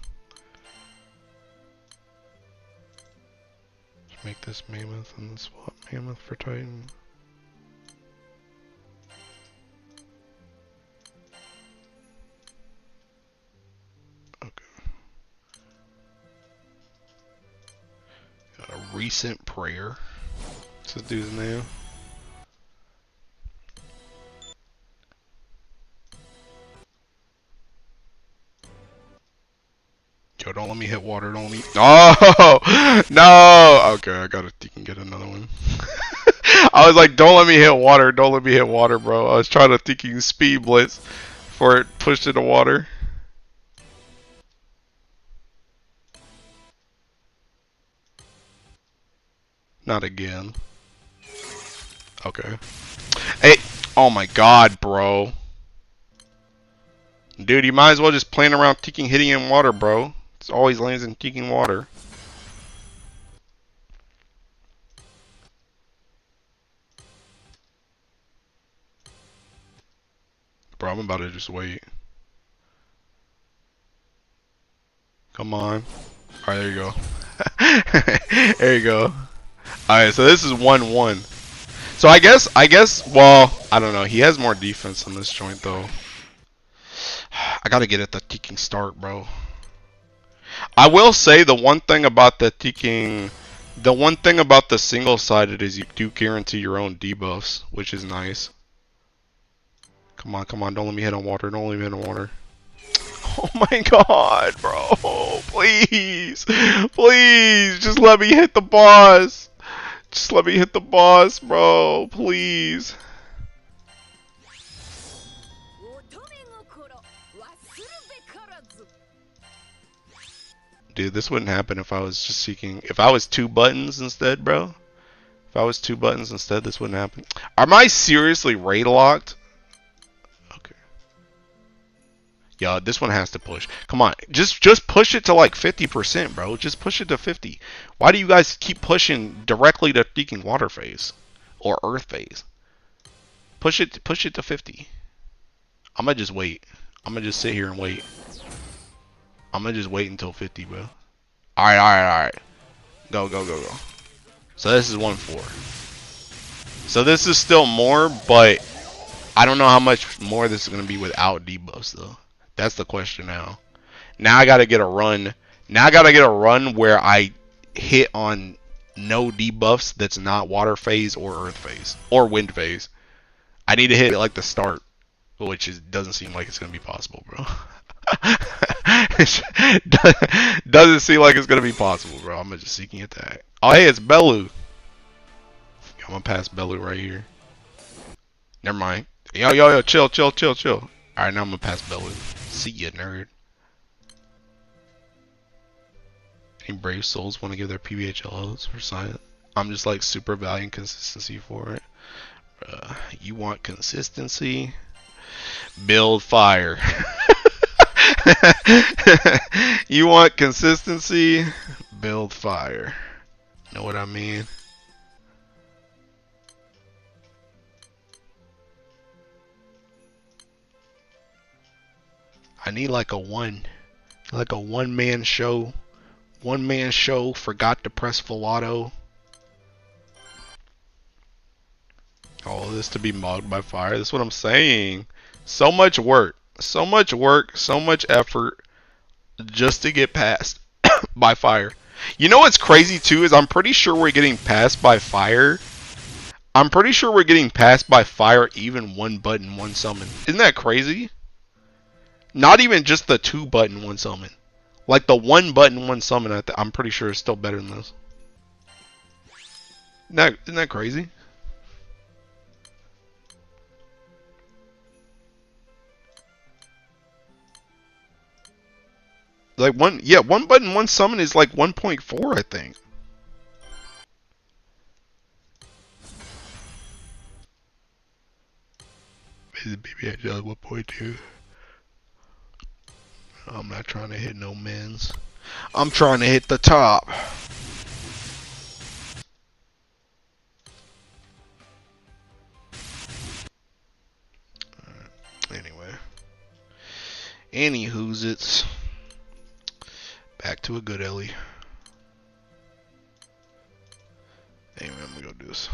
Just make this mammoth and then swap mammoth for Titan. A recent prayer. What's this dude's name? Yo, don't let me hit water. Don't let me. Oh no! Okay, I gotta. You can get another one. I was like, don't let me hit water. Don't let me hit water, bro. I was trying to think you can speed blitz before it pushed into water. Not again. Okay. Hey, oh my god, bro. Dude, you might as well just playing around ticking hitting in water, bro. It always lands in ticking water. Bro, I'm about to just wait. Come on. Alright, there you go. There you go. Alright, so this is 1-1. So I guess, well, I don't know. He has more defense in this joint, though. I gotta get at the ticking start, bro. I will say the one thing about the ticking, the one thing about the single-sided is you do guarantee your own debuffs, which is nice. Come on, come on, don't let me hit on water, don't let me hit on water. Oh my god, bro, please, please, just let me hit the boss. Just let me hit the boss, bro, please. Dude, this wouldn't happen if I was just seeking. If I was 2 buttons instead, bro. If I was 2 buttons instead, this wouldn't happen. Am I seriously raid locked? Okay. Yeah, this one has to push. Come on, just push it to like 50%, bro. Just push it to 50. Why do you guys keep pushing directly to seeking water phase or earth phase? Push it to 50. I'm gonna just wait. I'm gonna just sit here and wait. I'm gonna just wait until 50, bro. Alright, alright, alright. Go, go, go, go. So this is 1-4. So this is still more, but I don't know how much more this is gonna be without debuffs, though. That's the question now. Now I gotta get a run. Now I gotta get a run where I hit on no debuffs that's not water phase or earth phase or wind phase. I need to hit like the start, which doesn't seem like it's gonna be possible, bro. Doesn't seem like it's gonna be possible, bro. I'm just seeking attack. Oh, hey, it's Belu. I'm gonna pass Belu right here. Never mind. Yo, yo, yo, chill, chill, chill, chill. Alright, now I'm gonna pass Belu. See ya, nerd. Any brave souls want to give their PBHLOs for silent? I'm just like super valuing consistency for it. You want consistency? Build fire. You want consistency? Build fire. Know what I mean? I need like a one-man show. One-man show, forgot to press Velato. All this to be mogged by fire. That's what I'm saying. So much work. So much work. So much effort just to get passed by fire. You know what's crazy too is I'm pretty sure we're getting passed by fire. I'm pretty sure we're getting passed by fire even one button, one summon. Isn't that crazy? Not even just the 2-button, one summon. Like the 1-button, one summon, I'm pretty sure is still better than this. Isn't that crazy? Like one button, one summon is like 1.4, I think. Baby, I just 1.2. I'm not trying to hit no men's. I'm trying to hit the top. Anyway. Anywho's it's back to a good Ellie. Anyway, I'm gonna go do this.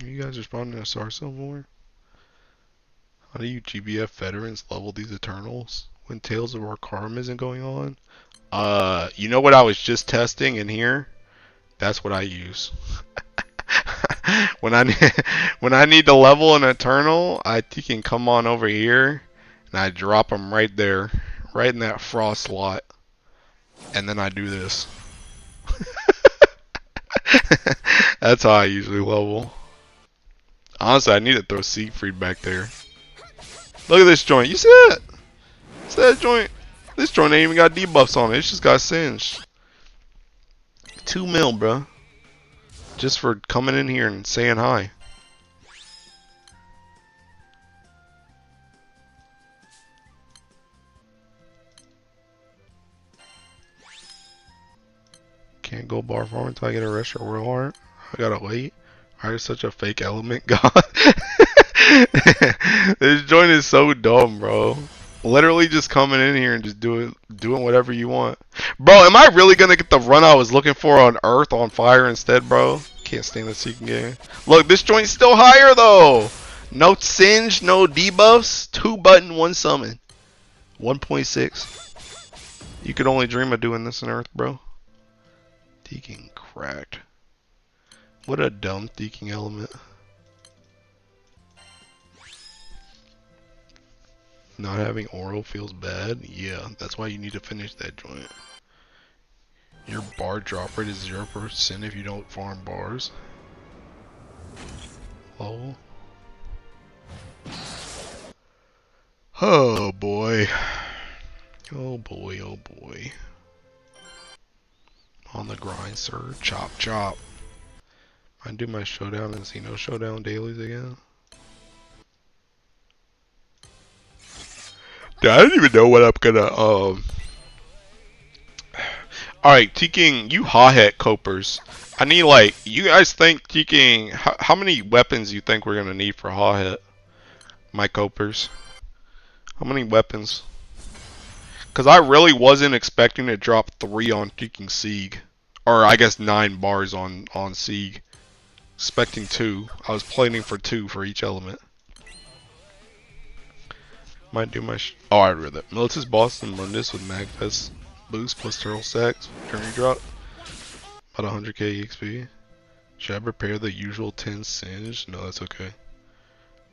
You guys responding to Sarso more? How do you GBF veterans level these Eternals when Tales of Arcarum isn't going on? You know what I was just testing in here? That's what I use. when I need to level an Eternal, you can come on over here and I drop them right there, right in that frost slot, and then I do this. That's how I usually level. Honestly, I need to throw Siegfried back there. Look at this joint. You see that? See that joint? This joint ain't even got debuffs on it. It's just got singed. 2 mil, bro. Just for coming in here and saying hi. Can't go bar farm until I get a rush or royal heart. I got it late. Heart is such a fake element. God. This joint is so dumb, bro. Literally just coming in here and just doing whatever you want. Bro, am I really gonna get the run I was looking for on Earth on fire instead, bro? Can't stand the Seeking game. Look, this joint's still higher though. No singe, no debuffs, 2-button, 1 summon. 1.6. You could only dream of doing this on Earth, bro. Deking cracked. What a dumb Deking element. Not having oral feels bad? Yeah, that's why you need to finish that joint. Your bar drop rate is 0% if you don't farm bars. Oh. Oh boy. Oh boy, oh boy. On the grind, sir. Chop, chop. I do my showdown and Xeno showdown dailies again. Dude, I don't even know what I'm gonna, Alright, Teking, you hot-hat copers. I need, like, you guys think Teking, how many weapons you think we're gonna need for hot-hat? My copers. How many weapons? Because I really wasn't expecting to drop 3 on Teking Sieg. Or, I guess 9 bars on Sieg. Expecting 2. I was planning for 2 for each element. Might do my oh, I read that. Militus Boston Mundus with Magfest boost plus turtle stacks. Journey drop. About 100k EXP. Should I prepare the usual 10 singe? No, that's okay.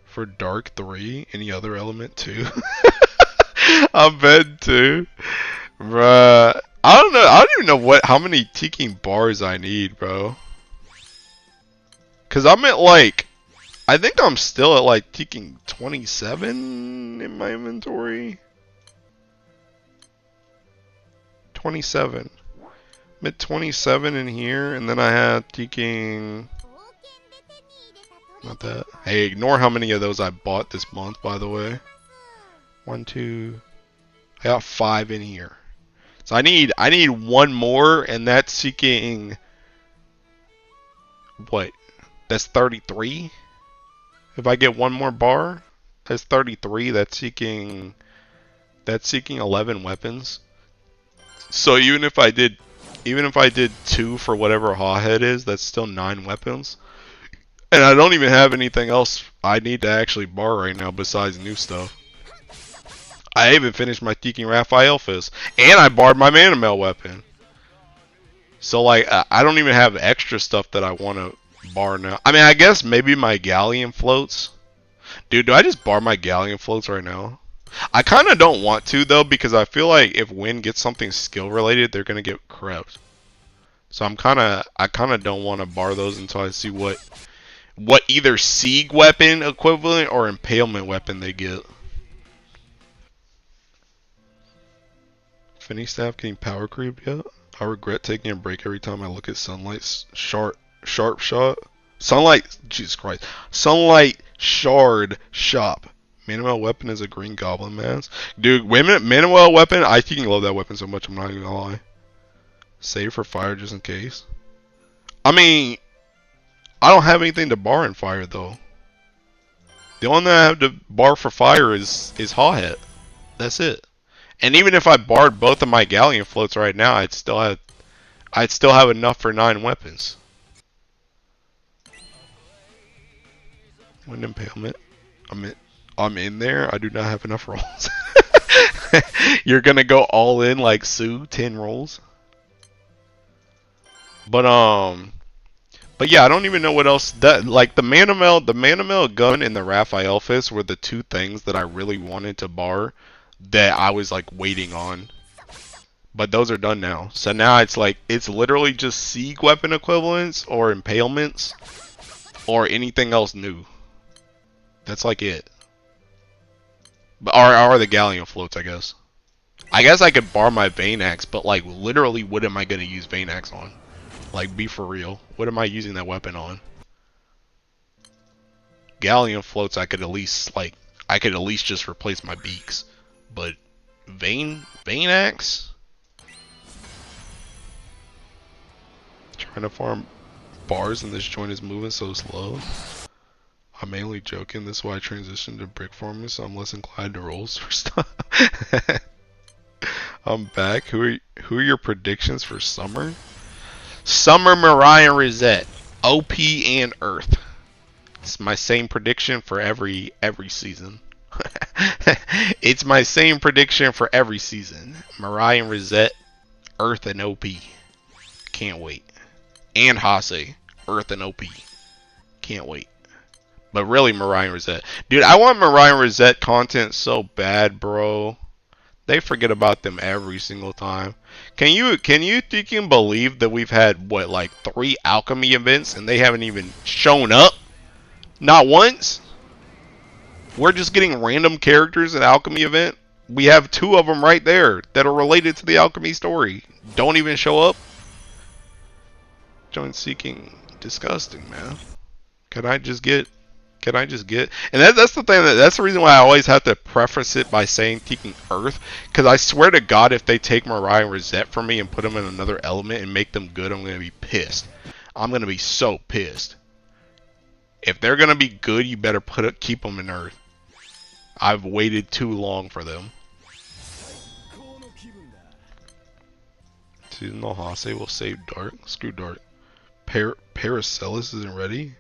For Dark 3, any other element 2? I'm betting 2. Bruh. I don't know. I don't even know how many Teking bars I need, bro. Cause I'm at like, I think I'm still at like Teking 27 in my inventory. 27. I'm at 27 in here, and then I have Teking. Not that. Hey, ignore how many of those I bought this month, by the way. 1, 2. I got 5 in here. So I need one more, and that's seeking what? That's 33. If I get one more bar, that's 33. That's seeking 11 weapons. So even if I did 2 for whatever Hawhead is, that's still 9 weapons. And I don't even have anything else I need to actually bar right now besides new stuff. I even finished my Teking Raphael Fist, and I barred my Manamel weapon. So like I don't even have extra stuff that I want to bar now. I mean, I guess maybe my Galleon floats. Dude, do I just bar my Galleon floats right now? I kind of don't want to though, because I feel like if Win gets something skill related, they're gonna get crept. So I kind of don't want to bar those until I see what either siege weapon equivalent or impalement weapon they get. Finny staff getting power creep yet? I regret taking a break every time I look at Sunlight's sharp shot. Sunlight, Jesus Christ. Sunlight shard shop. Manuel weapon is a green goblin mask. Dude, wait a minute. Manuel weapon, I fucking love that weapon so much, I'm not even gonna lie. Save for fire just in case. I mean, I don't have anything to bar in fire though. The only thing I have to bar for fire is Hawhead. That's it. And even if I barred both of my Galleon floats right now, I'd still have enough for 9 weapons. Wind impalement. I'm in there. I do not have enough rolls. You're gonna go all in like Sue, 10 rolls. But but yeah, I don't even know what else that like the Manamel gun and the Raphael fist were the two things that I really wanted to bar that I was like waiting on. But those are done now. So now it's literally just siege weapon equivalents or impalements or anything else new. That's like it. But or the Galleon floats, I guess. I guess I could bar my Vein Axe, but like literally what am I gonna use Vein Axe on? Like be for real. What am I using that weapon on? Galleon floats I could at least just replace my beaks. But Vein Axe? Trying to farm bars and this joint is moving so slow. I'm mainly joking. This is why I transitioned to brick farming, so I'm less inclined to rolls for stuff. I'm back. Who are your predictions for summer? Summer Mariah Rosette, OP and Earth. It's my same prediction for every season. It's my same prediction for every season. Mariah Rosette, Earth and OP. Can't wait. And Hase, Earth and OP. Can't wait. But really, Mariah Rosette. Dude, I want Mariah Rosette content so bad, bro. They forget about them every single time. Can you believe that we've had what like 3 alchemy events and they haven't even shown up? Not once? We're just getting random characters at alchemy event. We have 2 of them right there that are related to the alchemy story. Don't even show up. Join seeking disgusting, man. Can I just get and that's the thing that's the reason why I always have to preface it by saying taking Earth, because I swear to God if they take Mariah and Rosette from me and put them in another element and make them good, I'm gonna be pissed. I'm gonna be so pissed. If they're gonna be good, you better keep them in Earth. I've waited too long for them. Seasonal Hase will save Dark. Screw Dark. Paracelsus isn't ready.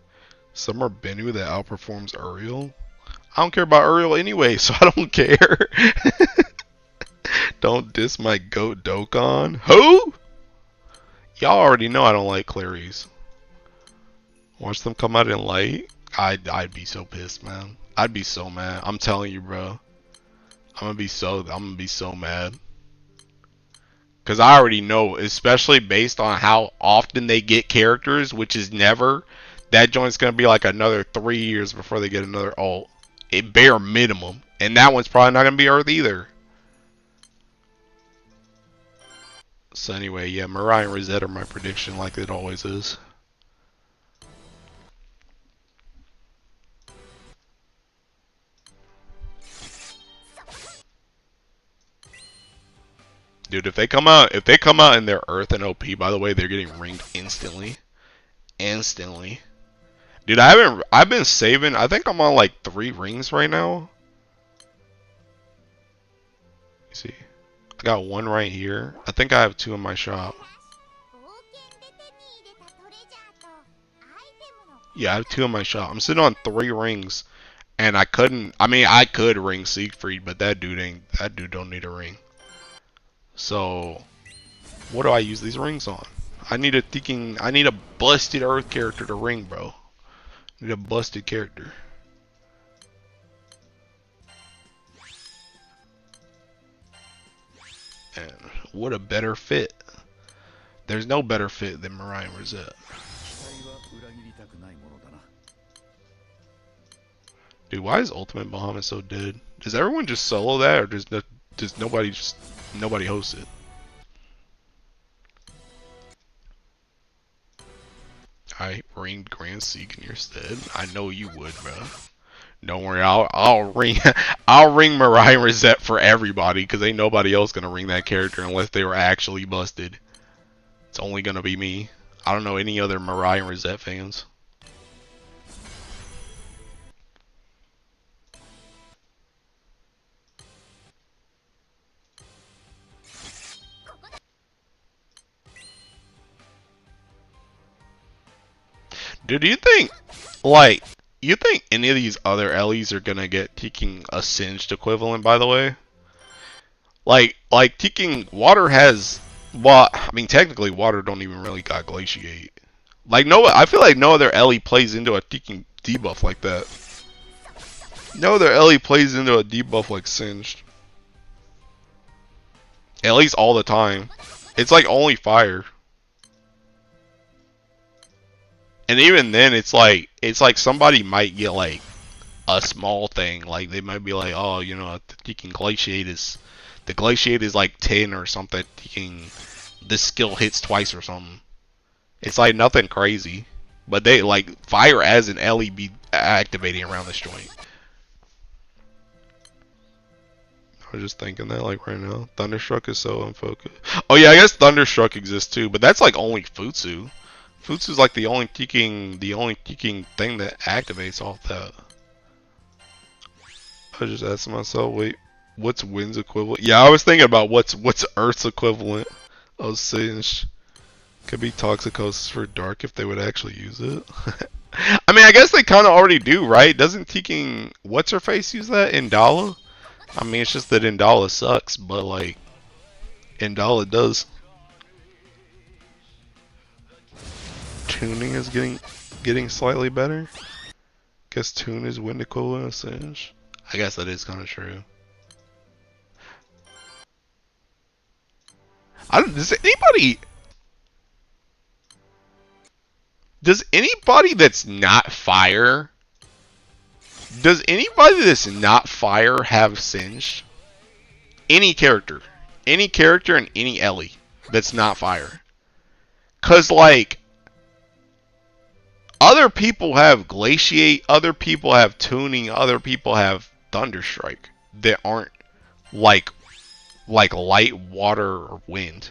Summer Bennu that outperforms Uriel. I don't care about Uriel anyway, so I don't care. Don't diss my goat Dokkan. Who? Y'all already know I don't like Clarice. Watch them come out in light. I'd be so pissed, man. I'd be so mad. I'm telling you, bro. I'm gonna be so mad. Cause I already know, especially based on how often they get characters, which is never. That joint's gonna be like another 3 years before they get another alt. It bare minimum. And that one's probably not gonna be Earth either. So anyway, yeah, Mariah and Rosette are my prediction like it always is. Dude, if they come out and they're Earth and OP, by the way, they're getting ringed instantly. Instantly. Dude, I've been saving. I think I'm on like 3 rings right now. You see, I got 1 right here. I think I have 2 in my shop. Yeah, I have 2 in my shop. I'm sitting on 3 rings, and I couldn't. I mean, I could ring Siegfried, but that dude don't need a ring. So, what do I use these rings on? I need a busted Earth character to ring, bro. I need a busted character. And what a better fit. There's no better fit than Mariah Rosette. Dude, why is Ultimate Bahamut so dead? Does everyone just solo that, or does nobody host it? I ringed Grand Seek in your stead. I know you would, bro. Don't worry, I'll ring I'll ring Mariah Rosette for everybody, because ain't nobody else gonna ring that character unless they were actually busted. It's only gonna be me. I don't know any other Mariah Rosette fans. Dude, do you think, like, you think any of these other Ellies are gonna get taking a singed equivalent, by the way? Like taking water has, well, I mean, technically water don't even really got glaciate. Like, no, I feel like no other Ellie plays into a taking debuff like that. No other Ellie plays into a debuff like singed. At least all the time. It's like only fire. And even then, it's like somebody might get like a small thing. Like they might be like, oh, you know, you can glaciate is the glaciate is like 10 or something. You can, this skill hits twice or something. It's like nothing crazy, but they like fire as an LE be activating around this joint. I was just thinking that like right now, Thunderstruck is so unfocused. Oh yeah, I guess Thunderstruck exists too, but that's like only Futsu. Futsu's like the only teaking thing that activates all that. I was just asking myself, wait, what's Wind's equivalent? Yeah, I was thinking about what's Earth's equivalent of Singe. Could be Toxicosis for Dark if they would actually use it. I mean, I guess they kind of already do, right? Doesn't teaking what's her face use that? Indala? I mean, it's just that Indala sucks, but like Indala does. Tuning is getting slightly better. Guess tune is Wind equivalent of Singe. I guess that is kind of true. Does anybody that's not fire? Does anybody that's not fire have Singe? Any character and any Ellie that's not fire. Cause like other people have Glaciate, other people have Tuning, other people have Thunderstrike that aren't like light, water, or wind.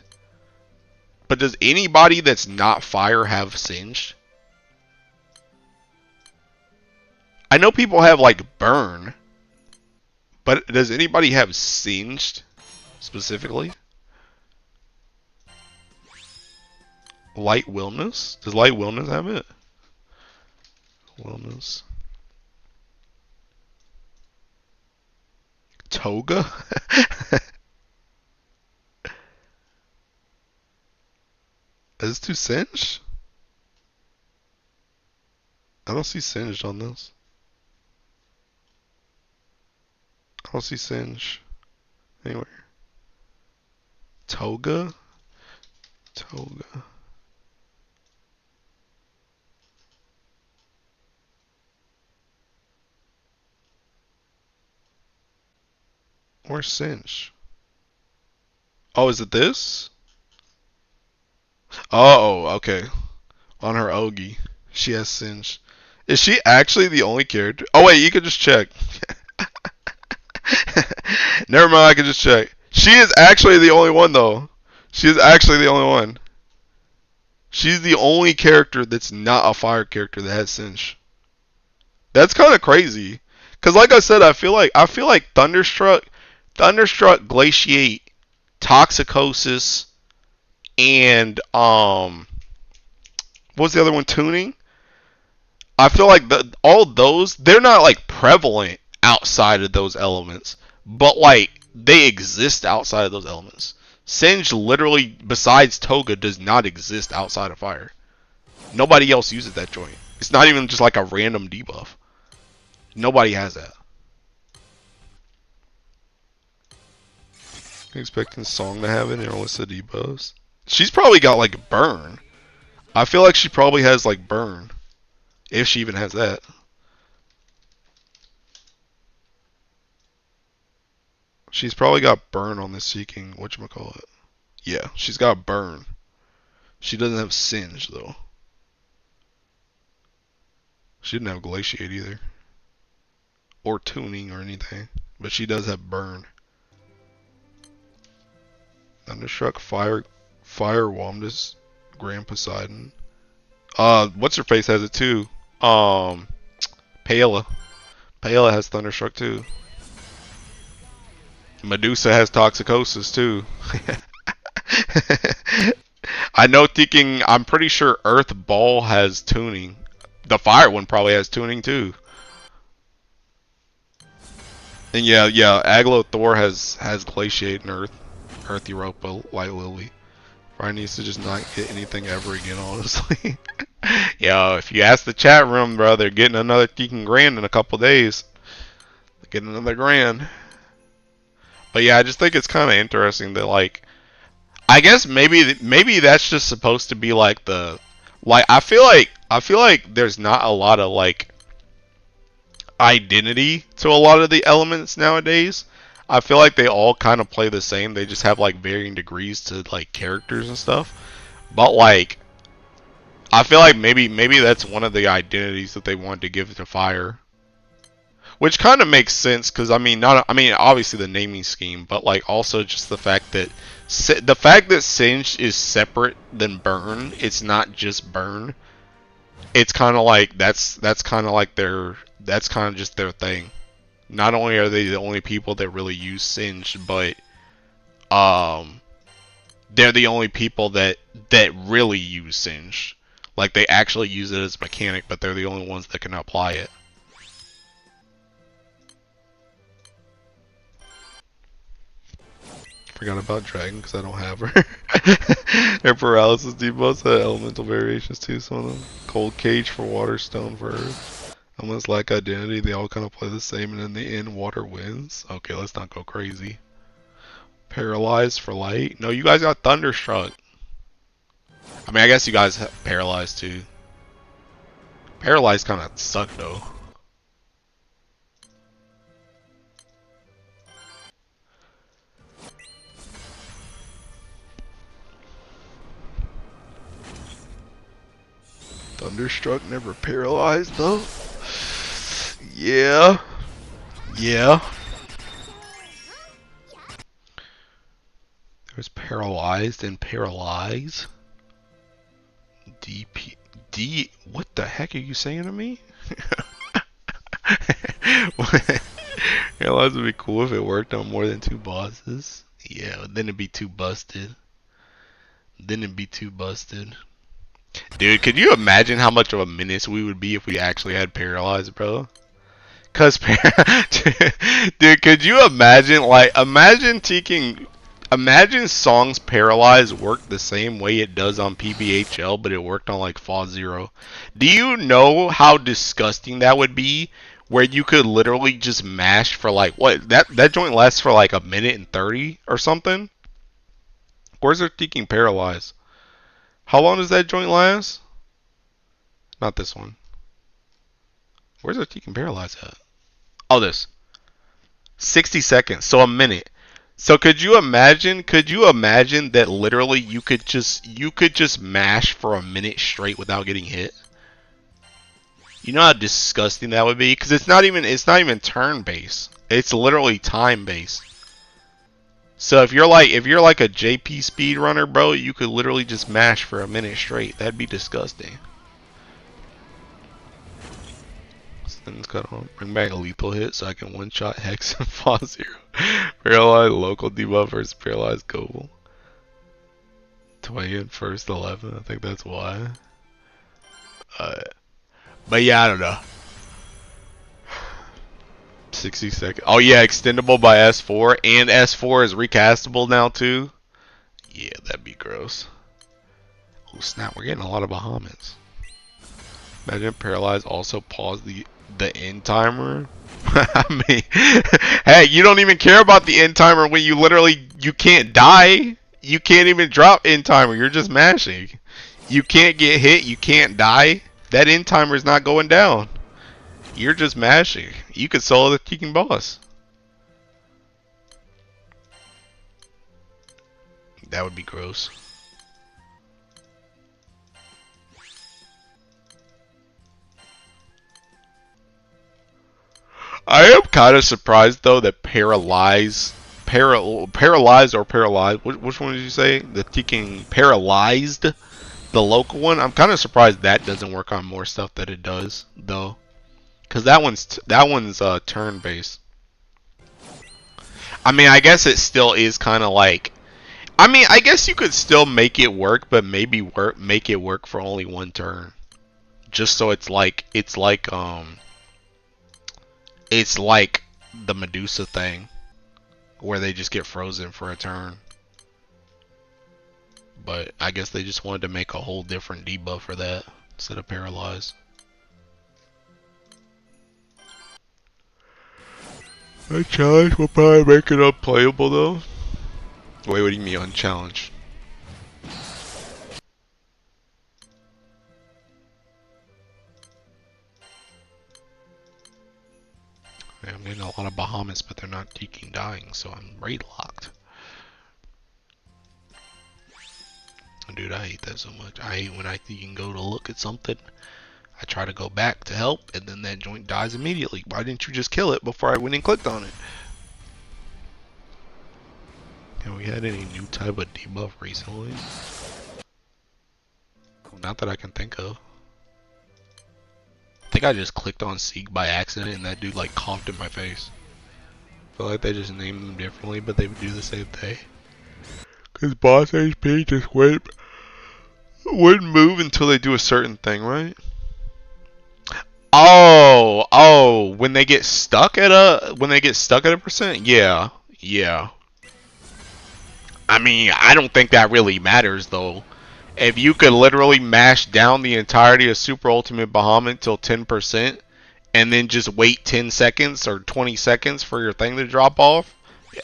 But does anybody that's not fire have Singed? I know people have like Burn, but does anybody have Singed specifically? Light Willness? Does Light Willness have it? Willness. Toga? Is this too singed? I don't see singed on this. I don't see singe anywhere. Toga? Toga. Where's Singe? Oh, is it this? Oh, okay. On her Ogi, she has Singe. Is she actually the only character? Oh wait, you can just check. Never mind, I can just check. She is actually the only one though. She is actually the only one. She's the only character that's not a fire character that has Cinch. That's kind of crazy. Cause like I said, I feel like Thunderstruck, Glaciate, Toxicosis, and what's the other one? Tuning. I feel like all those they're not like prevalent outside of those elements, but like they exist outside of those elements. Singe literally, besides Toga, does not exist outside of fire. Nobody else uses that joint. It's not even just like a random debuff. Nobody has that. Expecting Song to have it in her list of debuffs. She's probably got like Burn. I feel like she probably has like Burn. If she even has that. She's probably got Burn on this Seeking. Whatchamacallit. Yeah, she's got Burn. She doesn't have Singe though. She didn't have Glaciate either. Or Tuning or anything. But she does have Burn. Thunderstruck, Fire Womdus, Grand Poseidon. What's her face has it too? Paella. Paella has Thunderstruck too. Medusa has Toxicosis too. I know thinking I'm pretty sure Earth Ball has tuning. The fire one probably has tuning too. And yeah, Aglo Thor has Glaciate and Earth Europa, Light Lily. Probably needs to just not get anything ever again, honestly. Yo, if you ask the chat room, bro, they're getting another freaking grand in a couple days. They're getting another grand. But yeah, I just think it's kind of interesting that, like, I guess maybe that's just supposed to be like I feel like there's not a lot of like identity to a lot of the elements nowadays. I feel like they all kind of play the same. They just have like varying degrees to like characters and stuff. But like, I feel like maybe that's one of the identities that they wanted to give to fire, which kind of makes sense because I mean obviously the naming scheme, but like also just the fact that Singe is separate than Burn. It's not just Burn. It's kind of like that's kind of like that's kind of just their thing. Not only are they the only people that really use Singe, but they're the only people that really use Singe. Like they actually use it as a mechanic, but they're the only ones that can apply it. Forgot about Dragon because I don't have her. Her paralysis debuffs had elemental variations too. Some of them. Cold Cage for water, Stone for earth. Almost like identity, they all kind of play the same, and in the end, water wins. Okay, let's not go crazy. Paralyzed for light. No, you guys got Thunderstruck. I mean, I guess you guys have Paralyzed too. Paralyzed kind of suck though. Thunderstruck never paralyzed though. Yeah. Yeah. There's paralyzed and paralyze. D. What the heck are you saying to me? Paralyze would be cool if it worked on more than 2 bosses. Yeah, then it'd be too busted. Dude, could you imagine how much of a menace we would be if we actually had Paralyzed, bro? Cause, dude, could you imagine, like, imagine Song's Paralyze worked the same way it does on PBHL, but it worked on, like, Fall Zero. Do you know how disgusting that would be? Where you could literally just mash for, like, what? That joint lasts for, like, 1:30 or something? Where's their Teaking Paralyze? How long does that joint last? Not this one. Where's our Teaking Paralyze at? Oh, this. 60 seconds, so a minute. So could you imagine that literally you could just mash for a minute straight without getting hit? You know how disgusting that would be? Because it's not even turn based. It's literally time based. So if you're like a JP speedrunner, bro, you could literally just mash for a minute straight. That'd be disgusting. Spins cut on. Bring back a lethal hit so I can one shot Hex and Fall Zero. Paralyzed local debuff versus paralyzed global. 20 in first 11. I think that's why. But yeah, I don't know. 60 seconds. Oh yeah, extendable by S4, and S4 is recastable now too. Yeah, that'd be gross. Oh snap, we're getting a lot of Bahamut. Imagine paralyze also pause the end timer. I mean, hey, you don't even care about the end timer when you can't die. You can't even drop end timer. You're just mashing. You can't get hit. You can't die. That end timer is not going down. You're just mashing. You could solo the kicking boss. That would be gross. I am kind of surprised though that paralyzed, which one did you say? The kicking paralyzed, the local one. I'm kind of surprised that doesn't work on more stuff that it does though, because that one's turn based. I mean, I guess it still is kind of like. I mean, I guess you could still make it work, but maybe make it work for only one turn, just so it's like the Medusa thing, where they just get frozen for a turn. But I guess they just wanted to make a whole different debuff for that instead of paralyzed. That challenge will probably make it unplayable though. Wait, what do you mean unchallenged? Yeah, I'm getting a lot of Bahamuts, but they're not taking dying, so I'm raid locked. Dude, I hate that so much. I hate when I can go to look at something, I try to go back to help, and then that joint dies immediately. Why didn't you just kill it before I went and clicked on it? Have we had any new type of debuff recently? Not that I can think of. I think I just clicked on Seek by accident and that dude like coughed in my face. I feel like they just named them differently, but they would do the same thing. Cause boss HP just wouldn't move until they do a certain thing, right? Oh, when they get stuck at a percent, yeah, yeah. I mean, I don't think that really matters though. If you could literally mash down the entirety of Super Ultimate Bahamut till 10%, and then just wait 10 seconds or 20 seconds for your thing to drop off,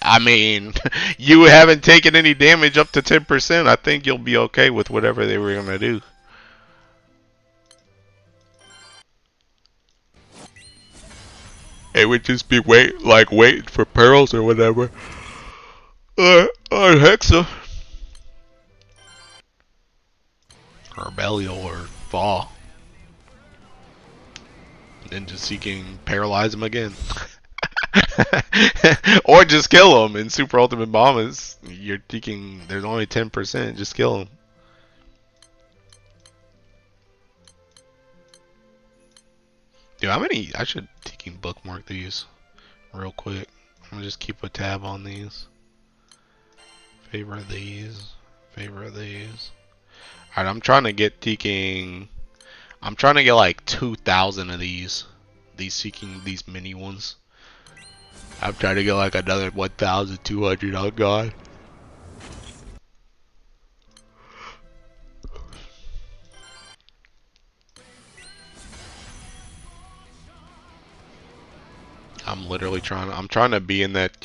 I mean, you haven't taken any damage up to 10%. I think you'll be okay with whatever they were gonna do. It would just be waiting for pearls or whatever. Or Hexa. Or Belial or Fall. And just seeking paralyze him again. Or just kill him in Super Ultimate Bombers. You're thinking there's only 10%, just kill him. Dude, how many? I should bookmark these real quick. I'm gonna just keep a tab on these. Favorite these. Favorite these. Alright, I'm trying to get like 2,000 of these. These mini ones. I'm trying to get like another 1,200 on God. I'm trying to be in that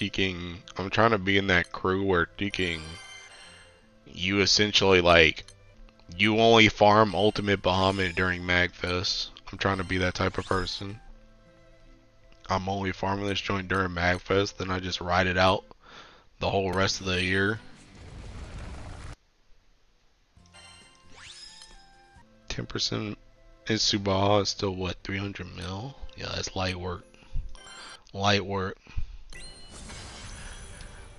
crew where you essentially like, you only farm Ultimate Bahamut during Magfest. I'm trying to be that type of person. I'm only farming this joint during Magfest, then I just ride it out the whole rest of the year. 10% in Subaha is still what, 300 mil? Yeah, that's light work. Light work.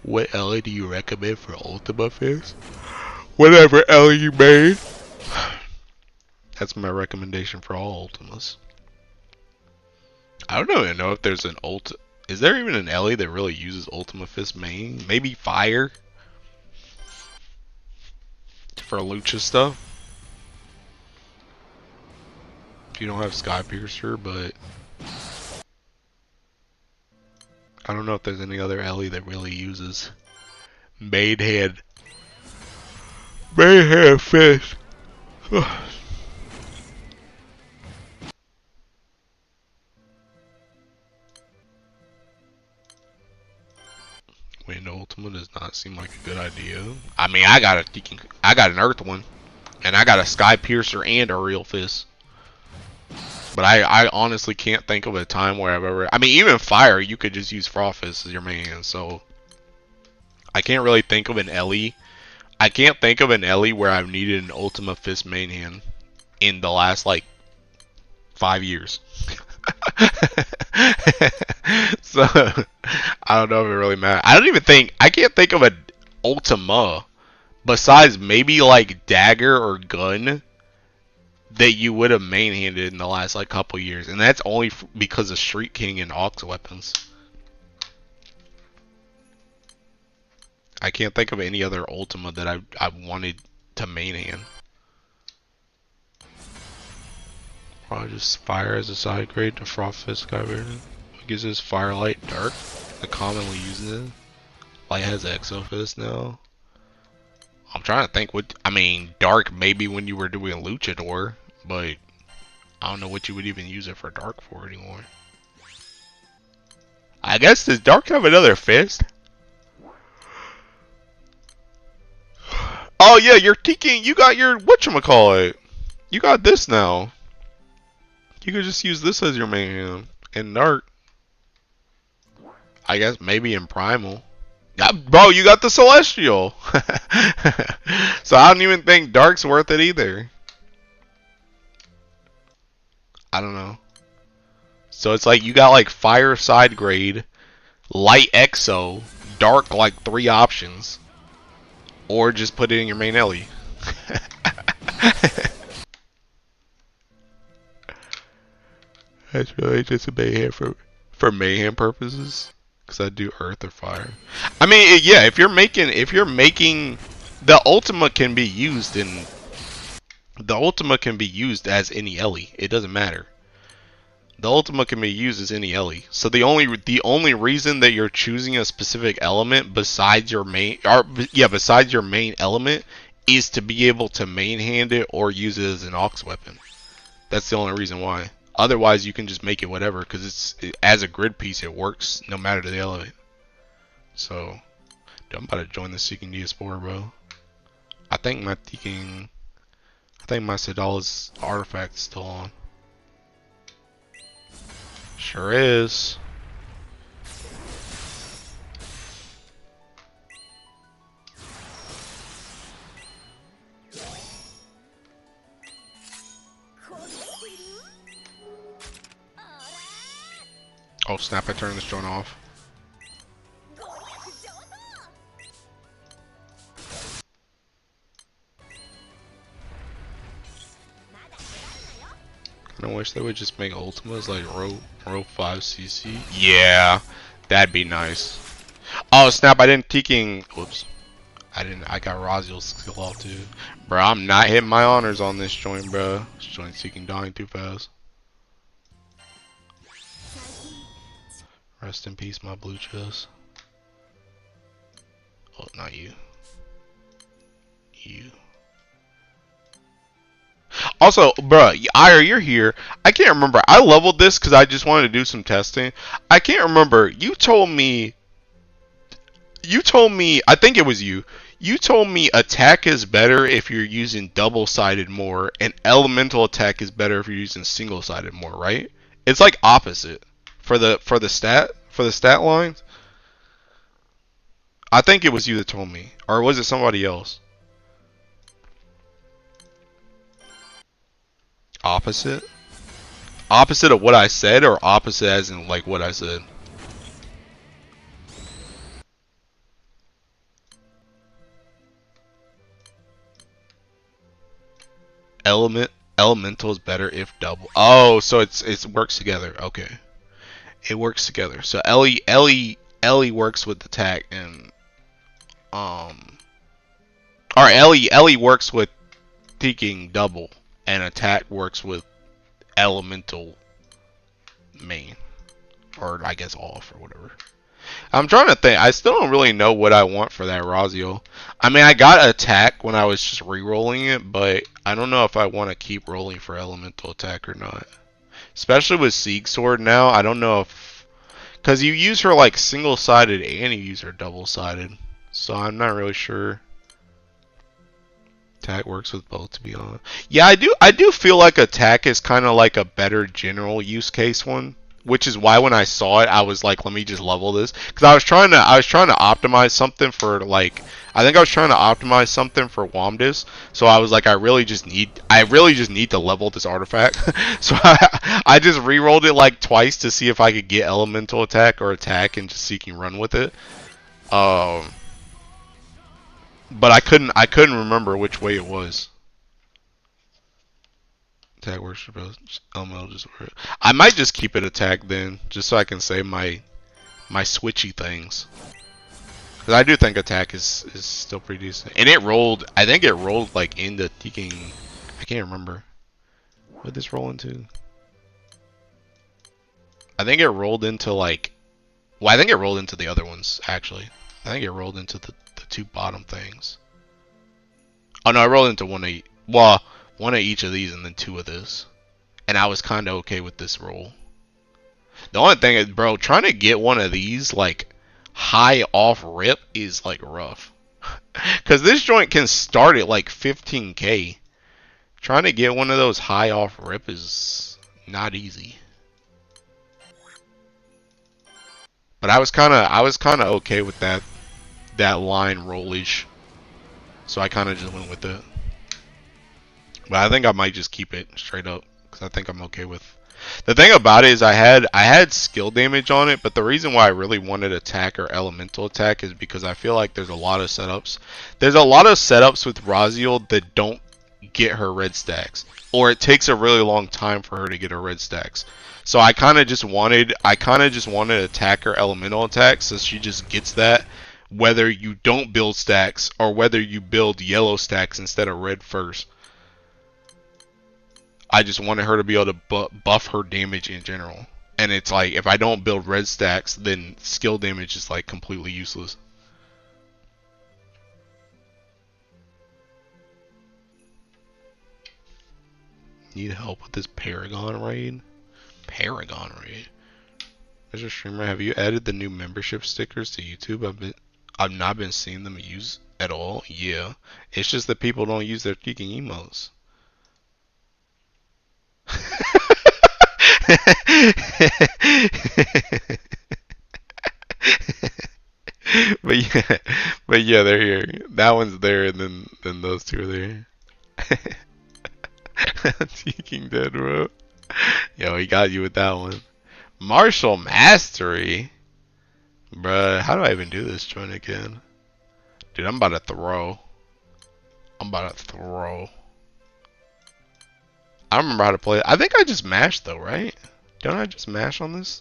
What Ellie do you recommend for Ultima Fist? Whatever Ellie you made. That's my recommendation for all Ultimas. I don't even know if there's an ult. Is there even an Ellie that really uses Ultima Fist main? Maybe Fire for Lucha stuff. If you don't have Sky Piercer, but I don't know if there's any other Ellie that really uses main hand Fist. Wind Ultima does not seem like a good idea. I mean, I got an Earth one, and I got a Sky Piercer and a Real Fist. But I honestly can't think of a time where I've ever. I mean, even Fire, you could just use Frost Fist as your main hand. So I can't really think of an Ellie. I can't think of an Ellie where I've needed an Ultima Fist main hand in the last like 5 years. So I don't know if it really matters. I can't think of an Ultima besides maybe like Dagger or Gun that you would have main-handed in the last like couple years, and that's only because of Street King and Aux weapons. I can't think of any other Ultima that I wanted to main hand. Probably just Fire as a side grade to Frost Fist Skybearer. Gives us Firelight Dark, the commonly uses it. Light has Exo Fist now. I'm trying to think what, I mean, Dark maybe when you were doing Luchador, but I don't know what you would even use it for Dark for anymore. I guess, does Dark have another fist? Oh yeah, you're taking, you got your, whatchamacallit. You got this now. You could just use this as your main hand. And Dark. I guess maybe in Primal. Yeah, bro, you got the Celestial. So I don't even think Dark's worth it either. I don't know. So it's like you got like Fire side grade, Light Exo, Dark, like 3 options. Or just put it in your main Ellie. That's really just a mayhem for mayhem purposes. Because I do Earth or Fire. I mean, yeah, if you're making the Ultima can be used as any Ellie. It doesn't matter. The Ultima can be used as any Ellie. So the only reason that you're choosing a specific element besides your main element is to be able to main hand it or use it as an Aux weapon. That's the only reason why. Otherwise, you can just make it whatever, because as a grid piece, it works no matter the element. So, dude, I'm about to join the Seeking DS4, bro. I think my Sedala's artifact is still on. Sure is. Oh snap, I turned this joint off. I wish they would just make Ultimas like row 5cc. Yeah, that'd be nice. Oh snap, I didn't Teking. Whoops. I got Raziel's skill off too. Bro, I'm not hitting my honors on this joint, bro. This joint's Seeking dying too fast. Rest in peace, my blue chest. Oh, not you. You. Also, bruh, Ire, you're here. I can't remember. I leveled this because I just wanted to do some testing. I can't remember. You told me, I think it was you. You told me attack is better if you're using double-sided more, and elemental attack is better if you're using single-sided more, right? It's like opposite for the stat lines. I think it was you that told me, or was it somebody else? Opposite? Opposite of what I said, or opposite as in like what I said? Elemental is better if double. Oh, so it works together. Okay, it works together. So Ellie works with attack and or Ellie works with taking double and attack works with elemental main or I guess off or whatever. I'm trying to think. I still don't really know what I want for that Razio. I mean, I got attack when I was just re-rolling it, but I don't know if I want to keep rolling for elemental attack or not. Especially with Sieg Sword now, I don't know if... Because you use her like single-sided and you use her double-sided. So I'm not really sure. Attack works with both, to be honest. Yeah, I do feel like attack is kind of like a better general use case one. Which is why when I saw it, I was like, let me just level this. Because I was trying to optimize something for like... I think I was trying to optimize something for Womdis, so I was like, I really just need to level this artifact. So I just re-rolled it like twice to see if I could get elemental attack or attack and just see if you can run with it. But I couldn't remember which way it was. Attack works for both. Elemental just work. I might just keep it attack then, just so I can say my switchy things. Because I do think attack is still pretty decent. And it rolled, I think it rolled like into taking, I can't remember. What did this roll into? I think it rolled into like, well, I think it rolled into the other ones, actually. I think it rolled into the two bottom things. Oh no, I rolled into one of each of these and then two of this. And I was kind of okay with this roll. The only thing is, bro, trying to get one of these, like, high off rip is, like, rough. Because this joint can start at, like, 15k. Trying to get one of those high off rip is not easy. But I was kind of okay with that line rollage. So I kind of just went with it. But I think I might just keep it straight up. Because I think I'm okay with... The thing about it is I had skill damage on it, but the reason why I really wanted attack or elemental attack is because I feel like there's a lot of setups. There's a lot of setups with Raziel that don't get her red stacks. Or it takes a really long time for her to get her red stacks. So I kind of just wanted attack or elemental attack so she just gets that whether you don't build stacks or whether you build yellow stacks instead of red first. I just wanted her to be able to buff her damage in general. And it's like, if I don't build red stacks, then skill damage is like completely useless. Need help with this Paragon raid? Paragon raid? Mr. Streamer, have you added the new membership stickers to YouTube? I've not been seeing them used at all. Yeah. It's just that people don't use their kicking emotes. but yeah, they're here. That one's there, and then those two are there. Seeking Dead, bro. Yo, he got you with that one. Martial Mastery, bruh. How do I even do this joint again? Dude, I'm about to throw. I don't remember how to play it. I think I just mashed though, right? Don't I just mash on this?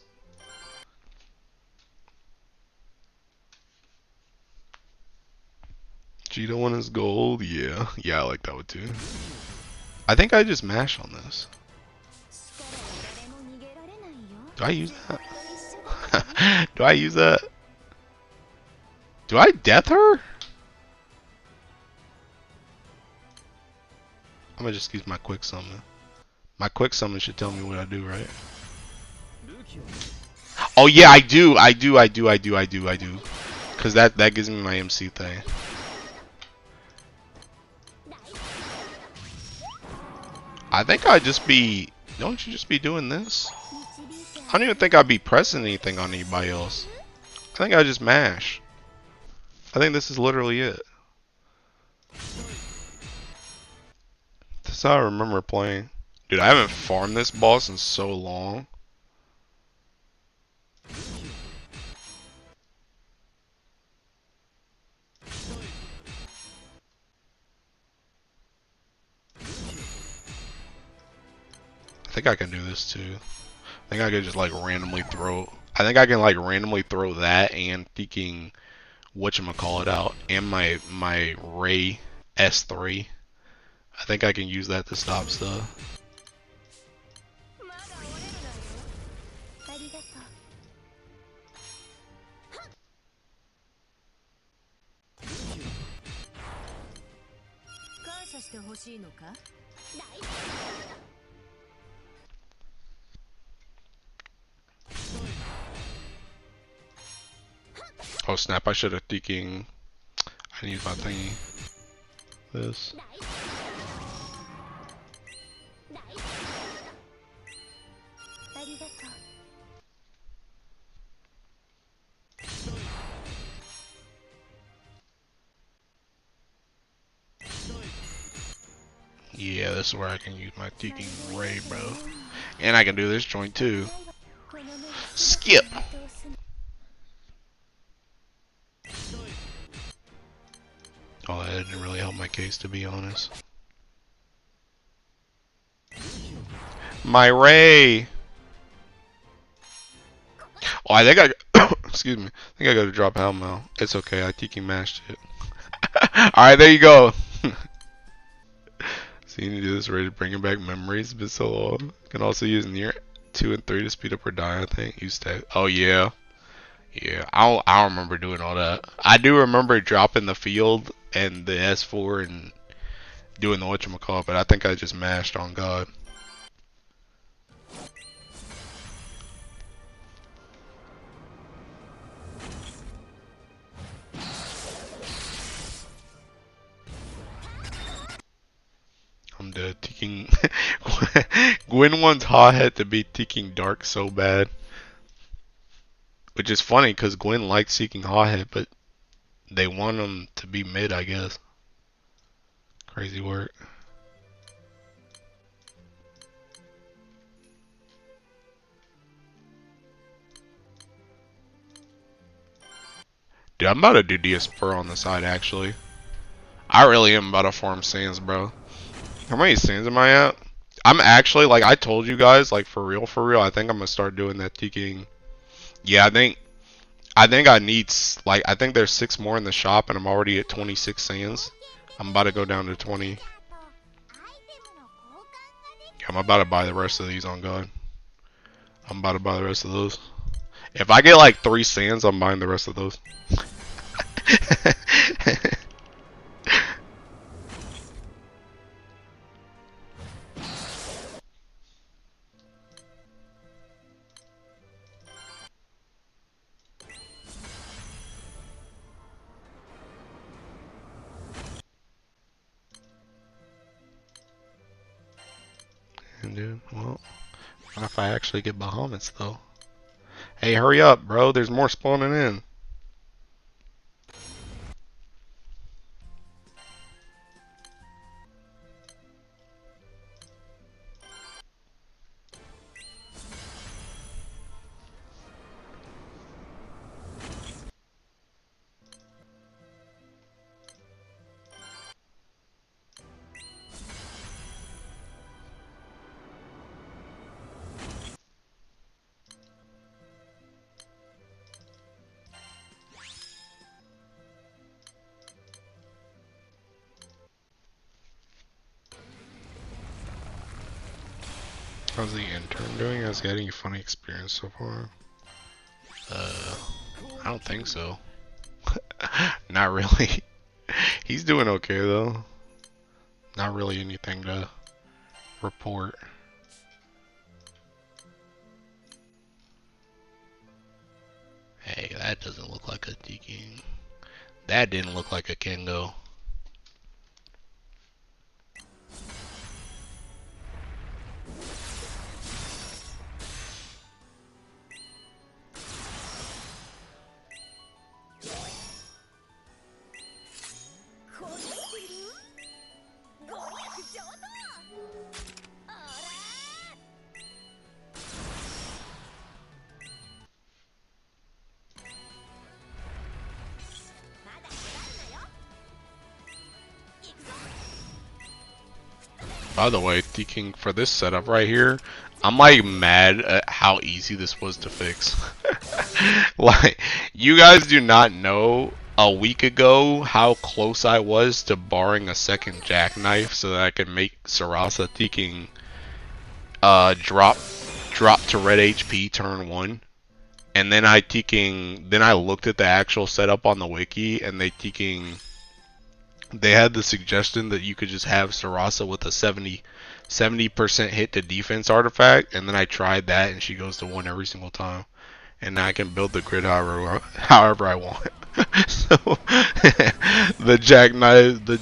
Cheetah one is gold. Yeah. Yeah, I like that one too. I think I just mash on this. Do I use that? Do I use that? Do I death her? I'm gonna just use my quick summon. My quick summon should tell me what I do, right? Oh yeah, I do. Cause that gives me my MC thing. I think I'd just be... Don't you just be doing this? I don't even think I'd be pressing anything on anybody else. I think I just mash. I think this is literally it. That's how I remember playing. Dude, I haven't farmed this boss in so long. think I can do this too. I think I could just like randomly throw. I think I can like randomly throw that and thinking whatchamacallit out and my Ray S3. I think I can use that to stop stuff. Oh snap, I should have thinking. I need my thingy. This. Yeah, this is where I can use my Tiki Ray, bro. And I can do this joint too. Skip! Oh, that didn't really help my case, to be honest. My Ray! Oh, I think I... excuse me. I think I got to drop Helmo. It's okay, I Tiki mashed it. Alright, there you go. So you need to do this ready to bring back memories. It's been so long. Can also use near 2 and 3 to speed up or die, I think. Use that. Oh, yeah. Yeah, I don't remember doing all that. I do remember dropping the field and the S4 and doing the whatchamacallit, but I think I just mashed on God. I'm dead. Taking Gwen wants Hothead to be taking Dark so bad. Which is funny because Gwen likes seeking Hothead, but they want him to be mid, I guess. Crazy work. Dude, I'm about to do DS4 on the side, actually. I really am about to farm sands, bro. How many sands am I at? I'm actually, like I told you guys, like for real, I think I'm gonna start doing that TKing. Yeah, I think I need, like, I think there's 6 more in the shop and I'm already at 26 sands. I'm about to go down to 20. I'm about to buy the rest of these on God. I'm about to buy the rest of those. If I get like 3 sands, I'm buying the rest of those. And dude, well, what if I actually get Bahamut's though? Hey, hurry up, bro. There's more spawning in. How's the intern doing? Has he had any funny experience so far? I don't think so. Not really. He's doing okay though. Not really anything to report. Hey, that doesn't look like a Tiki. That didn't look like a Kengo. By the way, thinking for this setup right here, I'm like mad at how easy this was to fix. Like, you guys do not know a week ago how close I was to borrowing a second jackknife so that I could make Sarasa taking drop to red HP turn 1. And then I looked at the actual setup on the wiki and they had the suggestion that you could just have Sarasa with a 70% hit to defense artifact, and then I tried that and she goes to 1 every single time. And now I can build the grid however I want. So the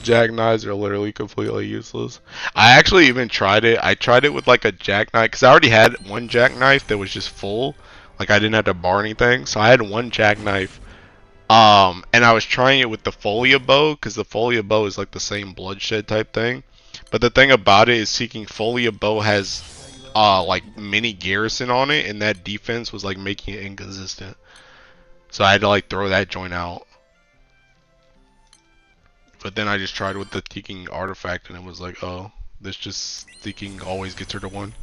jackknives are literally completely useless. I actually even tried it. I tried it with like a jackknife because I already had one jackknife that was just full. Like I didn't have to bar anything, so I had one jackknife. And I was trying it with the Folia bow because the Folia bow is like the same bloodshed type thing. But the thing about it is, Seeking Folia bow has like mini garrison on it, and that defense was like making it inconsistent. So I had to like throw that joint out. But then I just tried with the Seeking artifact, and it was like, oh, this just Seeking always gets her to 1.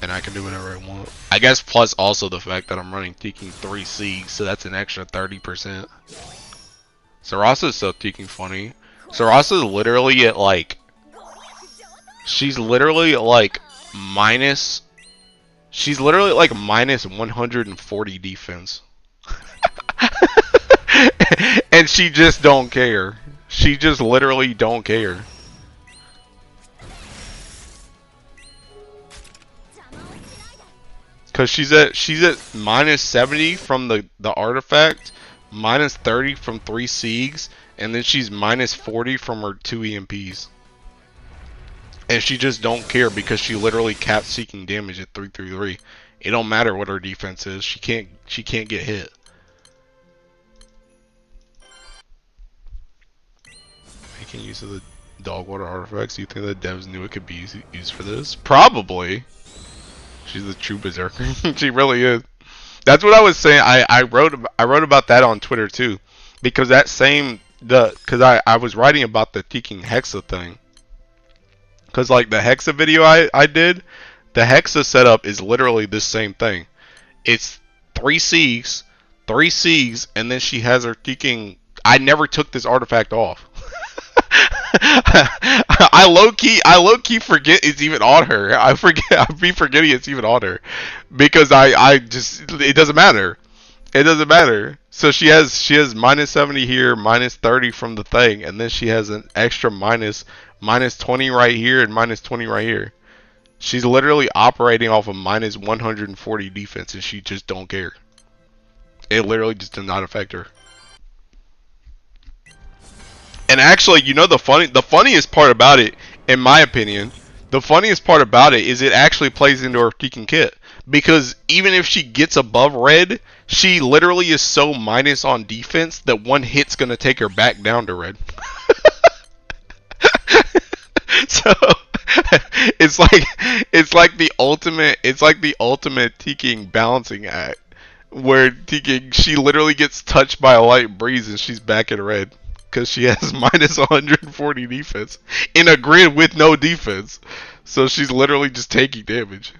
And I can do whatever I want. I guess plus also the fact that I'm running Seeking 3 Siegs, so that's an extra 30%. Sarasa is so Seeking funny. Sarasa is literally at like... She's literally like minus... She's literally like minus 140 defense. And she just don't care. She just literally don't care. Cause she's at minus 70 from the artifact, minus 30 from 3 Siegs, and then she's minus 40 from her 2 EMPs. And she just don't care because she literally caps Seeking damage at 333. It don't matter what her defense is. She can't get hit. Making use of the dog water artifacts. Do you think the devs knew it could be used for this? Probably. She's the true berserker. She really is. That's what I was saying. I wrote about that on Twitter too, because that same because I was writing about the Teaking Hexa thing. Because like the Hexa video I did, the Hexa setup is literally this same thing. It's 3 Siegs, 3 Siegs, and then she has her Teaking. I never took this artifact off. I low key forget it's even on her. I be forgetting it's even on her because I just it doesn't matter. It doesn't matter. So she has minus 70 here, minus 30 from the thing, and then she has an extra minus 20 right here and minus 20 right here. She's literally operating off of minus 140 defense, and she just don't care. It literally just does not affect her. And actually, you know the funniest part about it, in my opinion, the funniest part about it is it actually plays into her Teaking kit. Because even if she gets above red, she literally is so minus on defense that one hit's gonna take her back down to red. So it's like the ultimate Teaking balancing act. Where Teaking, she literally gets touched by a light breeze and she's back in red. Because she has minus 140 defense in a grid with no defense. So she's literally just taking damage.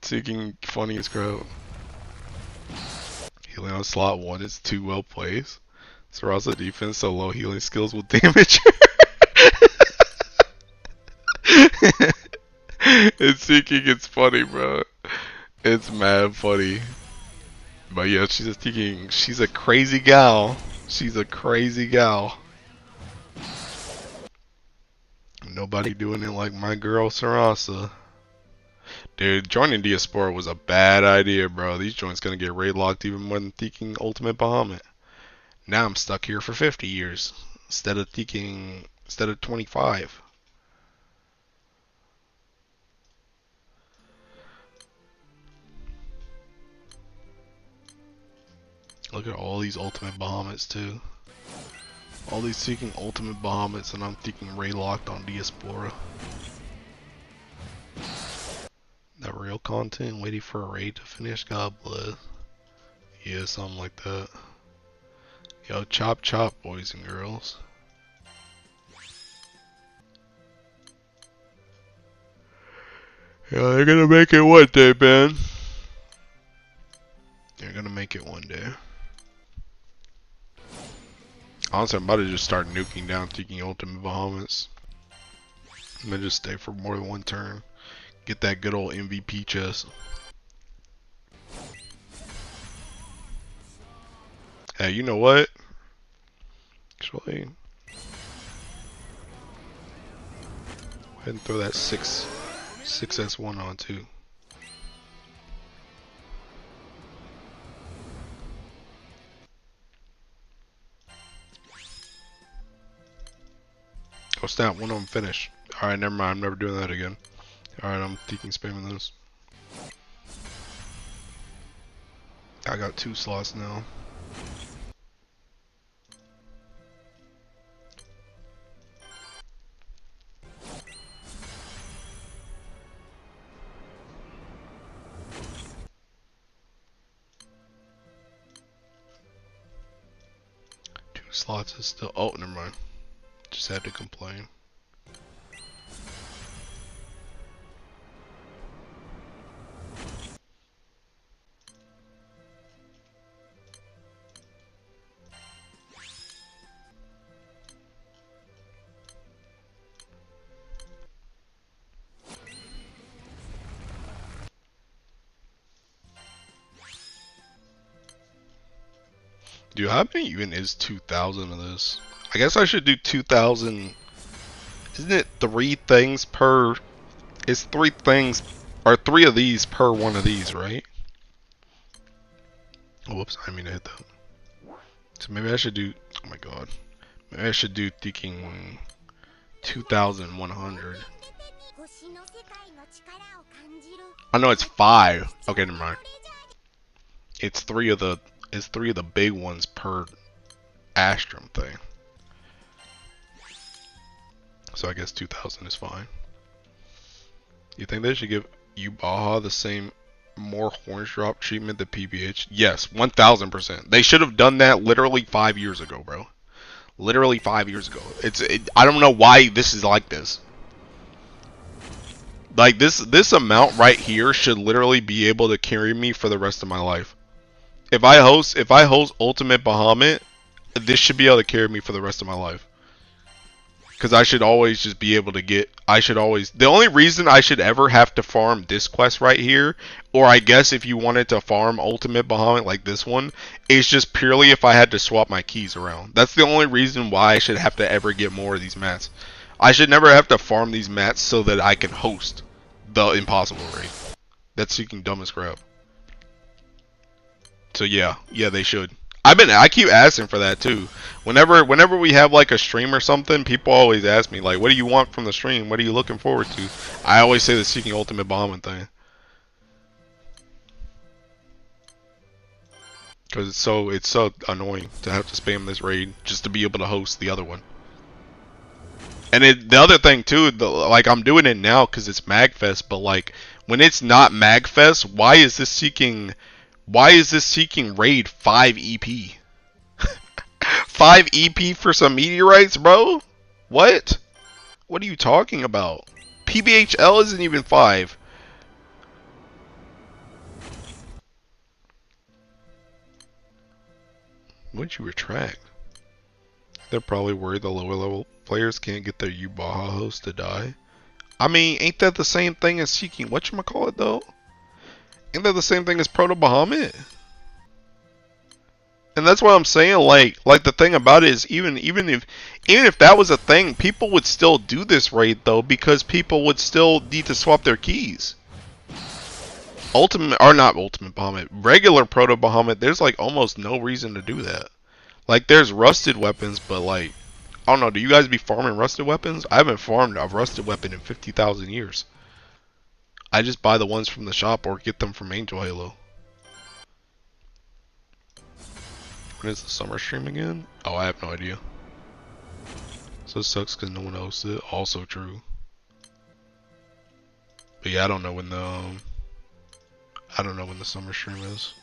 Seeking funny as crap. Healing on slot 1 is too well placed. Sarasa defense, so low healing skills will damage her. It's Seeking, it's funny, bro. It's mad funny. But yeah, she's just Seeking. She's a crazy gal. She's a crazy gal. Nobody doing it like my girl Sarasa. Dude, joining Diaspora was a bad idea, bro. These joints gonna get raid locked even more than Teaking Ultimate Bahamut. Now I'm stuck here for 50 years instead of 25. Look at all these Ultimate Bahamuts too. All these Seeking Ultimate Bahamuts, and I'm thinking raid locked on Diaspora. That real content, waiting for a raid to finish, God bless. Yeah, something like that. Yo, chop chop, boys and girls. Yeah, they're gonna make it one day, man. They're gonna make it one day. Honestly, I'm about to just start nuking down Tiki Ultimate Bahamut's. I'm gonna just stay for more than one turn. Get that good old MVP chest. Hey, you know what? Actually, go ahead and throw that 6S1 on too. Oh snap, one of them finished. Alright, never mind, I'm never doing that again. Alright, I'm thinking spamming this. I got 2 slots now. Slots is still. Oh, never mind. Just had to complain. Dude, how many even is 2,000 of this? I guess I should do 2,000. Isn't it 3 things per? It's 3 things, or 3 of these per one of these, right? Oh, whoops, I mean to hit that. So maybe I should do. Oh my god. Maybe I should do thinking 2,100. I know it's 5. Okay, never mind. It's 3 of the. It's 3 of the big ones per Astrum thing. So I guess 2,000 is fine. You think they should give Yubaha the same more horns drop treatment than PBH? Yes, 1,000%. They should have done that literally 5 years ago, bro. Literally 5 years ago. I don't know why this is like this. Like this amount right here should literally be able to carry me for the rest of my life. If I host Ultimate Bahamut, this should be able to carry me for the rest of my life. Because I should always just be able to get. The only reason I should ever have to farm this quest right here, or I guess if you wanted to farm Ultimate Bahamut like this one, is just purely if I had to swap my keys around. That's the only reason why I should have to ever get more of these mats. I should never have to farm these mats so that I can host the impossible raid. That's seeking dumb as crap. So yeah, they should. I keep asking for that too. Whenever we have like a stream or something, people always ask me like, what do you want from the stream? What are you looking forward to? I always say the Seeking Ultimate Bahamut thing. Cause it's so annoying to have to spam this raid just to be able to host the other one. And the other thing too, like I'm doing it now because it's Magfest, but like when it's not Magfest, why is this seeking raid 5 EP? 5 EP for some meteorites, bro? What? What are you talking about? PBHL isn't even 5. What'd you retract? They're probably worried the lower level players can't get their Yubaha host to die. I mean, ain't that the same thing as seeking whatchamacallit though? Ain't that the same thing as Proto Bahamut? And that's what I'm saying, like the thing about it is even if that was a thing, people would still do this raid though, because people would still need to swap their keys. Not Ultimate Bahamut, regular Proto Bahamut, there's like almost no reason to do that. Like there's rusted weapons, but like I don't know, do you guys be farming rusted weapons? I haven't farmed a rusted weapon in 50,000 years. I just buy the ones from the shop or get them from Angel Halo. When is the summer stream again? Oh, I have no idea. So it sucks because no one hosts it. Also true. But yeah, I don't know when the summer stream is.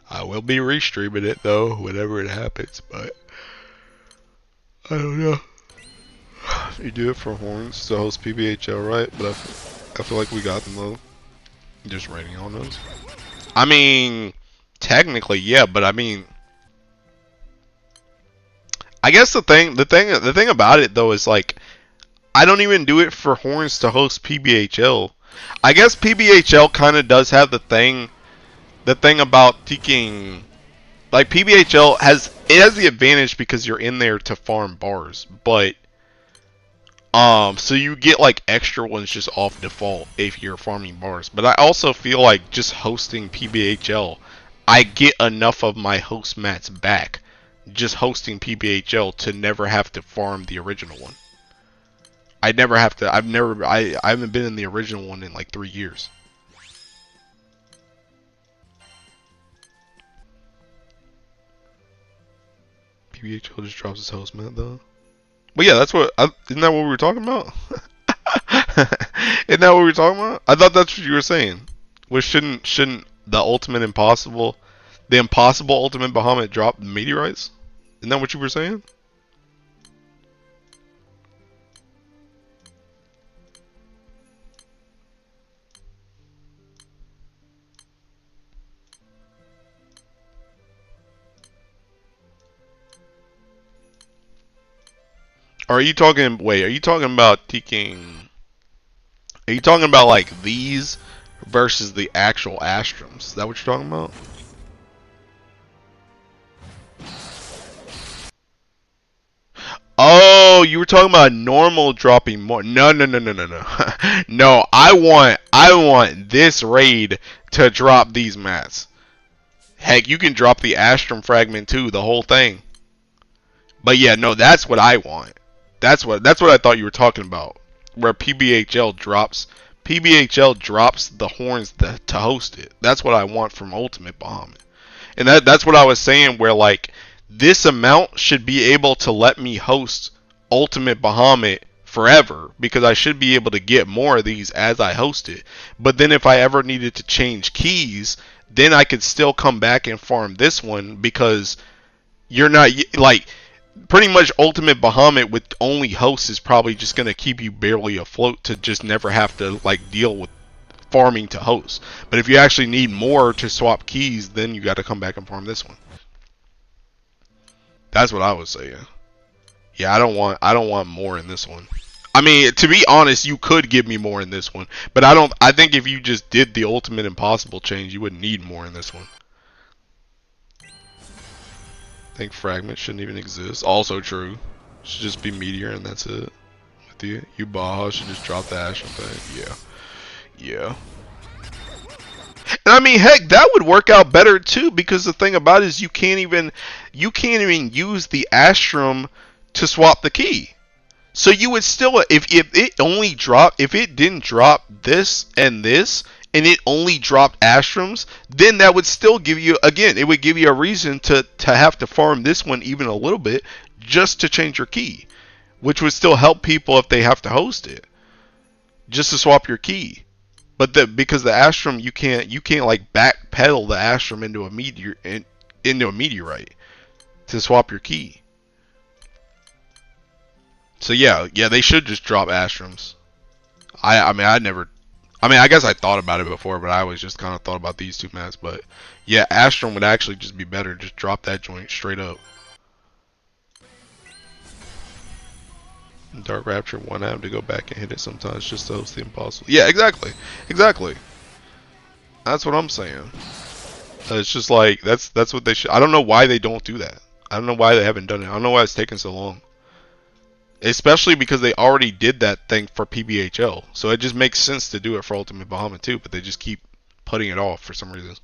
I will be restreaming it though, whenever it happens, but I don't know. You do it for horns to host PBHL, right? But I feel like we got them though. Just raining on us. I mean, technically, yeah, but I mean, I guess the thing about it though is like, I don't even do it for horns to host PBHL. I guess PBHL kind of does have the thing about taking, like PBHL has the advantage because you're in there to farm bars, but so you get like extra ones just off default if you're farming bars. But I also feel like just hosting PBHL, I get enough of my host mats back just hosting PBHL to never have to farm the original one. I never have to. I haven't been in the original one in like 3 years. PBHL just drops his host mat though. But yeah, isn't that what we were talking about? Isn't that what we were talking about? I thought that's what you were saying. Which shouldn't the impossible ultimate Bahamut drop the meteorites? Isn't that what you were saying? Or are you talking? Wait, are you talking about taking? Are you talking about like these versus the actual Astrums? Is that what you're talking about? Oh, you were talking about normal dropping more. No, no, no, no, no, no. No, I want this raid to drop these mats. Heck, you can drop the Astrum fragment too, the whole thing. But yeah, no, that's what I want. That's what I thought you were talking about. Where PBHL drops the horns to host it. That's what I want from Ultimate Bahamut. And that's what I was saying where like this amount should be able to let me host Ultimate Bahamut forever because I should be able to get more of these as I host it. But then if I ever needed to change keys, then I could still come back and farm this one because you're not like pretty much Ultimate Bahamut with only hosts is probably just going to keep you barely afloat to just never have to like deal with farming to host. But if you actually need more to swap keys, then you got to come back and farm this one. That's what I was saying. Yeah, I don't want more in this one. I mean, to be honest, you could give me more in this one, but I think if you just did the Ultimate Impossible change, you wouldn't need more in this one. I think Fragment shouldn't even exist. Also true. Should just be Meteor and that's it. With you Baja should just drop the Astral thing. Yeah. Yeah. And I mean, heck, that would work out better too because the thing about it is you can't even use the Astrum to swap the key. So you would still if it didn't drop this and it only dropped Astrums, then that would still give you it would give you a reason to have to farm this one even a little bit just to change your key, which would still help people if they have to host it. Just to swap your key. But because the Astrum you can't like backpedal the Astrum into a meteorite to swap your key. So yeah, they should just drop Astrums. I guess I thought about it before, but I always just kind of thought about these two mats. But yeah, Astrum would actually just be better. Just drop that joint straight up. Dark Rapture one have to go back and hit it sometimes just to host the impossible. Yeah, exactly. That's what I'm saying. It's just like that's what they should. I don't know why they don't do that. I don't know why they haven't done it. I don't know why it's taken so long. Especially because they already did that thing for PBHL. So it just makes sense to do it for Ultimate Bahamut too, but they just keep putting it off for some reason.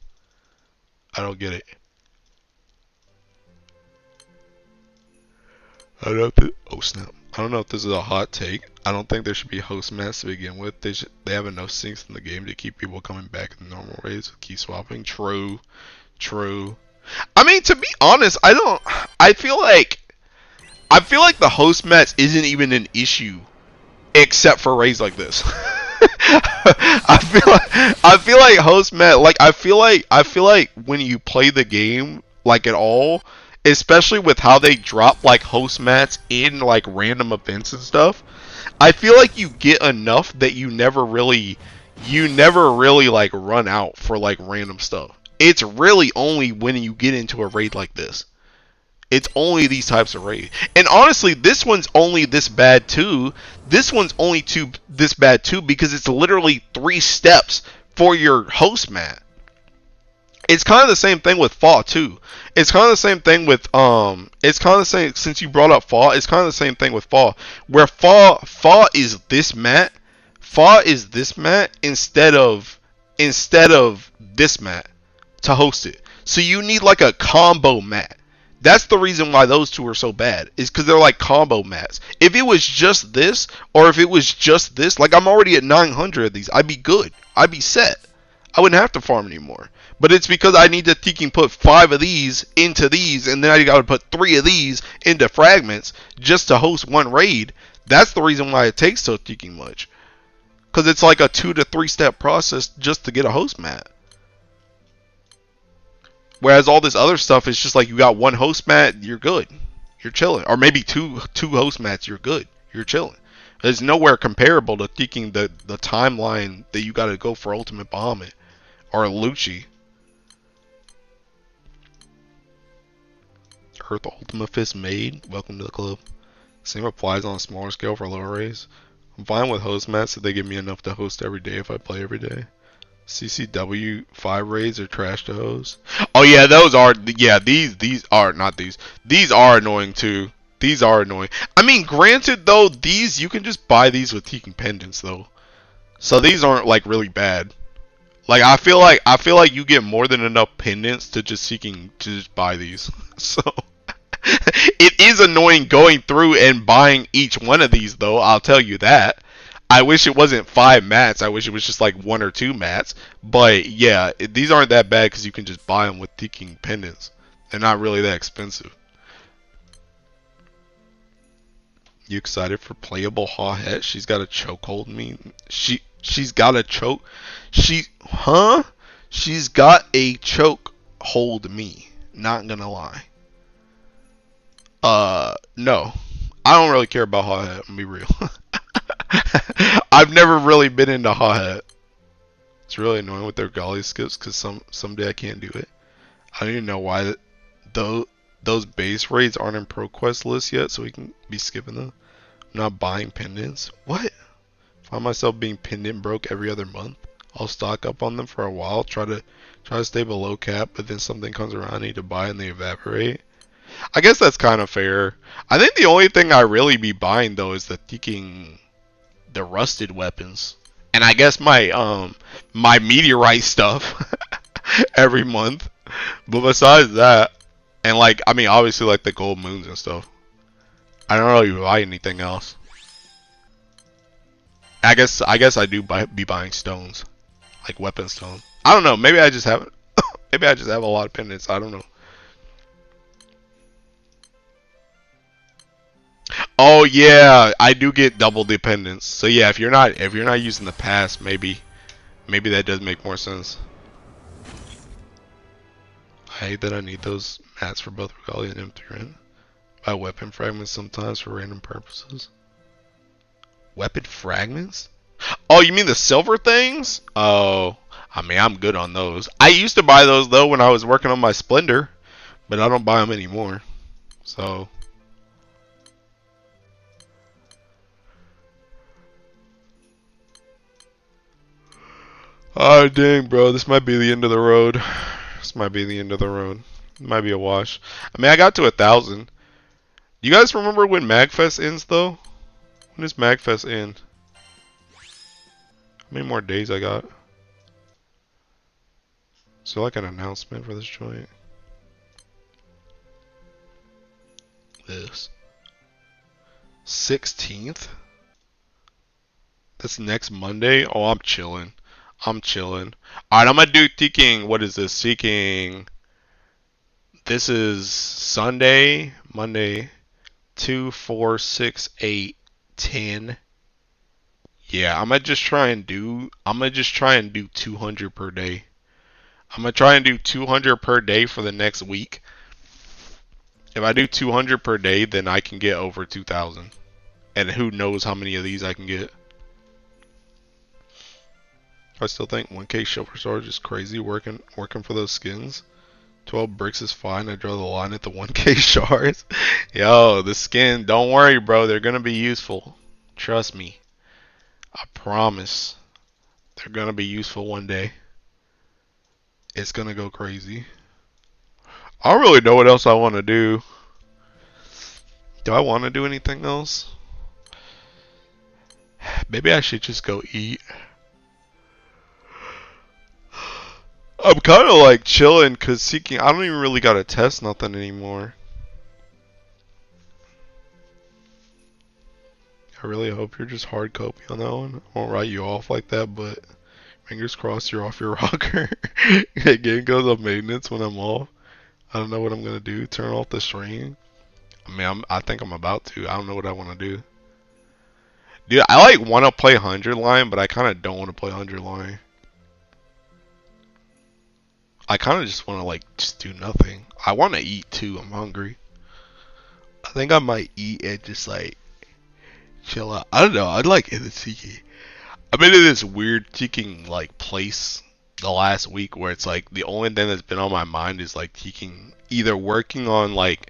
I don't get it. I don't know if oh snap. I don't know if this is a hot take. I don't think there should be host mats to begin with. They have enough sinks in the game to keep people coming back in normal raids with key swapping. True. I mean, to be honest, I feel like the host mats isn't even an issue except for raids like this. I feel like host mat I feel like when you play the game like at all, especially with how they drop like host mats in like random events and stuff, I feel like you get enough that you never really like run out for like random stuff. It's really only when you get into a raid like this. It's only these types of raids. And honestly, this one's only this bad too. This one's only this bad too because it's literally 3 steps for your host mat. It's kind of the same thing with Fall too. It's kind of the same thing with it's kind of the same since you brought up Fall, it's kind of the same thing with Fall. Where Fall is this mat. Fall is this mat instead of this mat to host it. So you need like a combo mat. That's the reason why those two are so bad. Is because they're like combo mats. If it was just this, or if it was just this, like I'm already at 900 of these, I'd be good. I'd be set. I wouldn't have to farm anymore. But it's because I need to freaking put 5 of these into these, and then I got to put 3 of these into fragments just to host one raid. That's the reason why it takes so freaking much. Because it's like a 2 to 3 step process just to get a host mat. Whereas all this other stuff is just like you got one host mat, you're good. You're chilling. Or maybe two host mats, you're good. You're chilling. There's nowhere comparable to thinking the timeline that you got to go for Ultimate Bahamut or Lucci. Earth Ultima Fist made. Welcome to the club. Same applies on a smaller scale for lower rays. I'm fine with host mats if they give me enough to host every day if I play every day. CCW 5 raids are trash to host. Oh yeah, those are these are not these. These are annoying too. These are annoying. I mean, granted though, these you can just buy these with Tekin pendants though. So these aren't like really bad. Like I feel like you get more than enough pendants to just buy these. So it is annoying going through and buying each one of these though, I'll tell you that. I wish it wasn't 5 mats. I wish it was just like 1 or 2 mats. But yeah, these aren't that bad because you can just buy them with Tekin pendants. They're not really that expensive. You excited for playable Hawhet? She's got a chokehold me. She's got a choke. She's got a choke hold me. Not gonna lie. No. I don't really care about Hawhet, I'm gonna be real. I've never really been into Hawhet. It's really annoying with their golly skips because someday I can't do it. I don't even know why those base raids aren't in ProQuest list yet, so we can be skipping them. I'm not buying pendants. What? Find myself being pendant broke every other month. I'll stock up on them for a while, try to stay below cap, but then something comes around I need to buy and they evaporate. I guess that's kind of fair. I think the only thing I really be buying though is the rusted weapons. And I guess my my meteorite stuff every month. But besides that, and like I mean obviously like the gold moons and stuff. I don't really buy anything else. I guess I do be buying stones, like weapon stone. I don't know. Maybe I just have maybe I just have a lot of pendants. I don't know. Oh yeah, I do get double dependence. So yeah, if you're not using the pass, maybe that does make more sense. I hate that I need those mats for both Regalia and M3. Buy weapon fragments sometimes for random purposes. Weapon fragments? Oh, you mean the silver things? Oh, I mean, I'm good on those. I used to buy those, though, when I was working on my Splendor. But I don't buy them anymore. So... oh, dang, bro. This might be the end of the road. This might be the end of the road. It might be a wash. I mean, I got to 1,000. Do you guys remember when MagFest ends, though? When does MagFest end? How many more days I got? Is there like an announcement for this joint? This. 16th? That's next Monday? Oh, I'm chilling. I'm chilling. Alright, I'm gonna do Seeking. What is this? Seeking. This is Sunday, Monday, 2, 4, 6, 8, 10. Yeah, I'm gonna just try and do 200 per day. I'm gonna try and do 200 per day for the next week. If I do 200 per day, then I can get over 2,000. and who knows how many of these I can get. I still think 1K Silver Star is crazy working for those skins. 12 bricks is fine. I draw the line at the 1K shards. Yo, the skin, don't worry, bro. They're gonna be useful. Trust me. I promise. They're gonna be useful one day. It's gonna go crazy. I don't really know what else I want to do. Do I want to do anything else? Maybe I should just go eat. I'm kind of like chilling because seeking. I don't even really gotta test nothing anymore. I really hope you're just hard copy on that one. I won't write you off like that, but fingers crossed you're off your rocker. Game goes on maintenance when I'm off. I don't know what I'm gonna do. Turn off the stream. I mean, I think I'm about to. I don't know what I want to do. Dude, I like want to play 100 line, but I kind of don't want to play 100 line. I kind of just want to like just do nothing. I want to eat too. I'm hungry. I think I might eat and just like chill out. I don't know. I'd like in the tiki. I've been in this weird tiki like place the last week where it's like the only thing that's been on my mind is like tiki, either working on like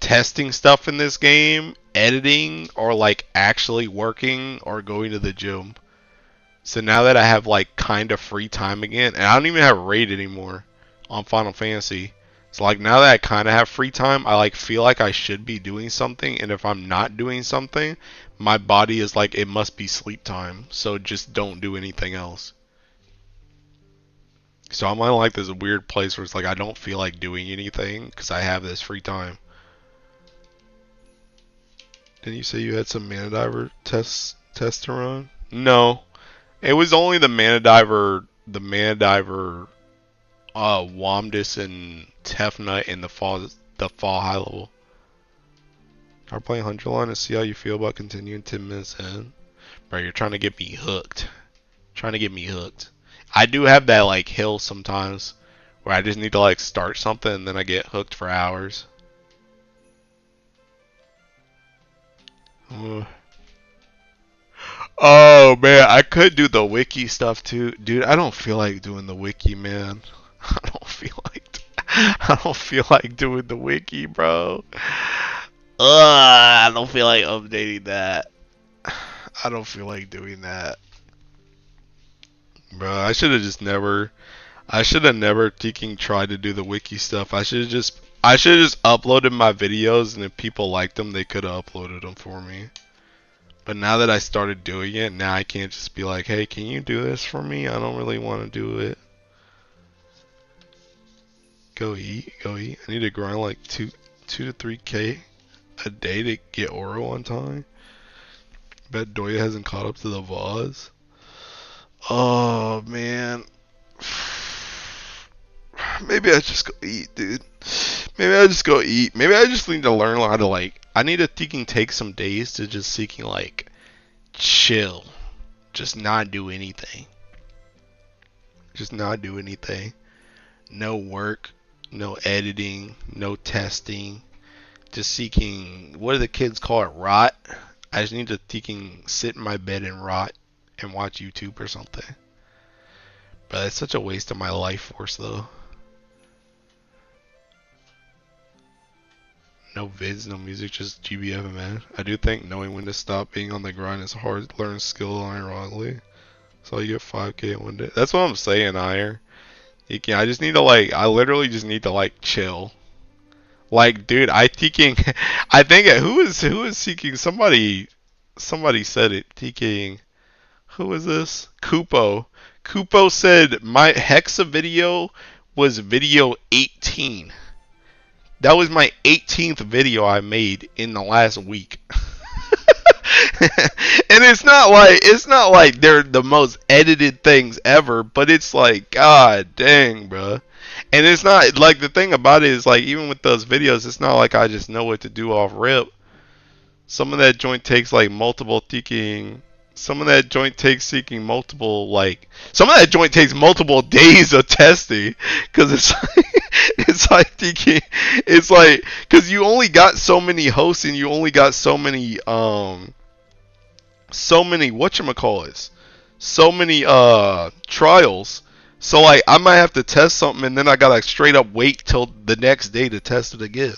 testing stuff in this game, editing, or like actually working or going to the gym. So now that I have like kind of free time again, and I don't even have raid anymore on Final Fantasy. So like now that I kind of have free time, I like feel like I should be doing something, and if I'm not doing something, my body is like it must be sleep time. So just don't do anything else. So I'm in like this weird place where it's like I don't feel like doing anything because I have this free time. Didn't you say you had some Mana Diver tests to run? No. It was only the Mana Diver, Womdus and Tefnut in the fall high level. I'm playing 100 line to see how you feel about continuing 10 minutes in. Bro, you're trying to get me hooked. Trying to get me hooked. I do have that like hill sometimes where I just need to like start something and then I get hooked for hours. Oh man, I could do the wiki stuff too. Dude, I don't feel like doing the wiki, man. I don't feel like doing the wiki, bro. I don't feel like updating that. I don't feel like doing that. Bro, I should have never tried to do the wiki stuff. I should have just uploaded my videos, and if people liked them, they could have uploaded them for me. But now that I started doing it, now I can't just be like, hey, can you do this for me? I don't really want to do it. Go eat. I need to grind like 2 to 3K a day to get Oro on time. Bet Doya hasn't caught up to the Vaz. Oh, man. Maybe I just go eat, dude. Maybe I just go eat. Maybe I just need to learn how to like. I need to take some days to just seeking like chill, just not do anything. Just not do anything. No work, no editing, no testing. Just seeking. What do the kids call it? Rot. I just need to sit in my bed and rot and watch YouTube or something. But it's such a waste of my life force though. No vids, no music, just GBF, man. I do think knowing when to stop being on the grind is hard to learn skill, ironically. So you get 5K in one day. That's what I'm saying, Iron. I just need to like, I literally just need to like chill. Like, dude, I think who is seeking somebody said it, TKing. Who is this? Kupo. Kupo said my Hexa video was video 18. That was my 18th video I made in the last week. And it's not like they're the most edited things ever, but it's like, god dang, bro. And it's not like, the thing about it is like, even with those videos, it's not like I just know what to do off rip. Some of that joint takes like multiple thinking. Some of that joint takes seeking multiple, like, some of that joint takes multiple days of testing, because it's like, it's like thinking, it's like, because you only got so many hosts and you only got so many so many whatchamacallits, so many trials. So like I might have to test something and then I gotta straight up wait till the next day to test it again.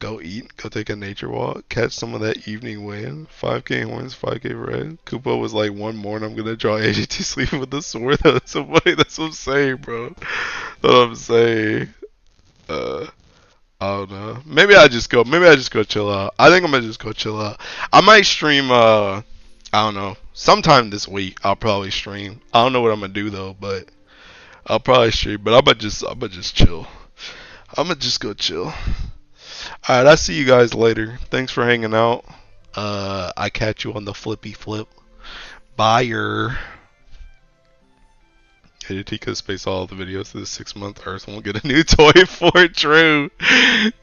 Go eat, go take a nature walk, catch some of that evening wind. 5K horns, 5K red. Koopa was like, one more and I'm gonna draw AGT sleeping with the sword. That's so funny. That's what I'm saying, bro. That's what I'm saying. Uh, I don't know. Maybe I just go. Maybe I just go chill out. I think I'm gonna just go chill out. I might stream. I don't know. Sometime this week, I'll probably stream. I don't know what I'm gonna do though, but I'll probably stream. But I'm gonna just chill. I'm gonna just go chill. All right. I'll see you guys later. Thanks for hanging out. I catch you on the flippy flip. Bye. ADT could space all the videos to the 6 month Earth won't get a new toy for it. True.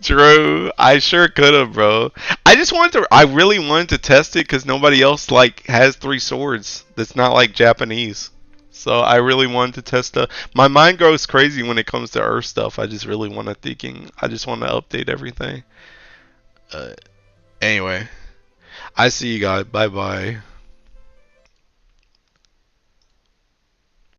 True. I sure could have, bro. I really wanted to test it because nobody else, like, has 3 swords. That's not, like, Japanese. So I really wanted to test the. My mind goes crazy when it comes to Earth stuff. I just really want to I just want to update everything. Uh, anyway. I see you guys. Bye bye.